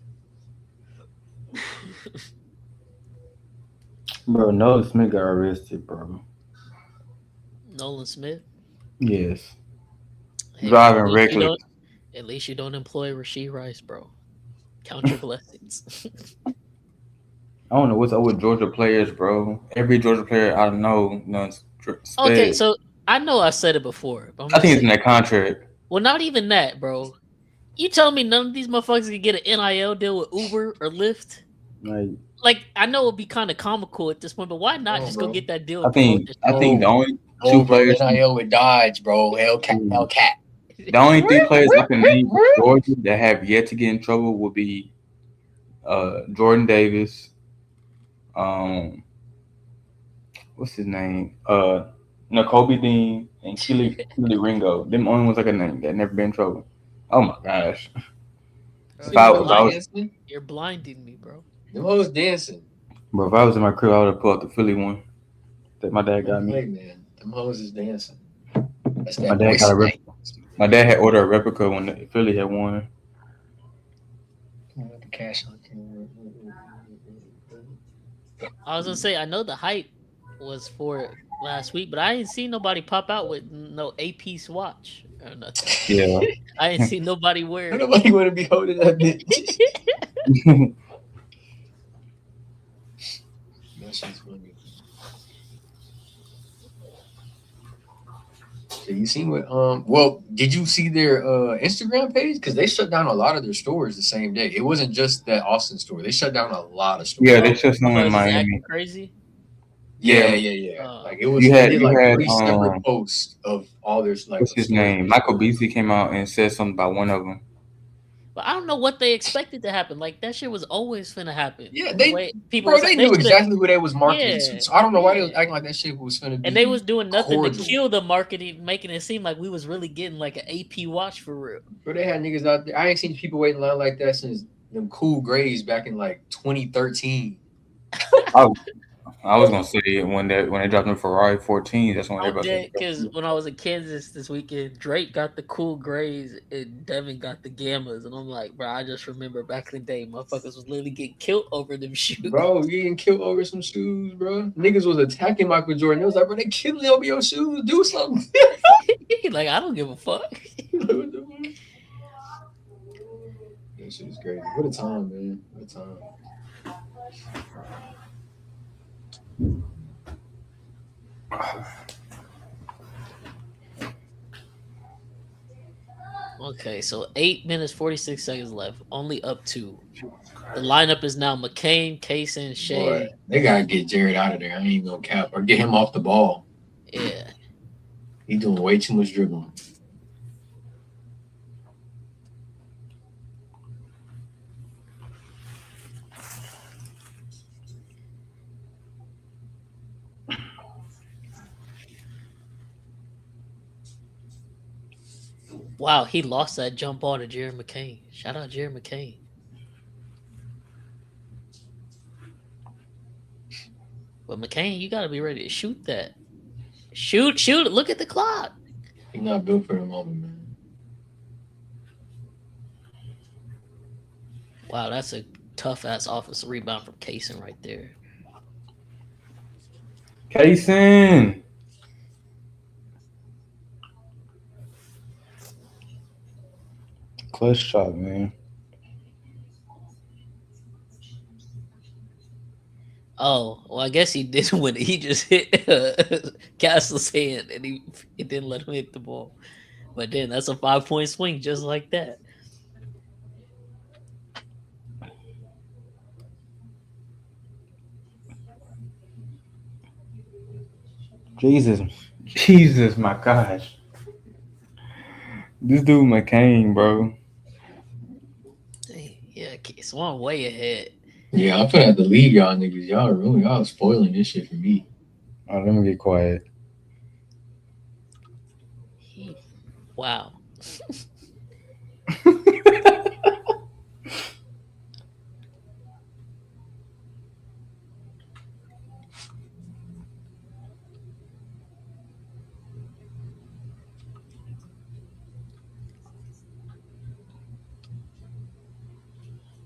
Bro, Noah Smith got arrested, bro. Nolan Smith. Yes. Hey, bro, Driving reckless. at least you don't employ Rasheed Rice, bro. Count your blessings. I don't know what's up with Georgia players, bro. Every Georgia player I know, Okay, sped. so I know I said it before, but I'm I gonna think it's say in that contract. well, not even that, bro. You tell me none of these motherfuckers can get an NIL deal with Uber or Lyft? Like, I know it'd be kind of comical at this point, but why not just go bro. get that deal I and promote think this? I think the only two bro, players, NIL with Dodge, bro. Hellcat. the only three players I can name for Georgia that have yet to get in trouble would be Jordan Davis, what's his name? Kobe Dean and Keely Ringo. Them only ones I can name that never been in trouble. Oh my gosh. Bro, If I was you're blinding me, bro. Them hoes dancing. Bro, if I was in my crib, I would have pulled out the Philly one that my dad got me. Hey, man. Them hoes is dancing. That's My that dad voice got a night. My dad had ordered a replica when the Philly had won. The cash on I was gonna say I know the hype was for last week, but I ain't seen nobody pop out with no AP swatch or nothing. Yeah. I ain't seen nobody wear. Nobody want to be holding that bitch. That shit's funny. So you seen what? Well, did you see their Instagram page? Because they shut down a lot of their stores the same day. It wasn't just that Austin store. They shut down a lot of stores. Yeah, they shut some in Because it's Miami. acting crazy. Yeah. Like it was. You They had did you like had 3 separate posts of all their like. what's his name? Michael Beasley came out and said something about one of them. But I don't know what they expected to happen. Like that shit was always finna happen. Yeah, The way people bro, was, they knew exactly what they was marketing Yeah, to. So I don't know why they was yeah. acting like that shit was finna be. And they was doing nothing cordial. to kill the marketing, making it seem like we was really getting like an AP watch for real. Bro, they had niggas out there. I ain't seen people waiting in line like that since them Cool Grays back in like 2013. I was gonna say it when they dropped the Ferrari 14. That's when I'm everybody. dead because when I was in Kansas this weekend, Drake got the cool grays and Devin got the gammas, and I'm like, bro, I just remember back in the day, motherfuckers was literally getting killed over them shoes. Bro, you getting killed over some shoes, bro. Niggas was attacking Michael Jordan. It was like, bro, they killed me over your shoes. Do something. Like, I don't give a fuck. That shit is crazy. What a time, man. What a time. Okay, so 8 minutes 46 seconds left. Only up 2. The lineup is now McCain, Kaysen, Shea. Boy, they gotta get Jared out of there. I ain't gonna cap or get him off the ball. Yeah. He doing way too much dribbling. Wow, he lost that jump ball to Jared McCain. Shout out Jared McCain. But McCain, you gotta be ready to shoot that. Shoot it. Look at the clock. He's not built for the moment, man. Wow, that's a tough ass offensive rebound from Kaysen right there. Kaysen. Clutch shot, man. Oh, well, I guess he didn't win it. He just hit Castle's hand and it didn't let him hit the ball. But then that's a 5-point swing just like that. Jesus, my gosh. This dude McCain, bro. Yeah, it's one way ahead. Yeah, I'm gonna have to leave y'all niggas. Y'all spoiling this shit for me. Oh, let me get quiet. Wow.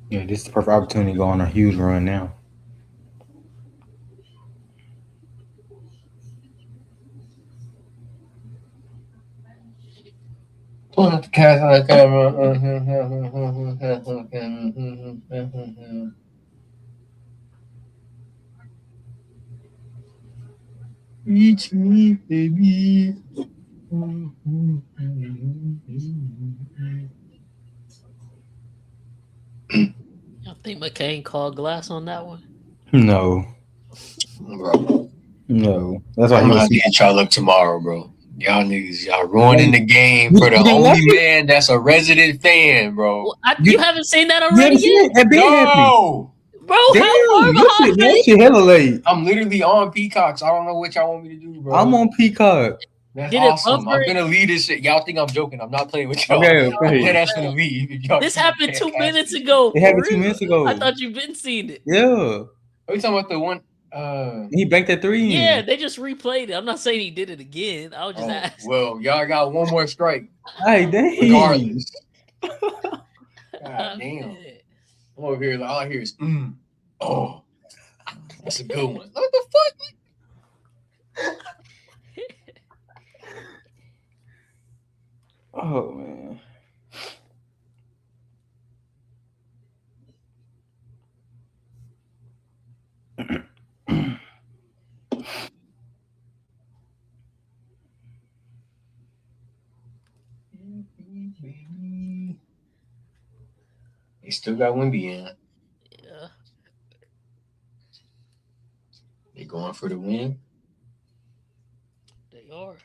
Yeah, this is the perfect opportunity to go on a huge run now. Pulling up the cast on the camera. Reach me, baby. I think McCain called glass on that one. No, Bro, no. That's why I'm he gonna was. have to get y'all up tomorrow, bro. Y'all niggas, y'all ruining the game You for the didn't watch only it? man that's a resident fan, bro. You haven't seen that You already haven't seen yet, it? That been happening. No, bro? Damn, How far behind? that shit hella late. I'm literally on Peacock, so I don't know what y'all want me to do, bro. I'm on Peacock. That's Did it awesome. buffer? I'm gonna leave this shit. Y'all think I'm joking? I'm not playing with y'all. Okay, I'm okay. dead ass gonna leave. If y'all This keep happened 2 casting minutes this ago. It for happened 2 real. minutes ago. I thought you've been seen it. Yeah, Are you talking about the one? he banked that 3 in. Yeah, they just replayed it. I'm not saying he did it again. I was just asking. Well, y'all got one more strike. Hey, dang. Regardless. God damn. I'm over here. All I hear is, oh, that's a good one. What the fuck? Oh man. They still got Wemby in. Yeah. They going for the win. They are.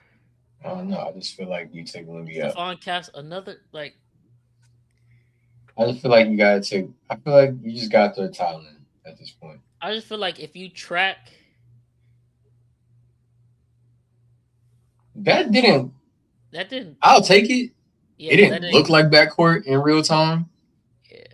I don't know. I just feel like you take Wemby out. Stephon Cass, another like. I just feel like you gotta take. I feel like you just got their talent at this point. I just feel like if you track, That didn't. I'll take it. Yeah, it didn't look like backcourt in real time. Yeah,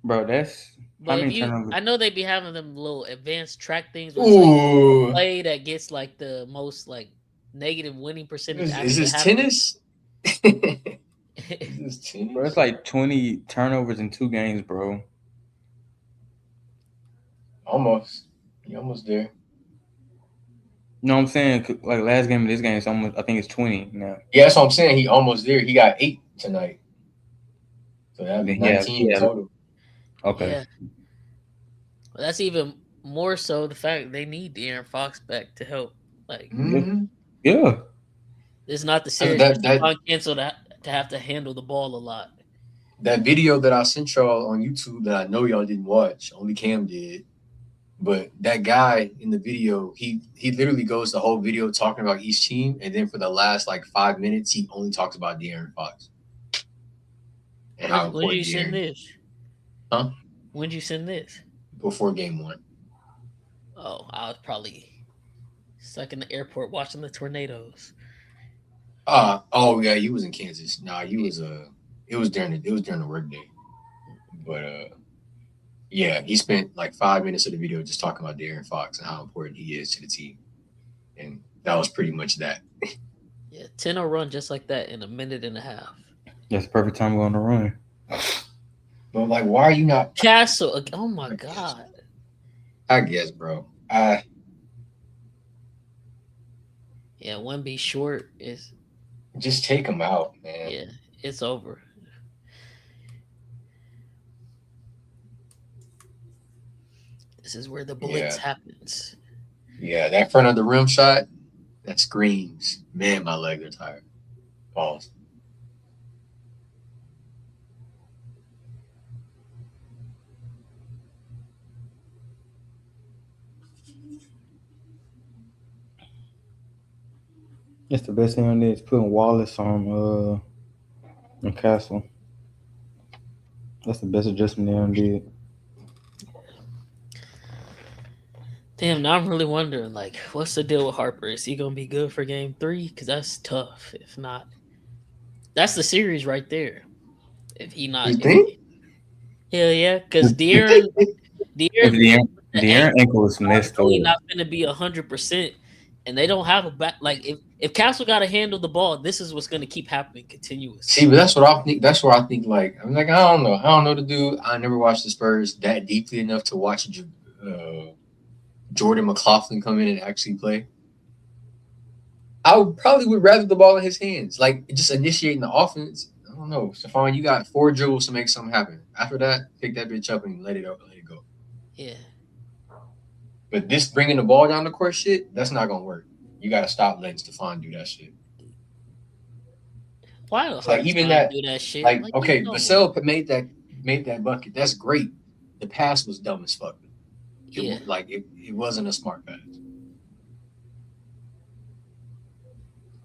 Bro, that's. but I know they be having them little advanced track things. Where Ooh, like play that gets like the most like negative winning percentage. Is this tennis? Is this tennis? Bro, it's like 20 turnovers in 2 games, bro. Almost. You almost there. You know what I'm saying? Like last game of this game, it's almost. I think it's 20 now. Yeah, that's what I'm saying. He almost there. He got 8 tonight. So that'd be 19 total. Okay. Yeah. Well, that's even more so the fact they need De'Aaron Fox back to help. Like, yeah. It's not the series that cancel to have to handle the ball a lot. That video that I sent y'all on YouTube that I know y'all didn't watch, only Cam did. But that guy in the video, he literally goes the whole video talking about each team, and then for the last like 5 minutes, he only talks about De'Aaron Fox. And how when did you send this? Huh? When did you send this? Before game 1. Oh, I was probably stuck in the airport watching the tornadoes. Oh yeah, you was in Kansas. Nah, you was it was during the workday. But yeah, he spent like 5 minutes of the video just talking about De'Aaron Fox and how important he is to the team. And that was pretty much that. Yeah, 10-0 run just like that in a minute and a half. That's the perfect time going to run. But like, why are you not Castle? Oh my God. I guess, bro. Yeah, Wemby short is. Just take him out, man. Yeah, it's over. This is where the blitz happens. Yeah, that front of the rim shot, that screams, man, my legs are tired. Pause. It's the best thing on this. Putting Wallace on Castle. That's the best adjustment they did. Damn, now I'm really wondering, like, what's the deal with Harper? Is he gonna be good for game 3? Because that's tough. If not, that's the series right there. If he not, you think? Hell yeah, because De'Aaron ankle is messed up. He's not gonna be 100%. and they don't have a back. Like if Castle got to handle the ball, this is what's going to keep happening continuously. See, but that's what I think. That's where I think. Like, I'm like, I don't know. I don't know the dude. I never watched the Spurs that deeply enough to watch Jordan McLaughlin come in and actually play. I would rather the ball in his hands, like just initiating the offense. I don't know, Stephon. You got 4 dribbles to make something happen. After that, pick that bitch up and let it go. Yeah. But this bringing the ball down the court shit, that's not gonna work. You got to stop letting Stephon do that shit. Why like even that do that shit? Like okay, Vassell made that bucket. That's great. The pass was dumb as fuck. It wasn't a smart pass.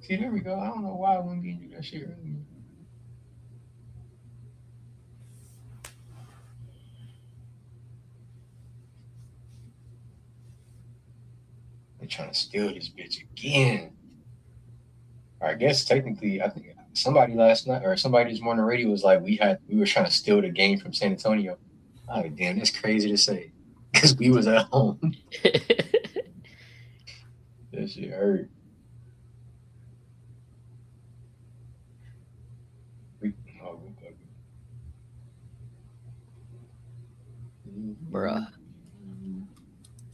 See, there we go. I don't know why I wouldn't get you that shit earlier. They're trying to steal this bitch again. I guess technically, I think somebody last night or somebody this morning on the radio was like, we were trying to steal the game from San Antonio. Oh damn, that's crazy to say because we was at home. That shit hurt. Bruh.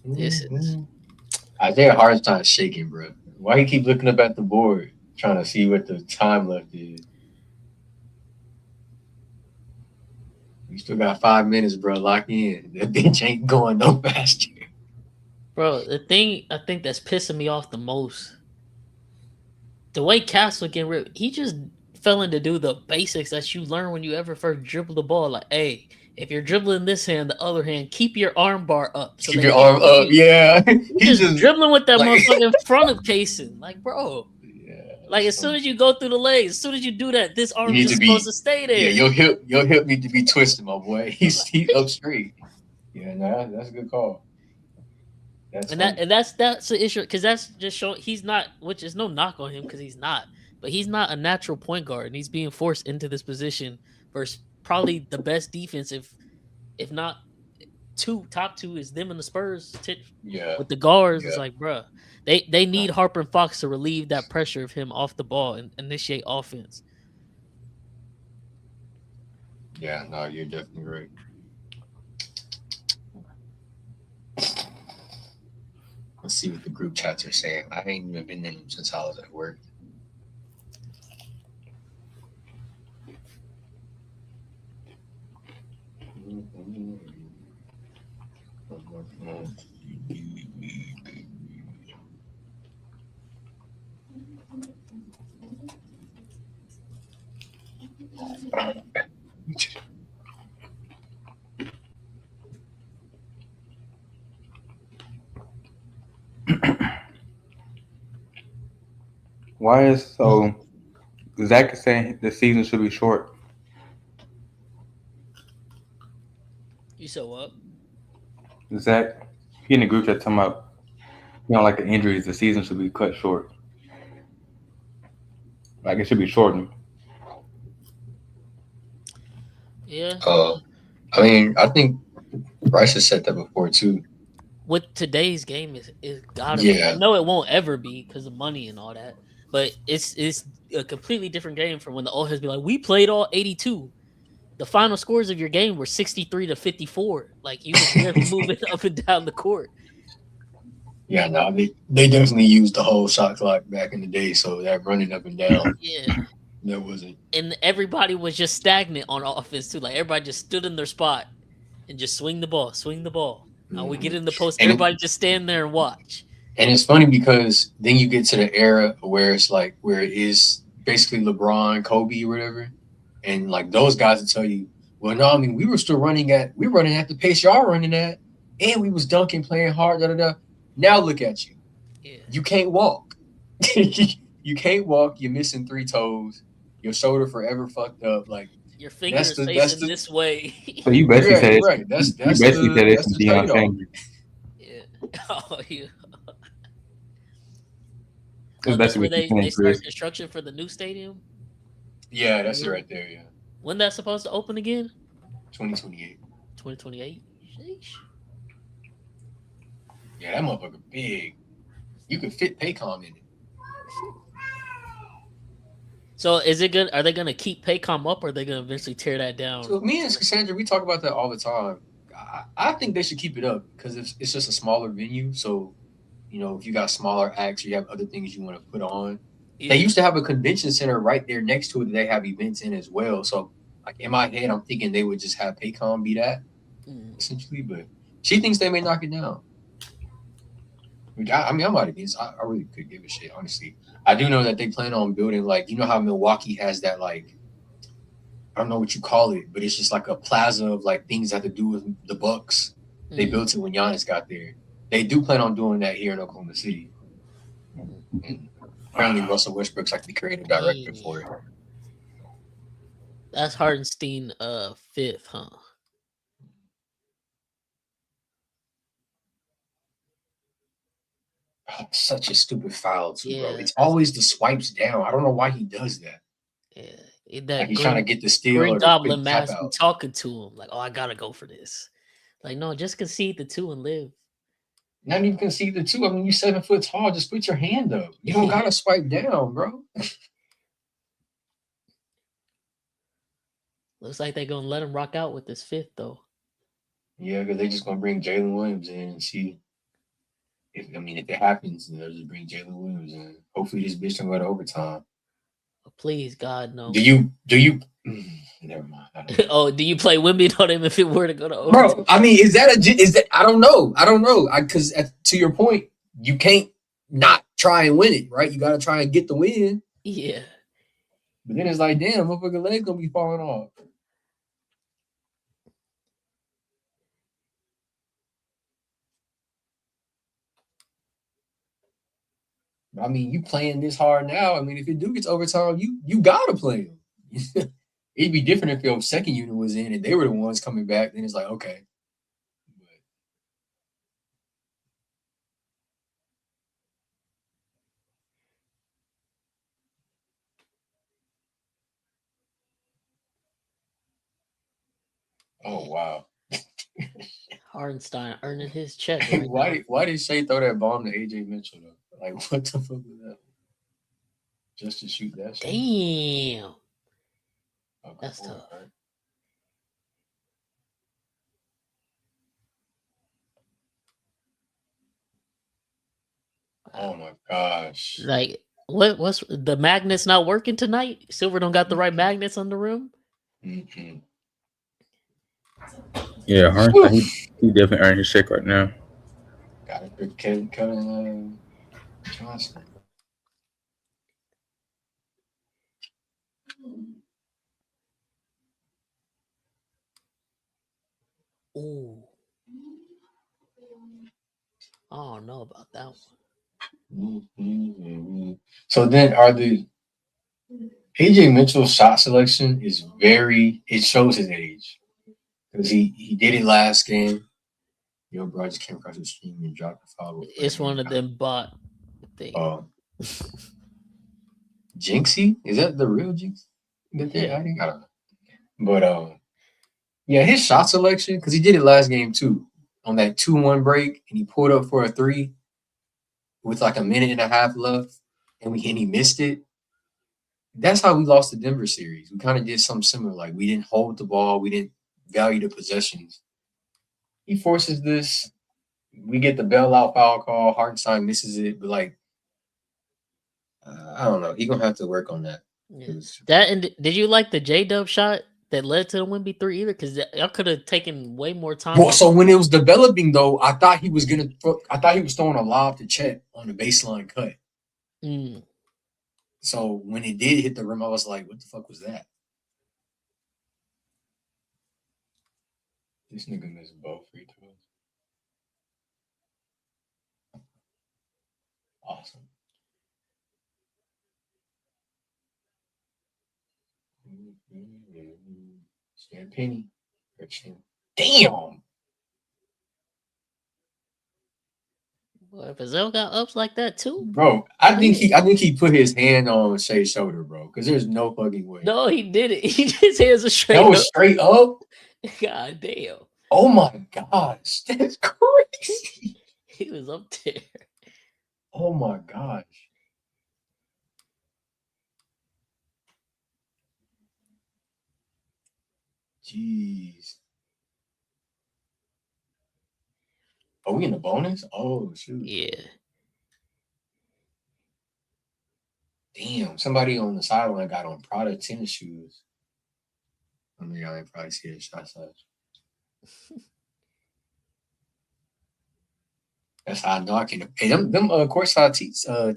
This is Isaiah Hartenstein's shaking, bro. Why he keep looking up at the board trying to see what the time left is? We still got 5 minutes, bro. Lock in. That bitch ain't going no faster. Bro, the thing I think that's pissing me off the most, the way Castle getting ripped, he just failing to do the basics that you learn when you ever first dribble the ball. Like, hey, if you're dribbling this hand, the other hand, keep your arm bar up. So keep your arm up, yeah. He's just dribbling with that motherfucker in front of Payson. Like, bro. Yeah. Like, as soon as you go through the legs, as soon as you do that, this arm is supposed to stay there. Yeah, your hip need to be twisted, my boy. He's up straight. Yeah, no, that's a good call. That's the issue because that's just showing he's not, which is no knock on him because he's not, but he's not a natural point guard and he's being forced into this position versus probably the best defense, if not top two is them and the Spurs. With the guards, it's like, bro, they need Harper and Fox to relieve that pressure of him off the ball and initiate offense. Yeah, no, you're definitely right. Let's see what the group chats are saying. I ain't even been in them since I was at work. Why is so? Zach is saying the season should be short. You said what? Zach, he in the group chat talking about, like the injuries, the season should be cut short. Like it should be shortened. Yeah. I mean, I think Bryce has said that before too. With today's game, is gotta be. I know it won't ever be because of money and all that, but it's a completely different game from when the old heads be like, we played all 82. The final scores of your game were 63 to 54. Like you was moving up and down the court. Yeah, no, they definitely used the whole shot clock back in the day, so that running up and down. Yeah. That wasn't. And everybody was just stagnant on offense too. Like everybody just stood in their spot and just swing the ball. Now we get in the post. Everybody just stand there and watch. And it's funny because then you get to the era where it's like where it is basically LeBron, Kobe, or whatever, and like those guys will tell you, well, no, I mean we were still running at the pace y'all running at, and we was dunking, playing hard, da da da. Now look at you. Yeah. You can't walk. You can't walk. You're missing 3 toes. Your shoulder forever fucked up. Like your fingers facing this way. So you basically said right. That's it's Deion Sanders. Yeah. Oh, yeah. That's where they start construction for the new stadium. Yeah, that's it right there. Yeah. When that's supposed to open again? 2028. 2028. Sheesh. Yeah, that motherfucker big. You could fit Paycom in it. So is it good? Are they gonna keep Paycom up, or are they gonna eventually tear that down? So me and Cassandra, we talk about that all the time. I think they should keep it up because it's just a smaller venue. So, if you got smaller acts, or you have other things you want to put on. Yeah. They used to have a convention center right there next to it that they have events in as well. So, like in my head, I'm thinking they would just have Paycom be that essentially. But she thinks they may knock it down. I might against. I really could give a shit, honestly. I do know that they plan on building how Milwaukee has that I don't know what you call it, but it's just like a plaza of things that have to do with the Bucks. They built it when Giannis got there. They do plan on doing that here in Oklahoma City. And apparently, Russell Westbrook's the creative director for it. That's Hardenstein 5th, huh? Oh, such a stupid foul, too, bro. It's always the swipes down. I don't know why he does that. Yeah, that he's trying to get the steal Green or the Goblin quick mask tap out. talking to him I gotta go for this. No, just concede the 2 and live. Not even concede the 2. I mean, you're 7 foot tall. Just put your hand up. You don't gotta swipe down, bro. Looks like they're gonna let him rock out with this 5th, though. Yeah, because they're just gonna bring Jalen Williams in and see. If it happens, they'll just bring Jalen Williams in. Hopefully, this bitch don't go to overtime. Please, God, no. Do you? Never mind. Do you play Wemby on him if it were to go to overtime? Bro, is that I don't know. Because to your point, you can't not try and win it, right? You got to try and get the win. Yeah. But then it's damn, motherfucker leg's gonna be falling off. You playing this hard now. If it do gets overtime, you gotta play him. It'd be different if your second unit was in and they were the ones coming back. Then it's okay. Oh wow. Hardenstein earning his check. Why did Shea throw that bomb to AJ Mitchell though? What the fuck was that? Just to shoot that shit? Damn. Okay, that's tough. Right. Oh my gosh. What's the magnets not working tonight? Silver don't got the right magnets on the rim? Mm-hmm. Yeah, Hardenstein, he definitely earned his check right now. Got it for Kevin Johnson. Ooh. I don't know about that one. Mm-hmm. So then AJ Mitchell's shot selection is it shows his age. Because he did it last game. Yo, bro, I just came across the stream and dropped the foul. It's one of them bot things. Jinxie? Is that the real Jinxie that they're adding? I don't know. But yeah, his shot selection, because he did it last game too, on that 2-1 break, and he pulled up for a 3 with a minute and a half left, and he missed it. That's how we lost the Denver series. We kind of did something similar. We didn't hold the ball, we didn't value the possessions. He forces this. We get the bailout foul call. Hartenstein misses it, but I don't know. He's gonna have to work on that. Yeah. That and did you like the J-Dub shot that led to the Wemby 3 either? Because y'all could have taken way more time. Well, so when it was developing though, I thought he was throwing a lob to Chet on the baseline cut. So when it did hit the rim, I was like, "What the fuck was that?" This nigga missed both free throws. Awesome. Stan Penny. Damn. Well, if Azell got ups like that too, bro. I think he put his hand on Shea's shoulder, bro. Because there's no fucking way. No, he did it. His hands are straight. That was straight up. God damn. Oh my gosh, that's crazy. He was up there. Oh my gosh. Jeez. Are we in the bonus? Oh shoot. Yeah. Damn, somebody on the sideline got on Prada tennis shoes. I mean, y'all ain't probably see the shot size. That's how I know I can. Hey, them courtside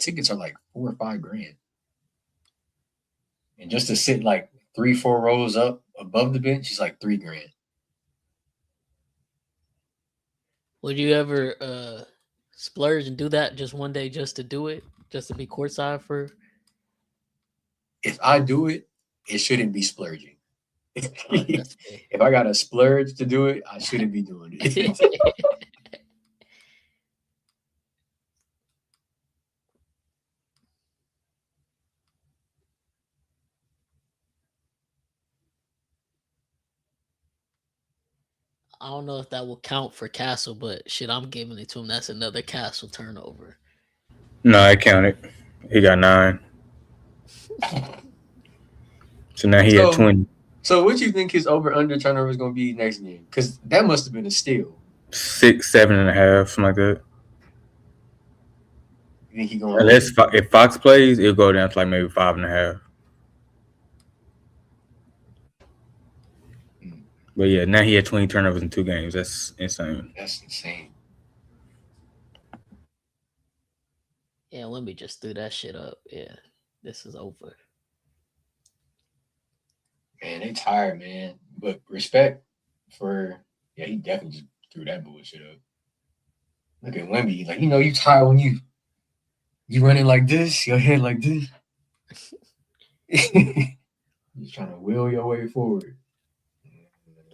tickets are like $4 or $5 grand, and just to sit like 3-4 rows up above the bench is like $3 grand. Would you ever splurge and do that just one day just to do it, just to be courtside for? If I do it, it shouldn't be splurging. That's fair. If I got to splurge to do it, I shouldn't be doing it. I don't know if that will count for Castle, but shit, I'm giving it to him. That's another Castle turnover. No, I counted. He got 9. So now he at 20. So what you think his over-under turnover is going to be next game? Because that must have been a steal. 6, 7.5, something like that. You think he going Unless if Fox plays, it'll go down to like maybe 5.5. But yeah, now he had 20 turnovers in 2 games. That's insane. That's insane. Yeah, let me just threw that shit up. Yeah, this is over. Man, they tired, man. But respect for he definitely just threw that bullshit up. Look at Wemby, like you tired when you running like this, your head like this. Just trying to will your way forward.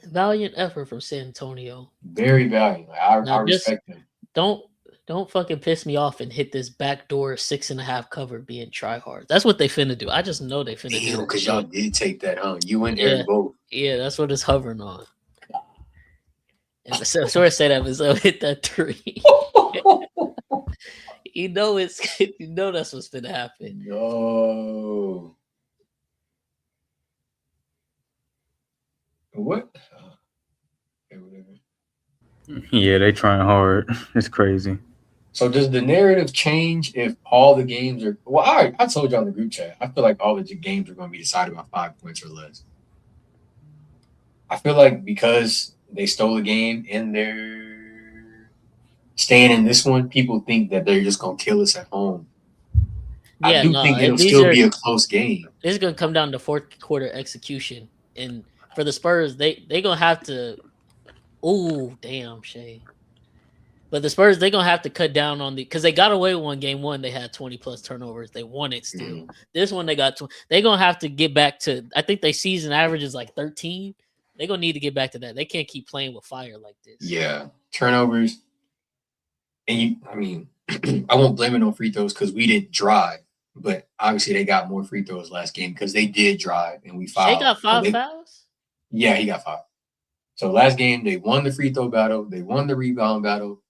Valiant effort from San Antonio. Very valiant. Like, I respect him. Don't fucking piss me off and hit this backdoor 6.5 cover being try hard. That's what they finna do. I just know they finna do. Because y'all did take that, huh? You went there and both. Yeah, that's what it's hovering on. And so sort of say that, but so hit that 3. You know that's what's finna happen. No. What? Yeah, they trying hard. It's crazy. So does the narrative change if all the games are? Well, I told you on the group chat. I feel like all the games are going to be decided by 5 points or less. I feel like because they stole a game and they're staying in this one, people think that they're just going to kill us at home. Yeah, I do think it'll still be a close game. This is going to come down to fourth quarter execution, and for the Spurs, they gonna have to. Oh damn, Shay. But the Spurs, they're going to have to cut down on because they got away with game 1. They had 20-plus turnovers. They won it still. Mm-hmm. This one, they got they're going to have to get back to, I think their season average is like 13. They're going to need to get back to that. They can't keep playing with fire like this. Yeah. Turnovers. And I won't blame it on free throws because we didn't drive. But obviously, they got more free throws last game because they did drive and we fouled. They got 5 fouls? Yeah, he got 5. So last game, they won the free throw battle. They won the rebound battle.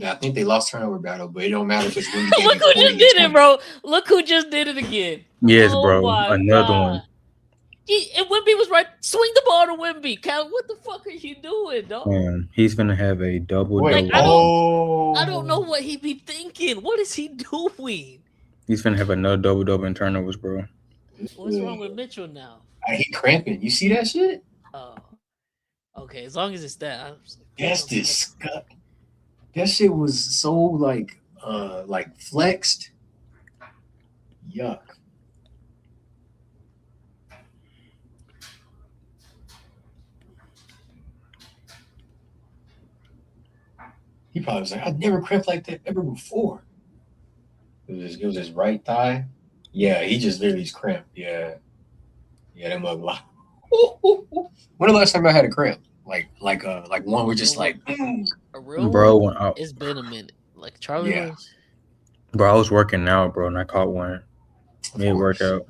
I think they lost turnover battle, but it don't matter because look who just did it, bro. Look who just did it again. Yes, bro. Another one. And Wemby was right. Swing the ball to Wemby. Cal, what the fuck are you doing, dog? Man, he's gonna have a double. I don't know what he be thinking. What is he doing? He's gonna have another double in turnovers, bro. What's wrong with Mitchell now? He cramping. You see that shit? Oh, okay. As long as it's that. That's disgusting. That shit was so like flexed. Yuck. He probably was like, I've never cramped like that ever before. It was his right thigh. Yeah, he just literally cramped. Yeah, that mug. When the last time I had a cramp? Like one where just like a real bro. One? It's been a minute. Like Charlie was. Bro, I was working out, bro, and I caught one. Mid workout.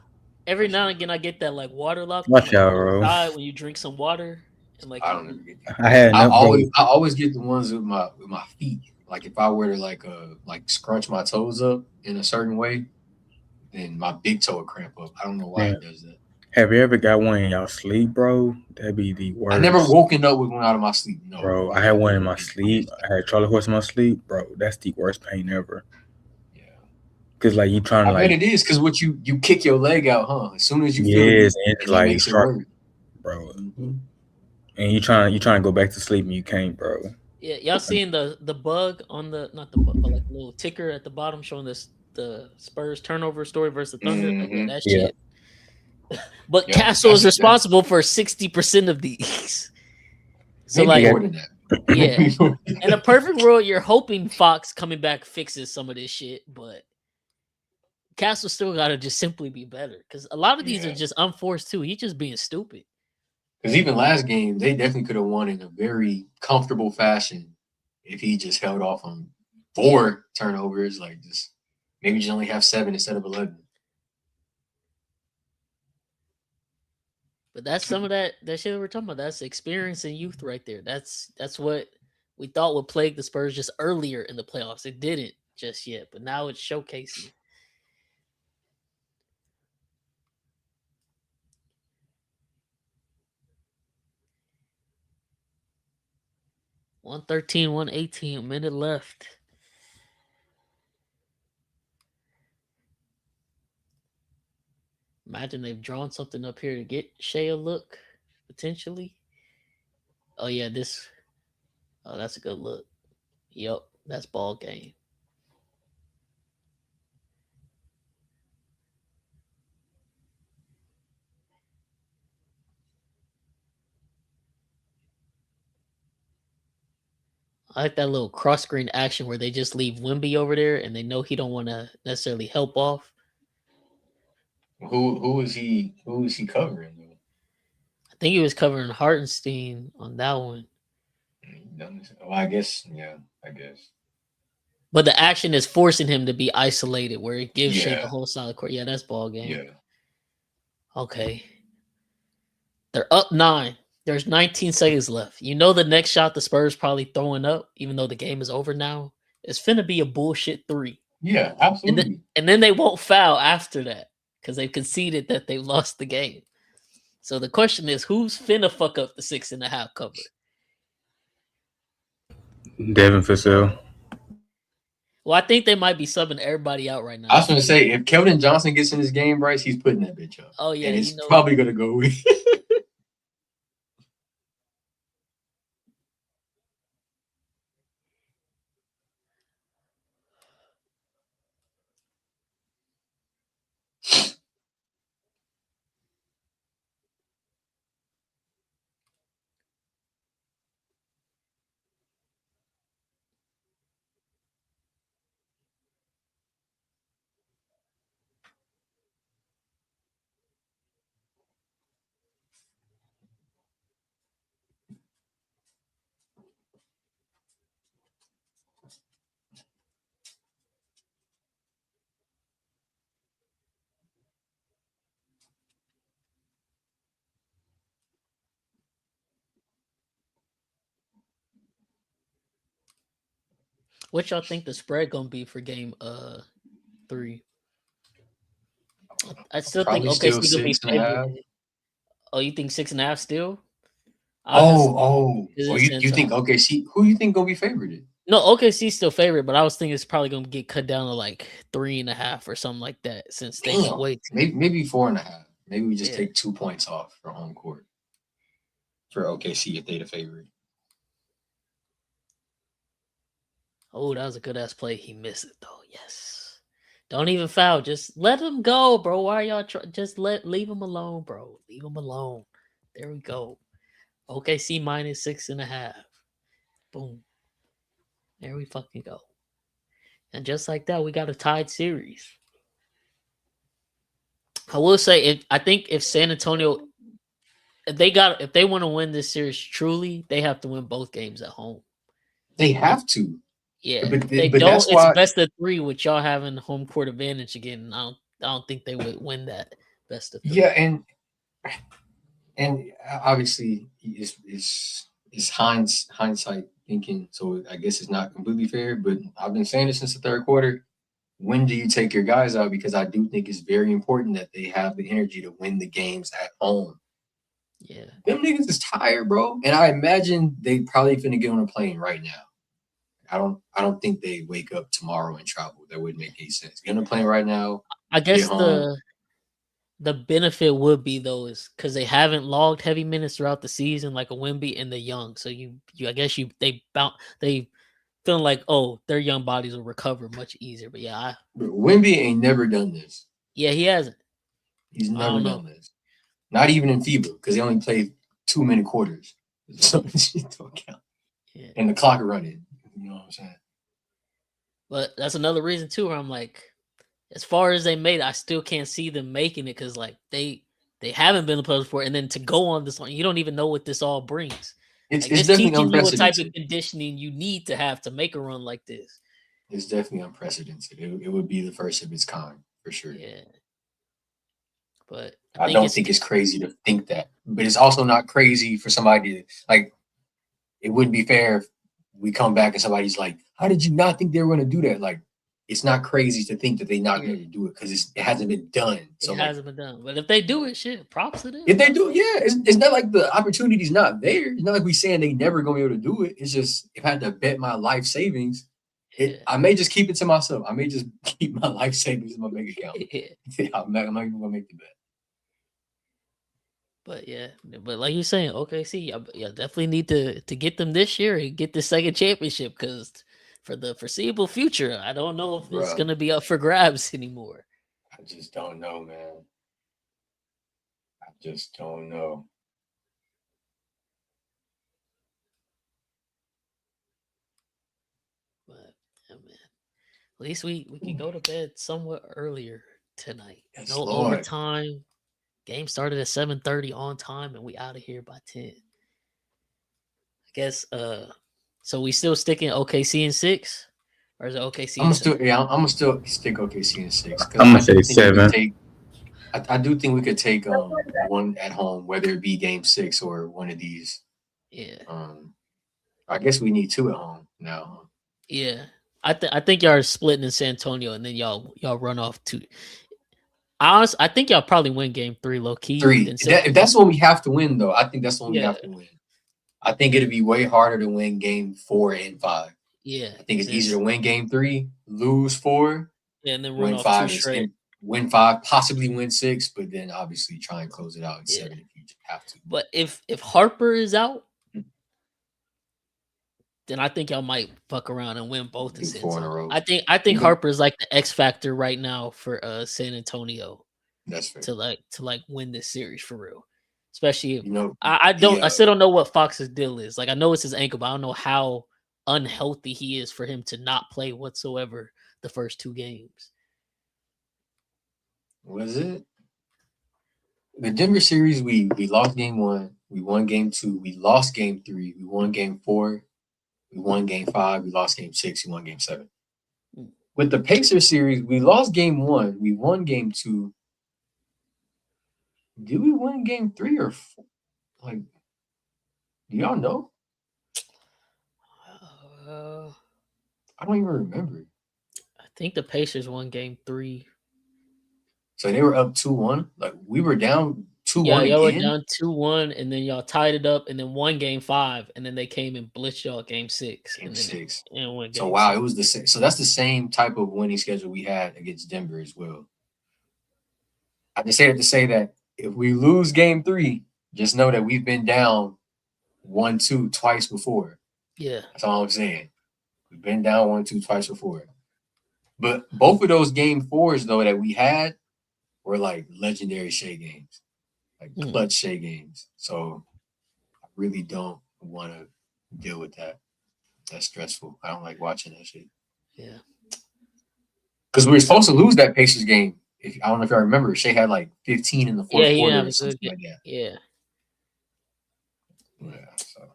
Every now and again, I get that like water lock. Watch out, bro. When you drink some water and like I don't ever get that. I always get the ones with my feet. like if I were to like scrunch my toes up in a certain way, then my big toe would cramp up. I don't know why Yeah. it does that. Have you ever got one in y'all sleep, bro? That'd be the worst. I never woken up with one out of my sleep. No, bro. I had one in my sleep. I had Charlie horse in my sleep, bro. That's the worst pain ever. Yeah, cause like you trying to I bet it is because what you kick your leg out, huh? As soon as you feel it, and it's it like makes it sharp, work, bro. Mm-hmm. And you trying to go back to sleep and you can't, bro. Yeah, y'all seen the bug on the not the bug, but like a little ticker at the bottom showing the Spurs turnover story versus the Thunder. Like, yeah, that Yeah. shit. But Yeah, Castle is responsible for 60% of these. So maybe like, more than that. yeah, in a perfect world, you're hoping Fox coming back fixes some of this shit, but Castle still got to just simply be better because a lot of these are just unforced too. He's just being stupid. Because even last game, they definitely could have won in a very comfortable fashion if he just held off on 4 turnovers, like just maybe just only have 7 instead of 11. But that's some of that shit we're talking about. That's experience and youth right there. That's what we thought would plague the Spurs just earlier in the playoffs. It didn't just yet, but now it's showcasing. $113, $118, a minute left. Imagine they've drawn something up here to get Shea a look, potentially. Oh, yeah, this. Oh, that's a good look. Yep, that's ball game. I like that little cross screen action where they just leave Wemby over there and they know he don't want to necessarily help off. Who is he covering though? I think he was covering Hartenstein on that one. Well, I guess. But the action is forcing him to be isolated where it gives Shea Yeah. the whole solid court. Yeah, that's ball game. Yeah. Okay. They're up 9. There's 19 seconds left. You know the next shot the Spurs probably throwing up, even though the game is over now, it's finna be a bullshit 3. Yeah, absolutely. And then they won't foul after that because they've conceded that they lost the game. So the question is, who's finna fuck up the 6.5 cover? Devin Vassell. Well, I think they might be subbing everybody out right now. I was going to say, if Keldon Johnson gets in this game, Bryce, he's putting that bitch up. Oh, yeah. And it's probably going to go with. What y'all think the spread gonna be for game 3? I still think OKC gonna be favored. Oh, you think 6.5 still? You think OKC? Who you think gonna be favored? No, OKC's still favorite, but I was thinking it's probably gonna get cut down to like 3.5 or something like that. Since they wait, maybe 4.5. Maybe we just take 2 points off for home court for OKC if they the favorite. Oh, that was a good ass play. He missed it though. Yes. Don't even foul. Just let him go, bro. Why are y'all just leave him alone, bro? Leave him alone. There we go. OKC minus 6.5. Boom. There we fucking go. And just like that, we got a tied series. I will say, I think if San Antonio, if they want to win this series truly, they have to win both games at home. They have to. Yeah, but they don't. It's best of 3 with y'all having home court advantage again. I don't think they would win that best of 3. Yeah, and obviously it's it's hindsight thinking, so I guess it's not completely fair. But I've been saying it since the third quarter. When do you take your guys out? Because I do think it's very important that they have the energy to win the games at home. Yeah. Them niggas is tired, bro. And I imagine they probably finna get on a plane right now. I don't think they wake up tomorrow and travel. That wouldn't make any sense. Get on a plane right now. I guess Get home. the benefit would be though is because they haven't logged heavy minutes throughout the season like a Wemby and the young. So you I guess they feeling like, oh, their young bodies will recover much easier. But yeah, Wemby ain't never done this. yeah, he hasn't. He's never done this. Not even in FIBA, because he only played 2 minute quarters. So shit don't count. Yeah. And the clock running. You know what I'm saying? But that's another reason too where I'm like, as far as they made, I still can't see them making it because like they haven't been in the playoffs before, and then to go on this one, you don't even know what this all brings. It's like, definitely teaching you what type unprecedented. of conditioning you need to have to make a run like this. It's definitely unprecedented. It would be the first of its kind for sure. Yeah. But I don't think it's crazy to think that. But it's also not crazy for somebody to, like, it wouldn't be fair if we come back and somebody's like, how did you not think they were going to do that? Like, it's not crazy to think that they're not going to do it because it hasn't been done. So it hasn't been done. But if they do it, shit, props to them. If they do, yeah. It's not like the opportunity's not there. It's not like we saying they never going to be able to do it. It's just if I had to bet my life savings, I may just keep it to myself. I may just keep my life savings in my bank account. I'm not even going to make the bet. But yeah, but like you're saying, OKC, yeah, definitely need to get them this year and get the second championship because for the foreseeable future, I don't know if it's gonna be up for grabs anymore. I just don't know, man. I just don't know. But yeah, man, at least we can go to bed somewhat earlier tonight. Yes, no Lord. overtime. Game started at 7:30 on time, and we out of here by 10. I guess. So we still sticking OKC in 6, or is it OKC? I'm gonna still stick OKC in 6. I'm gonna say 7. I do think we could take one at home, whether it be Game 6 or one of these. Yeah. I guess we need 2 at home now. Yeah, I think y'all are splitting in San Antonio, and then y'all run off 2. I think y'all probably win Game 3 low key. 3. If that's what we have to win, though, I think that's what we have to win. I think it'd be way harder to win Game 4 and 5. Yeah, I think it's easier to win Game 3, lose 4, and then win 5, win 5, possibly win 6, but then obviously try and close it out in 7 if you have to. But if Harper is out, then I think y'all might fuck around and win both in San Antonio. I think Harper is like the X factor right now for San Antonio. That's fair. To like win this series for real. Especially if I still don't know what Fox's deal is. Like I know it's his ankle, but I don't know how unhealthy he is for him to not play whatsoever the first 2 games. Was it? The Denver series, we lost Game 1, we won Game 2, we lost Game 3, we won Game 4. We won Game 5. We lost Game 6. We won Game 7. With the Pacers series, we lost Game 1. We won Game 2. Did we win Game 3 or 4? Like, do y'all know? I don't even remember. I think the Pacers won Game 3. So they were up 2-1. Like we were down 2-1 yeah, y'all again? were down 2-1, and then y'all tied it up, and then won Game 5, and then they came and blitzed y'all Game 6. Game 6. And won so game wow, 6. It was the same. So that's the same type of winning schedule we had against Denver as well. I just say to say that if we lose Game 3, just know that we've been down 1-2 twice before. Yeah, that's all I'm saying. We've been down 1-2 twice before. But both of those Game 4s though that we had were like legendary Shea games. Like clutch Shea games. So I really don't want to deal with that. That's stressful. I don't like watching that shit. Yeah. Because we were supposed to lose that Pacers game. I don't know if y'all remember, Shea had like 15 in the fourth quarter or something like that. Yeah. So.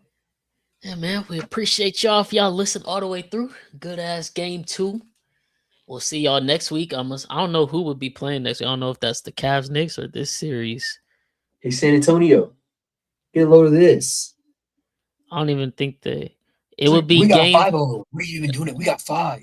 Yeah, man. We appreciate y'all if y'all listen all the way through. Good ass Game 2. We'll see y'all next week. I don't know who would be playing next week. I don't know if that's the Cavs Knicks or this series. Hey, San Antonio, get a load of this. I don't even think it It's would like, be we got game. 5 of them. What are you even doing it? We got 5.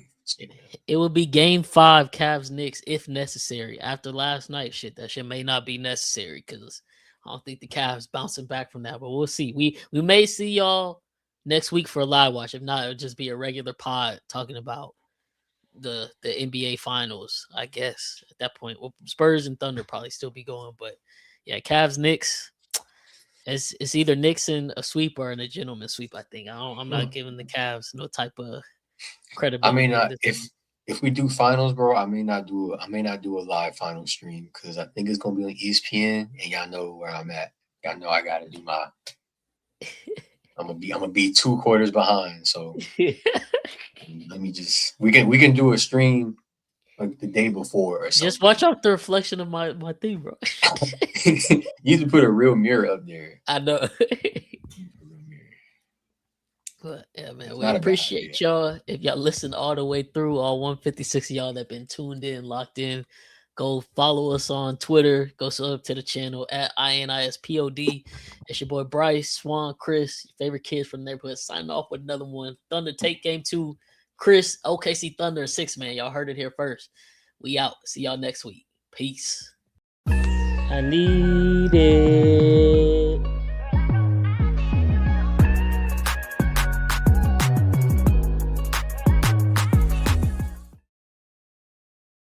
It would be game 5, Cavs Knicks, if necessary. After last night, that shit may not be necessary because I don't think the Cavs bouncing back from that. But we'll see. We may see y'all next week for a live watch. If not, it'll just be a regular pod talking about the NBA Finals. I guess at that point, well, Spurs and Thunder probably still be going. But yeah, Cavs Knicks. It's either Knicks in a sweep or in a gentleman's sweep. I think I'm not giving the Cavs no type of I credibility. mean, if we do finals, bro, I may not do a live final stream because I think it's gonna be on ESPN, and y'all know where I'm at. Y'all know I gotta do my. I'm gonna be 2 quarters behind. So let me just we can do a stream like the day before or something. Just watch out the reflection of my thing, bro. You need to put a real mirror up there. I know. But yeah, man, It's we not a bad appreciate idea. y'all. If y'all listen all the way through, all 156 of y'all that been tuned in, locked in, go follow us on Twitter. Go sub to the channel at INISPOD. It's your boy Bryce, Swan, Chris, your favorite kids from the neighborhood. Signing off with another one. Thunder take game 2. Chris, OKC Thunder, 6 man. Y'all heard it here first. We out. See y'all next week. Peace. I need it.